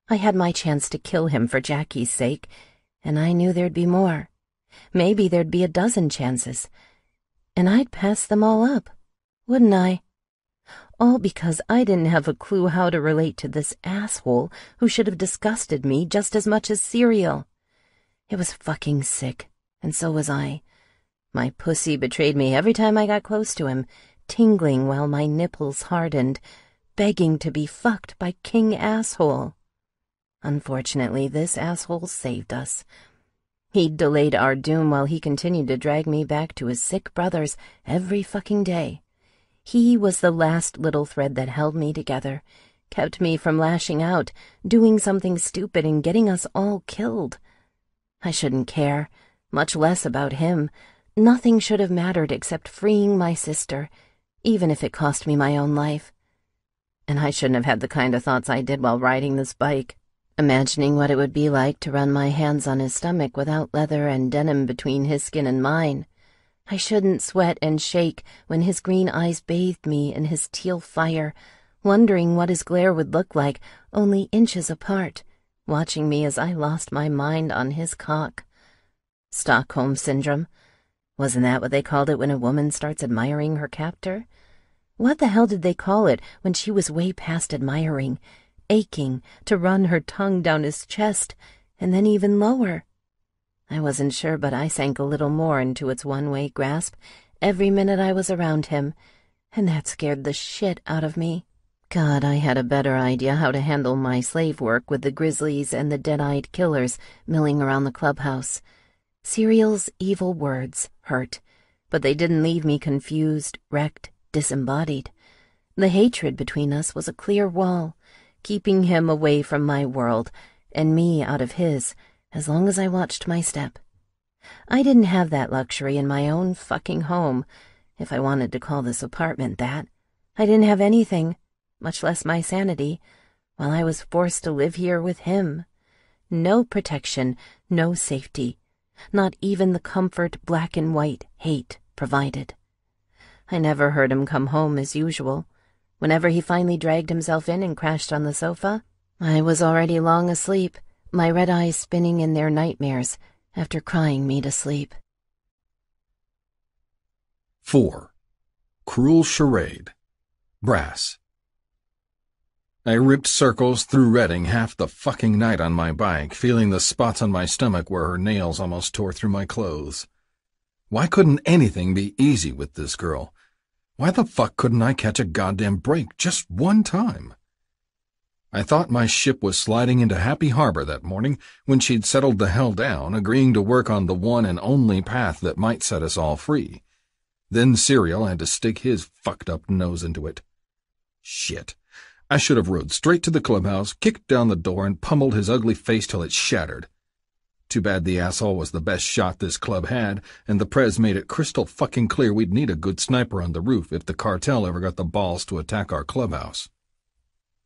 Speaker 2: I had my chance to kill him for Jackie's sake, and I knew there'd be more. Maybe there'd be a dozen chances. And I'd pass them all up, wouldn't I? All because I didn't have a clue how to relate to this asshole who should have disgusted me just as much as cereal. It was fucking sick, and so was I. My pussy betrayed me every time I got close to him, tingling while my nipples hardened, begging to be fucked by King Asshole. Unfortunately, this asshole saved us. He'd delayed our doom while he continued to drag me back to his sick brothers every fucking day. He was the last little thread that held me together, kept me from lashing out, doing something stupid and getting us all killed. I shouldn't care. much less about him. Nothing should have mattered except freeing my sister, even if it cost me my own life. And I shouldn't have had the kind of thoughts I did while riding this bike, imagining what it would be like to run my hands on his stomach without leather and denim between his skin and mine. I shouldn't sweat and shake when his green eyes bathed me in his teal fire, wondering what his glare would look like only inches apart, watching me as I lost my mind on his cock. Stockholm Syndrome. Wasn't that what they called it when a woman starts admiring her captor? What the hell did they call it when she was way past admiring, aching to run her tongue down his chest, and then even lower? I wasn't sure, but I sank a little more into its one-way grasp every minute I was around him, and that scared the shit out of me. God, I had a better idea how to handle my slave work with the Grizzlies and the dead-eyed killers milling around the clubhouse. Serial's evil words hurt, but they didn't leave me confused, wrecked, disembodied. The hatred between us was a clear wall, keeping him away from my world and me out of his, as long as I watched my step. I didn't have that luxury in my own fucking home, if I wanted to call this apartment that. I didn't have anything, much less my sanity, while I was forced to live here with him. No protection, no safety, not even the comfort black and white hate provided. I never heard him come home as usual. Whenever he finally dragged himself in and crashed on the sofa, I was already long asleep, my red eyes spinning in their nightmares after crying me to sleep.
Speaker 1: 4. Cruel Charade. Brass. I ripped circles through Redding half the fucking night on my bike, feeling the spots on my stomach where her nails almost tore through my clothes. Why couldn't anything be easy with this girl? Why the fuck couldn't I catch a goddamn break just one time? I thought my ship was sliding into Happy Harbor that morning when she'd settled the hell down, agreeing to work on the one and only path that might set us all free. Then Serial had to stick his fucked-up nose into it. Shit. I should have rode straight to the clubhouse, kicked down the door, and pummeled his ugly face till it shattered. Too bad the asshole was the best shot this club had, and the prez made it crystal fucking clear we'd need a good sniper on the roof if the cartel ever got the balls to attack our clubhouse.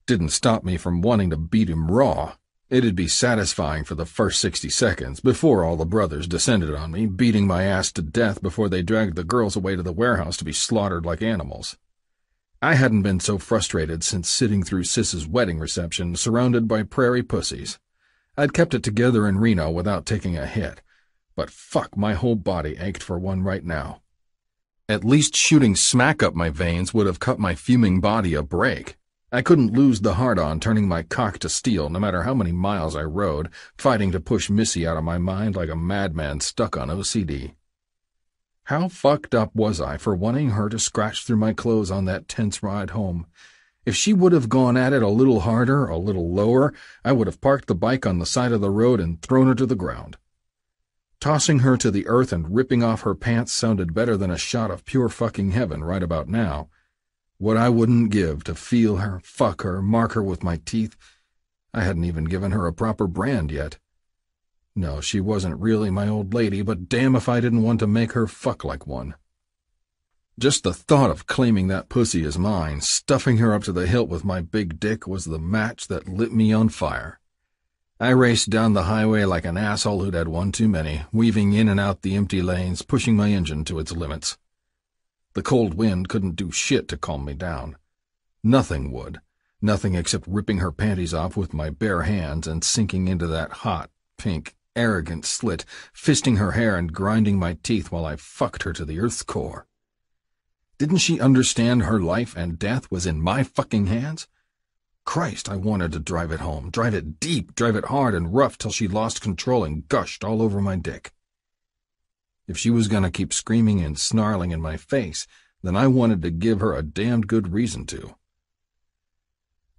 Speaker 1: Didn't stop me from wanting to beat him raw. It'd be satisfying for the first 60 seconds, before all the brothers descended on me, beating my ass to death before they dragged the girls away to the warehouse to be slaughtered like animals. I hadn't been so frustrated since sitting through Sis's wedding reception, surrounded by prairie pussies. I'd kept it together in Reno without taking a hit, but fuck, my whole body ached for one right now. At least shooting smack up my veins would have cut my fuming body a break. I couldn't lose the hard-on turning my cock to steel no matter how many miles I rode, fighting to push Missy out of my mind like a madman stuck on OCD. How fucked up was I for wanting her to scratch through my clothes on that tense ride home? If she would have gone at it a little harder, a little lower, I would have parked the bike on the side of the road and thrown her to the ground. Tossing her to the earth and ripping off her pants sounded better than a shot of pure fucking heaven right about now. What I wouldn't give to feel her, fuck her, mark her with my teeth. I hadn't even given her a proper brand yet. No, she wasn't really my old lady, but damn if I didn't want to make her fuck like one. Just the thought of claiming that pussy as mine, stuffing her up to the hilt with my big dick, was the match that lit me on fire. I raced down the highway like an asshole who'd had one too many, weaving in and out the empty lanes, pushing my engine to its limits. The cold wind couldn't do shit to calm me down. Nothing would. Nothing except ripping her panties off with my bare hands and sinking into that hot, pink, arrogant slit, fisting her hair and grinding my teeth while I fucked her to the earth's core. Didn't she understand her life and death was in my fucking hands? Christ, I wanted to drive it home, drive it deep, drive it hard and rough till she lost control and gushed all over my dick. If she was going to keep screaming and snarling in my face, then I wanted to give her a damned good reason to.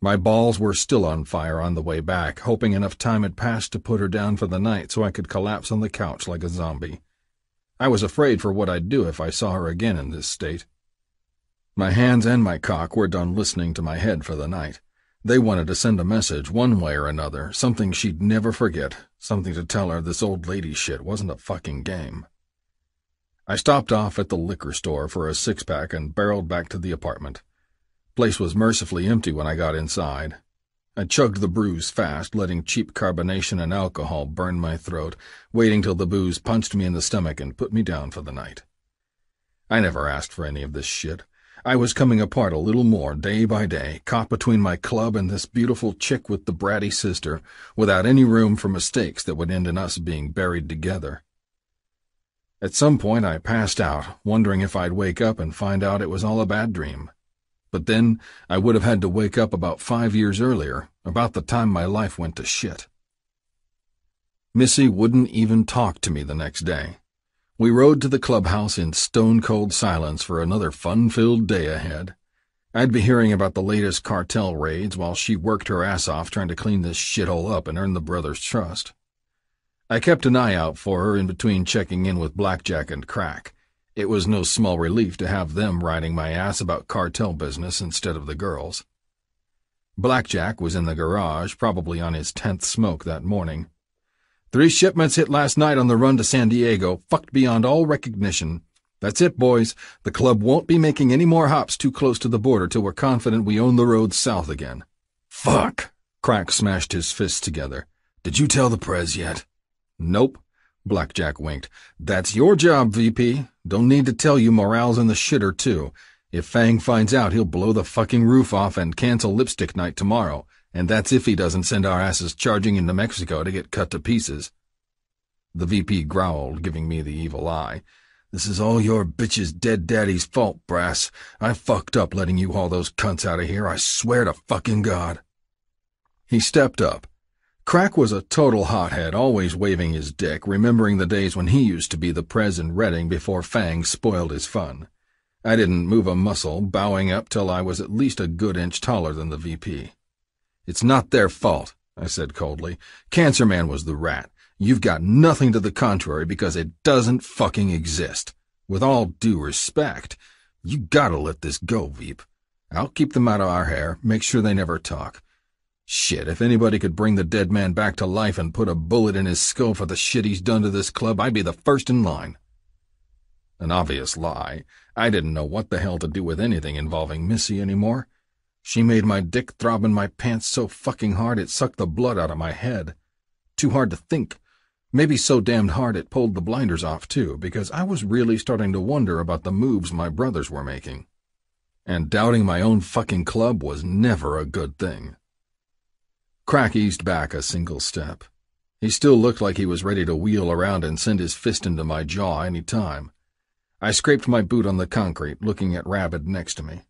Speaker 1: My balls were still on fire on the way back, hoping enough time had passed to put her down for the night so I could collapse on the couch like a zombie. I was afraid for what I'd do if I saw her again in this state. My hands and my cock were done listening to my head for the night. They wanted to send a message one way or another, something she'd never forget, something to tell her this old lady shit wasn't a fucking game. I stopped off at the liquor store for a six-pack and barreled back to the apartment. Place was mercifully empty when I got inside. I chugged the brews fast, letting cheap carbonation and alcohol burn my throat, waiting till the booze punched me in the stomach and put me down for the night. I never asked for any of this shit. I was coming apart a little more day by day, caught between my club and this beautiful chick with the bratty sister, without any room for mistakes that would end in us being buried together. At some point I passed out, wondering if I'd wake up and find out it was all a bad dream. But then I would have had to wake up about 5 years earlier, about the time my life went to shit. Missy wouldn't even talk to me the next day. We rode to the clubhouse in stone-cold silence for another fun-filled day ahead. I'd be hearing about the latest cartel raids while she worked her ass off trying to clean this shithole up and earn the brothers' trust. I kept an eye out for her in between checking in with Blackjack and Crack. It was no small relief to have them riding my ass about cartel business instead of the girls. Blackjack was in the garage, probably on his 10th smoke that morning. 3 shipments hit last night on the run to San Diego, fucked beyond all recognition. That's it, boys. The club won't be making any more hops too close to the border till we're confident we own the road south again. Fuck! Crack smashed his fists together. Did you tell the Prez yet? Nope. Blackjack winked. That's your job, VP. Don't need to tell you morale's in the shitter, too. If Fang finds out, he'll blow the fucking roof off and cancel lipstick night tomorrow, and that's if he doesn't send our asses charging into Mexico to get cut to pieces. The VP growled, giving me the evil eye. This is all your bitch's dead daddy's fault, Brass. I fucked up letting you haul those cunts out of here, I swear to fucking God. He stepped up. Crack was a total hothead, always waving his dick, remembering the days when he used to be the Prez in Redding before Fang spoiled his fun. I didn't move a muscle, bowing up till I was at least a good inch taller than the VP. It's not their fault, I said coldly. Cancer Man was the rat. You've got nothing to the contrary because it doesn't fucking exist. With all due respect, you gotta let this go, Veep. I'll keep them out of our hair, make sure they never talk. Shit, if anybody could bring the dead man back to life and put a bullet in his skull for the shit he's done to this club, I'd be the first in line. An obvious lie. I didn't know what the hell to do with anything involving Missy anymore. She made my dick throb in my pants so fucking hard it sucked the blood out of my head. Too hard to think. Maybe so damned hard it pulled the blinders off, too, because I was really starting to wonder about the moves my brothers were making. And doubting my own fucking club was never a good thing. Crack eased back a single step. He still looked like he was ready to wheel around and send his fist into my jaw any time. I scraped my boot on the concrete, looking at Rabid next to me.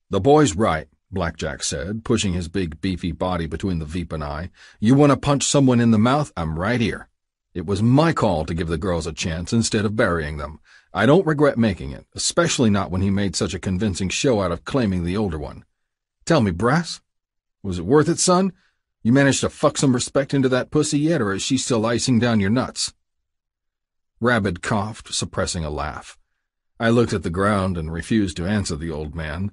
Speaker 1: The boy's right, Blackjack said, pushing his big beefy body between the Veep and I. You want to punch someone in the mouth? I'm right here. It was my call to give the girls a chance instead of burying them. I don't regret making it, especially not when he made such a convincing show out of claiming the older one. Tell me, Brass, was it worth it, son? You managed to fuck some respect into that pussy yet, or is she still icing down your nuts? Rabid coughed, suppressing a laugh. I looked at the ground and refused to answer the old man.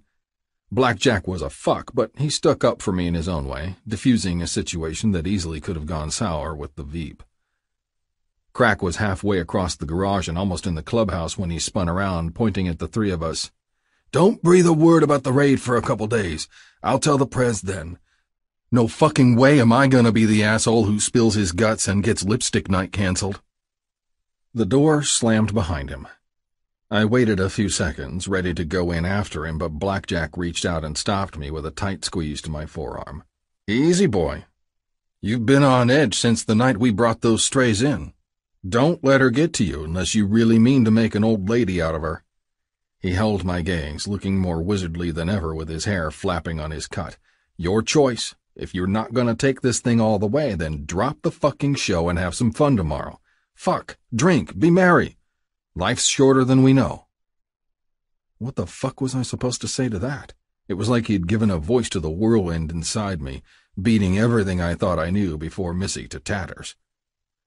Speaker 1: Blackjack was a fuck, but he stuck up for me in his own way, diffusing a situation that easily could have gone sour with the Veep. Crack was halfway across the garage and almost in the clubhouse when he spun around, pointing at the 3 of us. Don't breathe a word about the raid for a couple days. I'll tell the Prez then. No fucking way am I gonna be the asshole who spills his guts and gets lipstick night canceled. The door slammed behind him. I waited a few seconds, ready to go in after him, but Blackjack reached out and stopped me with a tight squeeze to my forearm. Easy, boy. You've been on edge since the night we brought those strays in. Don't let her get to you unless you really mean to make an old lady out of her. He held my gaze, looking more wizardly than ever with his hair flapping on his cut. Your choice. If you're not gonna take this thing all the way, then drop the fucking show and have some fun tomorrow. Fuck, drink, be merry. Life's shorter than we know. What the fuck was I supposed to say to that? It was like he'd given a voice to the whirlwind inside me, beating everything I thought I knew before Missy to tatters.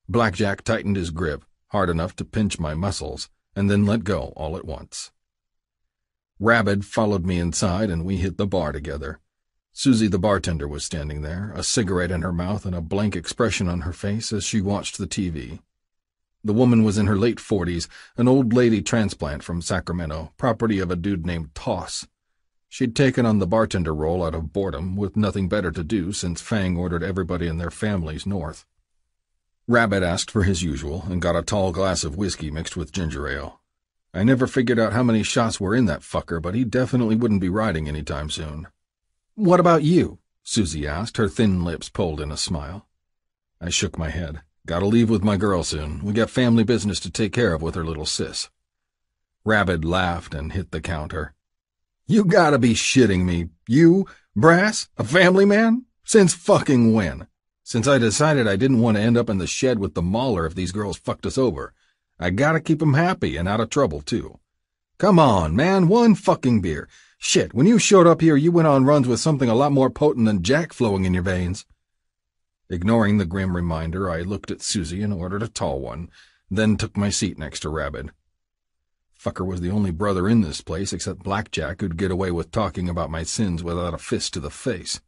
Speaker 1: Blackjack tightened his grip, hard enough to pinch my muscles, and then let go all at once. Rabid followed me inside and we hit the bar together. Susie the bartender was standing there, a cigarette in her mouth and a blank expression on her face as she watched the TV. The woman was in her late 40s, an old lady transplant from Sacramento, property of a dude named Toss. She'd taken on the bartender role out of boredom, with nothing better to do since Fang ordered everybody and their families north. Rabbit asked for his usual and got a tall glass of whiskey mixed with ginger ale. I never figured out how many shots were in that fucker, but he definitely wouldn't be riding any time soon. "What about you?" Susie asked, her thin lips pulled in a smile. I shook my head. "Gotta leave with my girl soon. We got family business to take care of with her little sis." Rabbit laughed and hit the counter. "You gotta be shitting me. You, Brass, a family man? Since fucking when? Since I decided I didn't want to end up in the shed with the mauler if these girls fucked us over. I gotta keep 'em happy and out of trouble, too. Come on, man, one fucking beer. Shit, when you showed up here, you went on runs with something a lot more potent than Jack flowing in your veins." Ignoring the grim reminder, I looked at Susie and ordered a tall one, then took my seat next to Rabbit. Fucker was the only brother in this place except Blackjack who'd get away with talking about my sins without a fist to the face.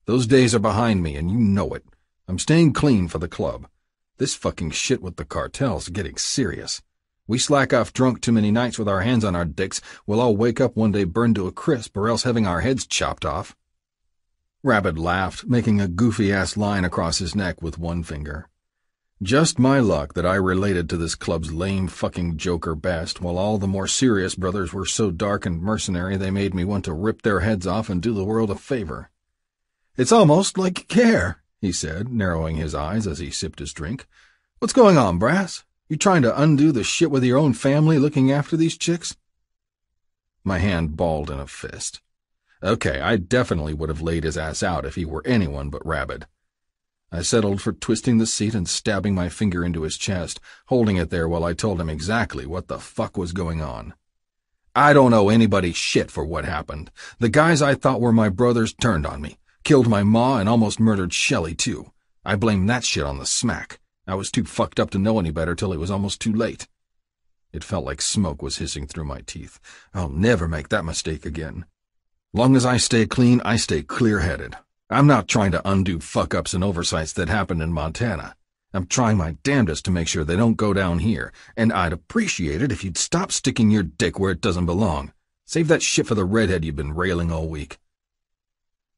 Speaker 1: Those days are behind me, and you know it. I'm staying clean for the club. This fucking shit with the cartel's getting serious. We slack off drunk too many nights with our hands on our dicks, we'll all wake up one day burned to a crisp or else having our heads chopped off. Rabbit laughed, making a goofy-ass line across his neck with one finger. Just my luck that I related to this club's lame fucking joker best, while all the more serious brothers were so dark and mercenary they made me want to rip their heads off and do the world a favor. "It's almost like you care," he said, narrowing his eyes as he sipped his drink. "What's going on, Brass? You trying to undo the shit with your own family looking after these chicks?" My hand balled in a fist. Okay, I definitely would have laid his ass out if he were anyone but Rabbit. I settled for twisting the seat and stabbing my finger into his chest, holding it there while I told him exactly what the fuck was going on. "I don't owe anybody shit for what happened. The guys I thought were my brothers turned on me, killed my ma, and almost murdered Shelley, too. I blame that shit on the smack. I was too fucked up to know any better till it was almost too late." It felt like smoke was hissing through my teeth. I'll never make that mistake again. Long as I stay clean, I stay clear-headed. I'm not trying to undo fuck-ups and oversights that happened in Montana. I'm trying my damnedest to make sure they don't go down here, and I'd appreciate it if you'd stop sticking your dick where it doesn't belong. Save that shit for the redhead you've been railing all week.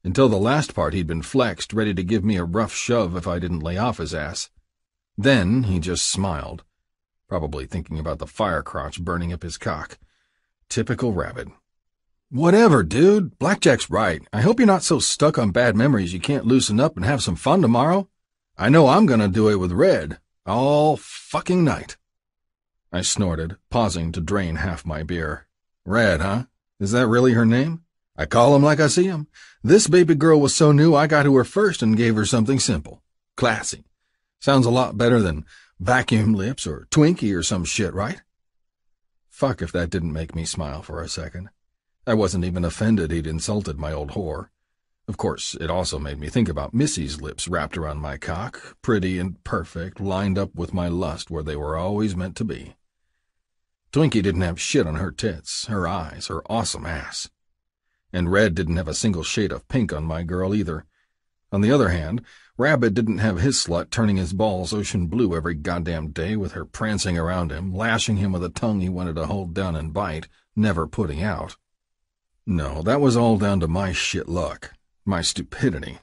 Speaker 1: Until the last part, he'd been flexed, ready to give me a rough shove if I didn't lay off his ass. Then he just smiled, probably thinking about the fire crotch burning up his cock. Typical Rabbit. "Whatever, dude. Blackjack's right. I hope you're not so stuck on bad memories you can't loosen up and have some fun tomorrow. I know I'm gonna do it with Red. All fucking night." I snorted, pausing to drain half my beer. "Red, huh? Is that really her name? I call him like I see him. This baby girl was so new I got to her first and gave her something simple. Classy. Sounds a lot better than Vacuum Lips or Twinkie or some shit, right?" Fuck if that didn't make me smile for a second. I wasn't even offended he'd insulted my old whore. Of course, it also made me think about Missy's lips wrapped around my cock, pretty and perfect, lined up with my lust where they were always meant to be. Twinkie didn't have shit on her tits, her eyes, her awesome ass. And Red didn't have a single shade of pink on my girl either. On the other hand, Rabbit didn't have his slut turning his balls ocean blue every goddamn day with her prancing around him, lashing him with a tongue he wanted to hold down and bite, never putting out. No, that was all down to my shit luck, my stupidity.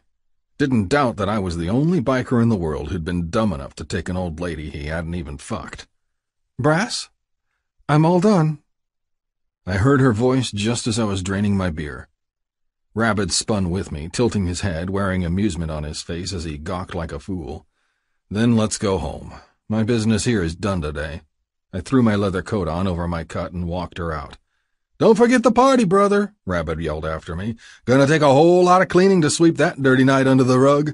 Speaker 1: Didn't doubt that I was the only biker in the world who'd been dumb enough to take an old lady he hadn't even fucked. "Brass? I'm all done." I heard her voice just as I was draining my beer. Rabbit spun with me, tilting his head, wearing amusement on his face as he gawked like a fool. "Then let's go home. My business here is done today." I threw my leather coat on over my cut and walked her out. "Don't forget the party, brother," Rabbit yelled after me. "Gonna take a whole lot of cleaning to sweep that dirty night under the rug."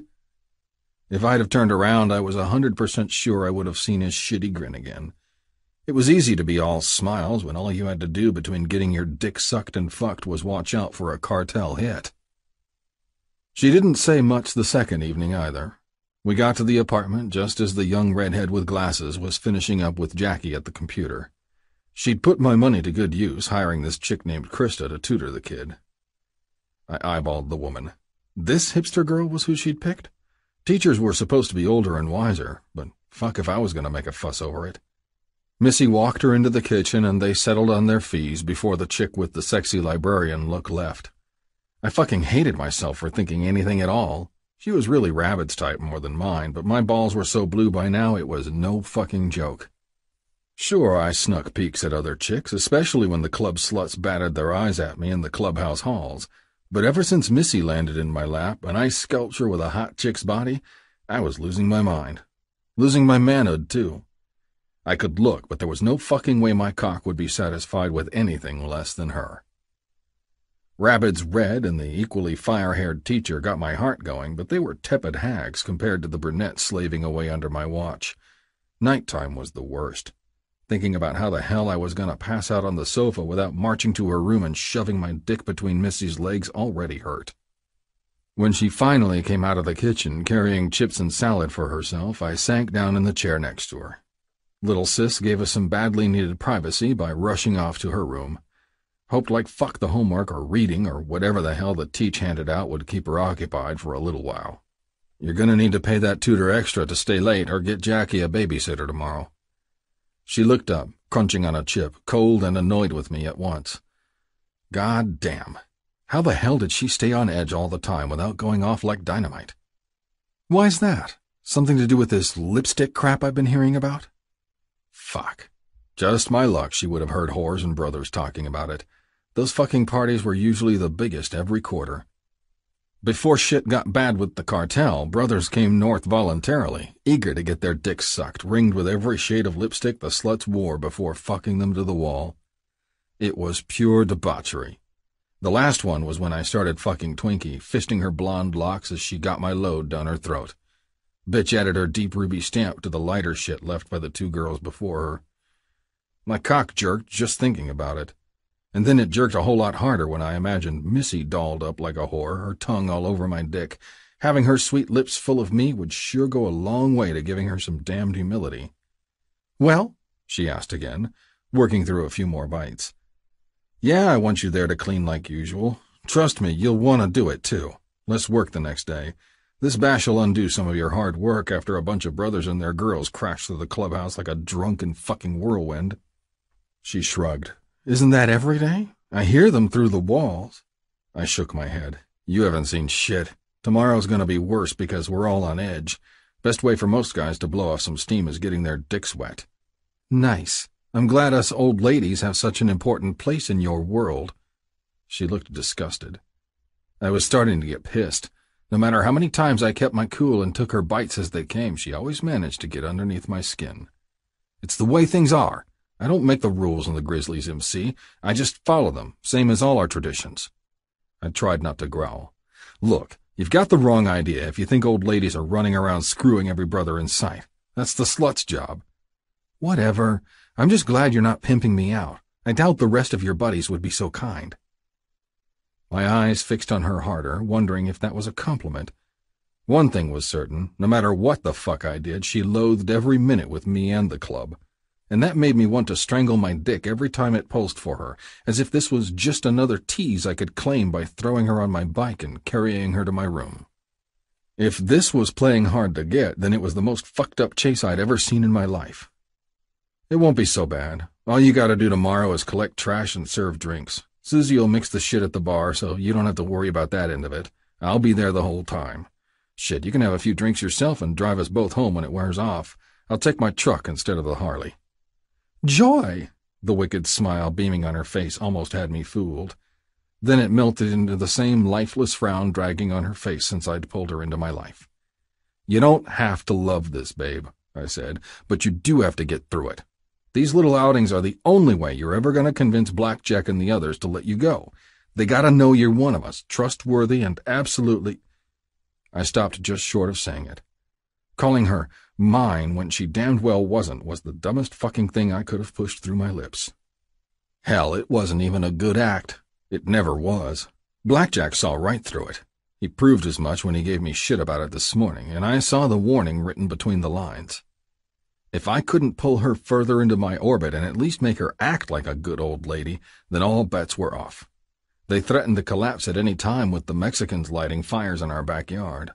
Speaker 1: If I'd have turned around, I was 100% sure I would have seen his shitty grin again. It was easy to be all smiles when all you had to do between getting your dick sucked and fucked was watch out for a cartel hit. She didn't say much the second evening either. We got to the apartment just as the young redhead with glasses was finishing up with Jackie at the computer. She'd put my money to good use, hiring this chick named Krista to tutor the kid. I eyeballed the woman. This hipster girl was who she'd picked? Teachers were supposed to be older and wiser, but fuck if I was going to make a fuss over it. Missy walked her into the kitchen, and they settled on their fees before the chick with the sexy librarian look left. I fucking hated myself for thinking anything at all. She was really Rabbit's type more than mine, but my balls were so blue by now it was no fucking joke. Sure, I snuck peeks at other chicks, especially when the club sluts batted their eyes at me in the clubhouse halls, but ever since Missy landed in my lap, an ice sculpture with a hot chick's body, I was losing my mind. Losing my manhood, too. I could look, but there was no fucking way my cock would be satisfied with anything less than her. Rabbit's red and the equally fire-haired teacher got my heart going, but they were tepid hags compared to the brunette slaving away under my watch. Nighttime was the worst. Thinking about how the hell I was going to pass out on the sofa without marching to her room and shoving my dick between Missy's legs already hurt. When she finally came out of the kitchen carrying chips and salad for herself, I sank down in the chair next to her. Little sis gave us some badly needed privacy by rushing off to her room. Hoped like fuck the homework or reading or whatever the hell the teach handed out would keep her occupied for a little while. You're going to need to pay that tutor extra to stay late or get Jackie a babysitter tomorrow. She looked up, crunching on a chip, cold and annoyed with me at once. God damn. How the hell did she stay on edge all the time without going off like dynamite? Why's that? Something to do with this lipstick crap I've been hearing about? Fuck. Just my luck she would have heard whores and brothers talking about it. Those fucking parties were usually the biggest every quarter. Before shit got bad with the cartel, brothers came north voluntarily, eager to get their dicks sucked, ringed with every shade of lipstick the sluts wore before fucking them to the wall. It was pure debauchery. The last one was when I started fucking Twinkie, fisting her blonde locks as she got my load down her throat. Bitch added her deep ruby stamp to the lighter shit left by the two girls before her. My cock jerked just thinking about it. And then it jerked a whole lot harder when I imagined Missy dolled up like a whore, her tongue all over my dick. Having her sweet lips full of me would sure go a long way to giving her some damned humility. Well? She asked again, working through a few more bites. Yeah, I want you there to clean like usual. Trust me, you'll want to do it, too. Less work the next day. This bash will undo some of your hard work after a bunch of brothers and their girls crash through the clubhouse like a drunken fucking whirlwind. She shrugged. Isn't that every day? I hear them through the walls. I shook my head. You haven't seen shit. Tomorrow's gonna be worse because we're all on edge. Best way for most guys to blow off some steam is getting their dicks wet. Nice. I'm glad us old ladies have such an important place in your world. She looked disgusted. I was starting to get pissed. No matter how many times I kept my cool and took her bites as they came, she always managed to get underneath my skin. It's the way things are. I don't make the rules in the Grizzlies, MC. I just follow them, same as all our traditions. I tried not to growl. Look, you've got the wrong idea if you think old ladies are running around screwing every brother in sight. That's the slut's job. Whatever. I'm just glad you're not pimping me out. I doubt the rest of your buddies would be so kind. My eyes fixed on her harder, wondering if that was a compliment. One thing was certain, no matter what the fuck I did, she loathed every minute with me and the club. And that made me want to strangle my dick every time it pulsed for her, as if this was just another tease I could claim by throwing her on my bike and carrying her to my room. If this was playing hard to get, then it was the most fucked up chase I'd ever seen in my life. It won't be so bad. All you gotta do tomorrow is collect trash and serve drinks. Susie'll mix the shit at the bar, so you don't have to worry about that end of it. I'll be there the whole time. Shit, you can have a few drinks yourself and drive us both home when it wears off. I'll take my truck instead of the Harley. Joy! The wicked smile beaming on her face almost had me fooled. Then it melted into the same lifeless frown dragging on her face since I'd pulled her into my life. You don't have to love this, babe, I said, but you do have to get through it. These little outings are the only way you're ever going to convince Blackjack and the others to let you go. They gotta know you're one of us, trustworthy and absolutely— I stopped just short of saying it. Calling her mine when she damned well wasn't was the dumbest fucking thing I could have pushed through my lips. Hell, it wasn't even a good act. It never was. Blackjack saw right through it. He proved as much when he gave me shit about it this morning, and I saw the warning written between the lines. If I couldn't pull her further into my orbit and at least make her act like a good old lady, then all bets were off. They threatened to collapse at any time with the Mexicans lighting fires in our backyard.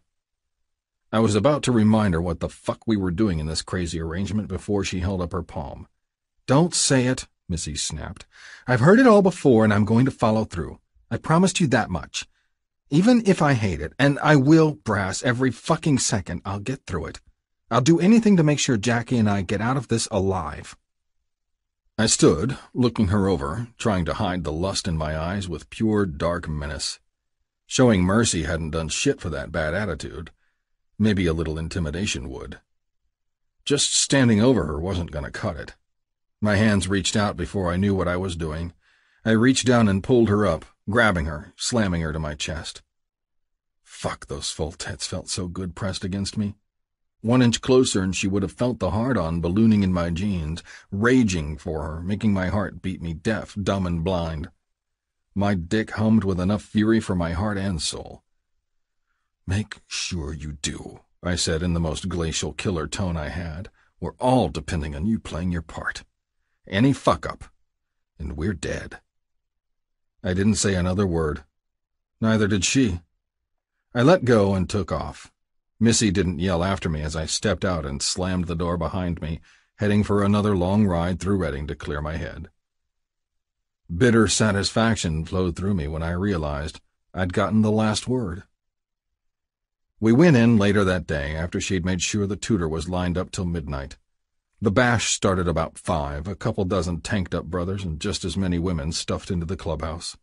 Speaker 1: I was about to remind her what the fuck we were doing in this crazy arrangement before she held up her palm. "Don't say it," Missy snapped. "I've heard it all before, and I'm going to follow through. I promised you that much. Even if I hate it, and I will, Brass, every fucking second, I'll get through it. I'll do anything to make sure Jackie and I get out of this alive." I stood, looking her over, trying to hide the lust in my eyes with pure dark menace. Showing mercy hadn't done shit for that bad attitude. Maybe a little intimidation would. Just standing over her wasn't going to cut it. My hands reached out before I knew what I was doing. I reached down and pulled her up, grabbing her, slamming her to my chest. Fuck, those full tits felt so good pressed against me. 1 inch closer and she would have felt the hard-on ballooning in my jeans, raging for her, making my heart beat me deaf, dumb, and blind. My dick hummed with enough fury for my heart and soul. "Make sure you do," I said in the most glacial killer tone I had. "We're all depending on you playing your part. Any fuck-up, and we're dead." I didn't say another word. Neither did she. I let go and took off. Missy didn't yell after me as I stepped out and slammed the door behind me, heading for another long ride through Reading to clear my head. Bitter satisfaction flowed through me when I realized I'd gotten the last word. We went in later that day after she'd made sure the tutor was lined up till midnight. The bash started about 5, a couple dozen tanked-up brothers and just as many women stuffed into the clubhouse.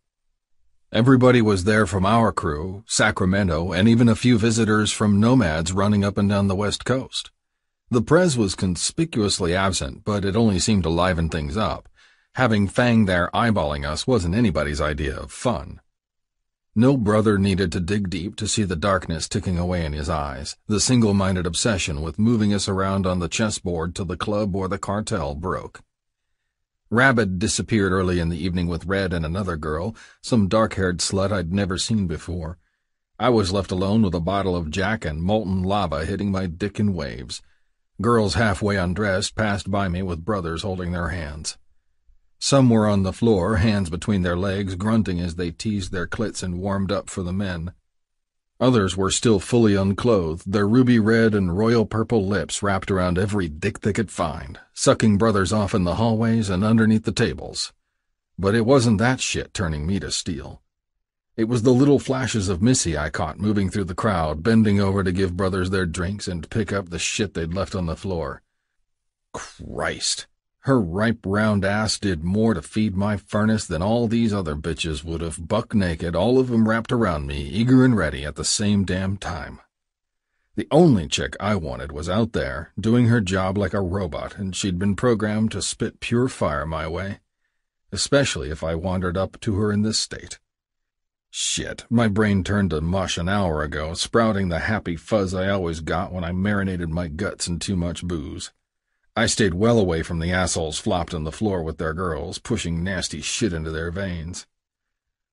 Speaker 1: Everybody was there from our crew, Sacramento, and even a few visitors from nomads running up and down the West Coast. The prez was conspicuously absent, but it only seemed to liven things up. Having Fang there eyeballing us wasn't anybody's idea of fun. No brother needed to dig deep to see the darkness ticking away in his eyes, the single-minded obsession with moving us around on the chessboard till the club or the cartel broke. Rabbit disappeared early in the evening with Red and another girl, some dark-haired slut I'd never seen before. I was left alone with a bottle of Jack and molten lava hitting my dick in waves. Girls halfway undressed passed by me with brothers holding their hands. Some were on the floor, hands between their legs, grunting as they teased their clits and warmed up for the men. Others were still fully unclothed, their ruby red and royal purple lips wrapped around every dick they could find, sucking brothers off in the hallways and underneath the tables. But it wasn't that shit turning me to steel. It was the little flashes of Missy I caught moving through the crowd, bending over to give brothers their drinks and pick up the shit they'd left on the floor. Christ! Her ripe round ass did more to feed my furnace than all these other bitches would have, buck naked, all of them wrapped around me, eager and ready at the same damn time. The only chick I wanted was out there, doing her job like a robot, and she'd been programmed to spit pure fire my way, especially if I wandered up to her in this state. Shit, my brain turned to mush an hour ago, sprouting the happy fuzz I always got when I marinated my guts in too much booze. I stayed well away from the assholes flopped on the floor with their girls, pushing nasty shit into their veins.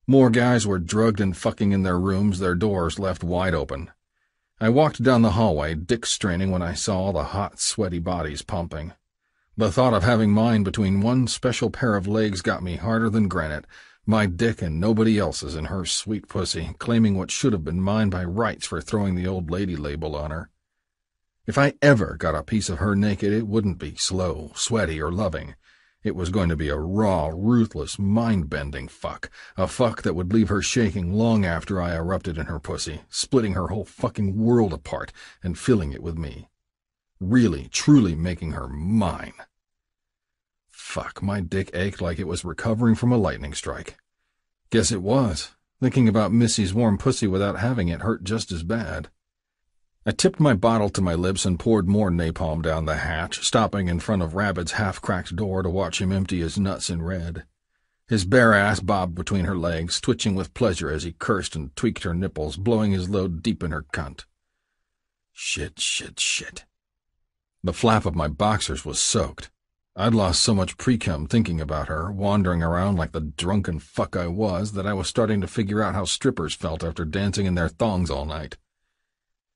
Speaker 1: More guys were drugged and fucking in their rooms, their doors left wide open. I walked down the hallway, dick straining when I saw all the hot, sweaty bodies pumping. The thought of having mine between one special pair of legs got me harder than granite, my dick and nobody else's in her sweet pussy, claiming what should have been mine by rights for throwing the old lady label on her. If I ever got a piece of her naked, it wouldn't be slow, sweaty, or loving. It was going to be a raw, ruthless, mind-bending fuck, a fuck that would leave her shaking long after I erupted in her pussy, splitting her whole fucking world apart and filling it with me. Really, truly making her mine. Fuck, my dick ached like it was recovering from a lightning strike. Guess it was. Thinking about Missy's warm pussy without having it hurt just as bad. I tipped my bottle to my lips and poured more napalm down the hatch, stopping in front of Rabbit's half-cracked door to watch him empty his nuts in Red. His bare ass bobbed between her legs, twitching with pleasure as he cursed and tweaked her nipples, blowing his load deep in her cunt. Shit, shit, shit. The flap of my boxers was soaked. I'd lost so much pre-cum thinking about her, wandering around like the drunken fuck I was, that I was starting to figure out how strippers felt after dancing in their thongs all night.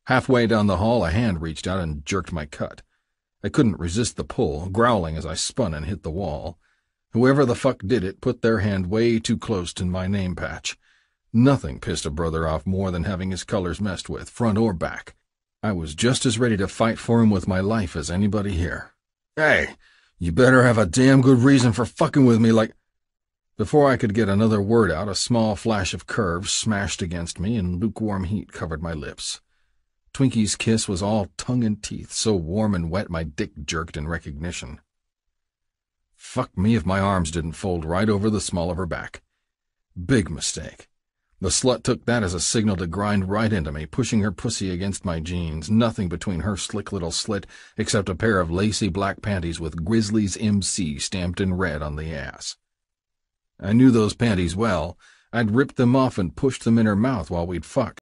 Speaker 1: Halfway down the hall, a hand reached out and jerked my cut. I couldn't resist the pull, growling as I spun and hit the wall. Whoever the fuck did it put their hand way too close to my name patch. Nothing pissed a brother off more than having his colors messed with, front or back. I was just as ready to fight for him with my life as anybody here. Hey, you better have a damn good reason for fucking with me like... Before I could get another word out, a small flash of curves smashed against me and lukewarm heat covered my lips. Twinkie's kiss was all tongue and teeth, so warm and wet my dick jerked in recognition. Fuck me if my arms didn't fold right over the small of her back. Big mistake. The slut took that as a signal to grind right into me, pushing her pussy against my jeans, nothing between her slick little slit except a pair of lacy black panties with Grizzlies MC stamped in red on the ass. I knew those panties well. I'd ripped them off and pushed them in her mouth while we'd fucked.